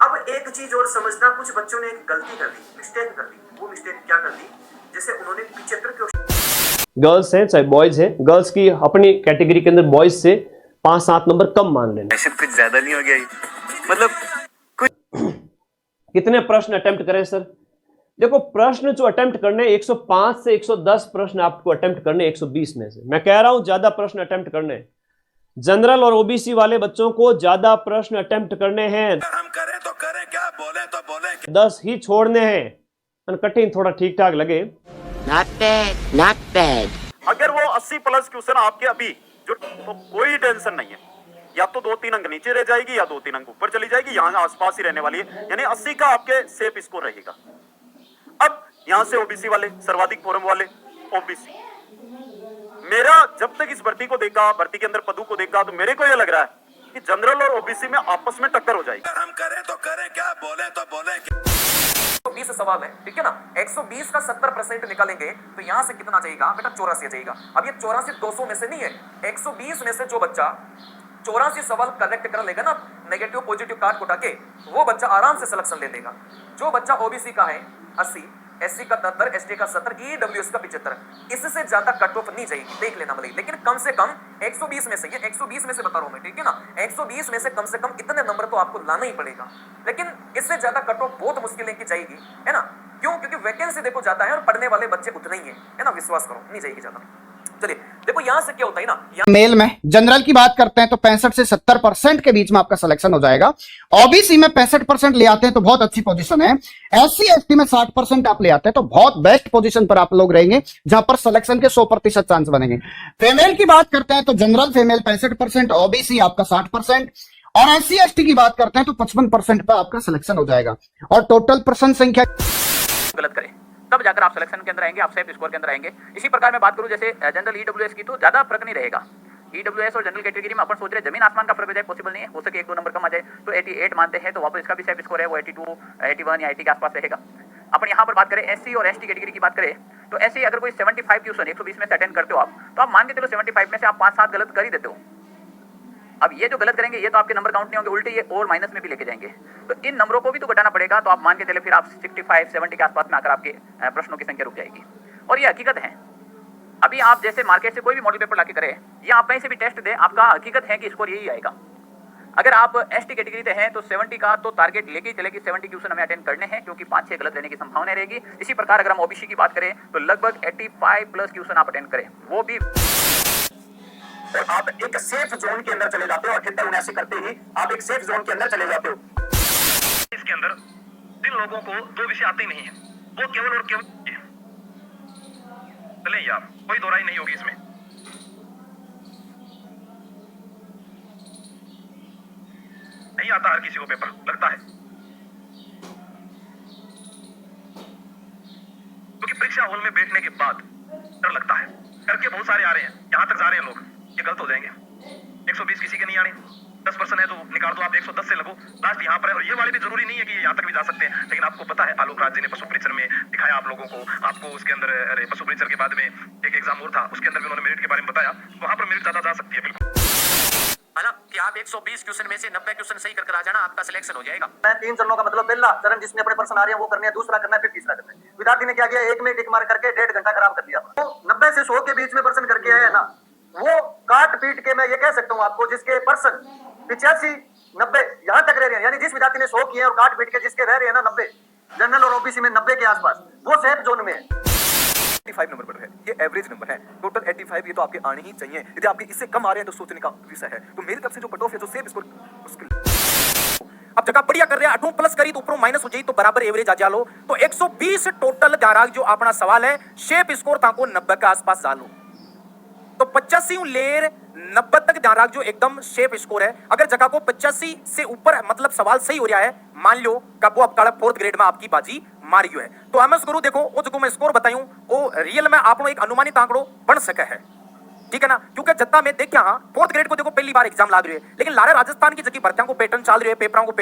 अब एक चीज और समझना, कुछ बच्चों ने एक गलती कर दी, मिस्टेक कर दी। वो मिस्टेक क्या कर दी, जैसे उन्होंने 75 क्वेश्चन, गर्ल्स हैं चाहे बॉयज हैं, गर्ल्स की अपनी कैटेगरी के अंदर बॉयज से 5-7 नंबर कम मान लेना। कुछ ज्यादा नहीं हो गया ये? मतलब कितने प्रश्न अटेम्प्ट करें सर? देखो प्रश्न जो अटेम्प्ट करने 105 से 110 प्रश्न आपको अटेम्प्ट करने 120 में से। मैं कह रहा हूं ज्यादा प्रश्न अटेम्प्ट करने। जनरल और ओबीसी वाले बच्चों को ज्यादा प्रश्न अटेम्प्ट करने हैं। हम करें तो करें क्या, बोले तो बोले। 10 ही छोड़ने हैं। कठिन थोड़ा ठीक ठाक लगे। Not bad, not bad. अगर वो 80 प्लस क्वेश्चन आपके अभी जो, तो कोई टेंशन नहीं है। या तो 2-3 अंक नीचे रह जाएगी या 2-3 अंक ऊपर चली जाएगी, यहाँ आसपास ही रहने वाली है। यानी 80 का आपके सेफ स्कोर रहेगा। अब यहां से ओबीसी वाले, सर्वाधिक फोरम वाले ओबीसी, मेरा जब तक इस भर्ती को देखा, भर्ती के अंदर पदों को देखा, तो मेरे को यह लग रहा है कि जनरल और ओबीसी में आपस में टक्कर हो जाएगी। हम करें तो करें क्या, बोले तो बोले। 120 सवाल है, ठीक है ना। 120 का 70% निकालेंगे तो यहाँ से कितना जाएगा बेटा? 84 जाएगा। अब ये 84 200 में से नहीं है, 120 में से जो बच्चा 84 सवाल करेक्ट कर लेगा ना, नेगेटिव पॉजिटिव कार्ड उठा के, वो बच्चा आराम से सिलेक्शन ले लेगा। जो बच्चा ओबीसी का है 80, एससी का 73, एसटी का 70, ईडब्ल्यूएस का 75, इससे ज्यादा कट ऑफ नहीं जाएगी, देख लेना मतलब। लेकिन कम से कम 120 में से, ये 120 में से बता रहा हूं मैं, ठीक है ना। 120 में से कम इतने नंबर तो आपको लाना ही पड़ेगा। लेकिन इससे ज्यादा कट ऑफ बहुत मुश्किल लेके जाएगी, है ना। क्यों? क्योंकि वैकेंसी देखो जाता है और पढ़ने वाले बच्चे उतने ही है ना। विश्वास करो, नहीं जाएगी ज्यादा। चलिए देखो यहां से क्या होता है ना, मेल में जनरल की बात करते हैं तो 65 से 70% के बीच में आपका सिलेक्शन हो जाएगा। ओबीसी में 65% ले आते हैं तो बहुत अच्छी पोजीशन है। एससी एसटी में 60% आप ले आते हैं तो बहुत बेस्ट पोजीशन पर आप लोग रहेंगे, जहां पर सिलेक्शन के 100% चांस बनेंगे। फीमेल की बात करते हैं तो जनरल फीमेल 65%, ओबीसी आपका 60%, और एससी एसटी की बात करते हैं तो 55% पर आपका सिलेक्शन हो जाएगा। और टोटल पर्सन संख्या गलत करें तब जाकर आप सिलेक्शन के अंदर आएंगे, आप सेफ स्कोर के अंदर आएंगे। इसी प्रकार मैं बात करूं जैसे जनरल ईडब्ल्यूएस की, तो ज्यादा फर्क नहीं रहेगा। ईडब्ल्यूएस और जनरल कैटेगरी में अपन सोच रहे जमीन आसमान का फर्क हो जाए, पॉसिबल नहीं है, हो सके 1-2 नंबर कम आ जाए तो 88 मानते हैं, तो वहां पर इसका भी सेफ स्कोर है वो 82, 81 या 80 के आसपास रहेगा। अपन यहाँ पर बात करें एससी और एसटी कैटेगरी की बात करें तो एससी अगर कोई 75 क्वेश्चन 120 में से अटेंड करते हो आप, तो आप मान के चलो 75 में से आप 5-7 गलत कर ही देते हो। अब ये जो गलत करेंगे ये तो आपके नंबर काउंट नहीं होंगे, उल्टे ये और माइनस में भी लेके जाएंगे, तो इन नंबरों को भी तो घटाना पड़ेगा। तो आप मान के चले फिर आप 65-70 के आसपास में आकर आपके प्रश्नों की संख्या रुक जाएगी। और ये हकीकत है, अभी आप जैसे मार्केट से कोई भी मॉडल पेपर लाके करें या आप कहीं से भी टेस्ट दें, आपका हकीकत है कि स्कोर यही आएगा। अगर आप एसटी कैटेगरी से हैं तो 70 का तो टारगेट लेके चले कि 70 क्वेश्चन हमें अटेंड करने हैं, क्योंकि 5-6 गलत रहने की संभावना रहेगी। इसी प्रकार अगर हम ओबीसी की बात करें तो लगभग 85+ क्वेश्चन आप अटेंड करें, वो भी आप एक सेफ जोन के अंदर चले जाते हो। 78-79 करते ही आप एक सेफ जोन के अंदर चले जाते हो। इसके अंदर जिन लोगों को 2 विषय आते ही नहीं है, वो केवल और केवल चले यार, कोई दोहराई नहीं होगी इसमें। नहीं आता हर किसी को पेपर, लगता है क्योंकि परीक्षा हॉल में बैठने के बाद डर लगता है। करके बहुत सारे आ रहे हैं, यहां तक जा रहे हैं लोग, ये गलत हो जाएंगे। 120 किसी के नहीं आने, 10% है तो निकाल दो आप, 110 से लगो, लास्ट यहाँ पर है। और ये वाले भी जरूरी नहीं है कि यहाँ तक भी जा सकते हैं, लेकिन आपको पता है आलोक राज जी ने पशु परीक्षण में दिखाया आप लोगों को, आपको उसके अंदर पशु परीक्षण के बाद में एक एग्जाम और था, उसके अंदर भी उन्होंने मेरिट के बारे में बताया, वहां पर मेरिट ज्यादा जा सकती है। बिल्कुल है ना कि आप 120 क्वेश्चन में से 90 क्वेश्चन सही करके आ जाना, आपका सिलेक्शन हो जाएगा। 3 चरणों का मतलब पहला चरण जिसमें अपने पर्सन आ रहे हैं वो करने हैं, दूसरा करना है, फिर तीसरा करना है। विद्यार्थी ने क्या किया, एक में टिक मार करके 1.5 घंटा खराब कर दिया। तो 90 से 100 के बीच में पर्सन करके आया है ना, वो काट पीट के मैं ये कह सकता हूँ आपको, जिसके पर्सन 85-90 यहाँ तक रह रहे हैं, यानी जिस विद्यार्थी ने 100 किए और काट पीट के जिसके रह रहे हैं ना 90, जनरल और ओबीसी में 90 के आसपास, वो सेफ जोन में है। 85 नंबर पर है, ये एवरेज नंबर है। टोटल 85 ये तो आपके आने ही चाहिए। यदि आपके इससे कम आ रहे हैं तो सोचने का विषय है। तो मेरी तरफ से जो कट ऑफ है, जो सेफ स्कोर मुश्किल। अब जगह बढ़िया कर रहे हैं, 8 प्लस करी तो ऊपर माइनस हो जाए तो बराबर एवरेज आ जा लो। तो 120 टोटल दाराग जो अपना सवाल है, शेप स्कोर ताको 90 के आसपास जा लो। तो 85 लेर 90 तक ध्यान रख, जो एकदम शेप स्कोर है। अगर जगह को 85 से ऊपर मतलब सवाल सही हो रहा है, मान लो कब वो आपका 4th ग्रेड में आपकी बाजी मारियो है, तो एमएस गुरु देखो वो जो मैं स्कोर बताऊं वो रियल में आप एक अनुमानित आंकड़ो बन सके है, ठीक है ना। क्योंकि जत्ता में देख क्या 4th ग्रेड को देखो पहली बार एग्जाम लाग रही है, लेकिन लारे राजस्थान की जगह भर्तियों को पैटर्न चल रही है, पेपरों को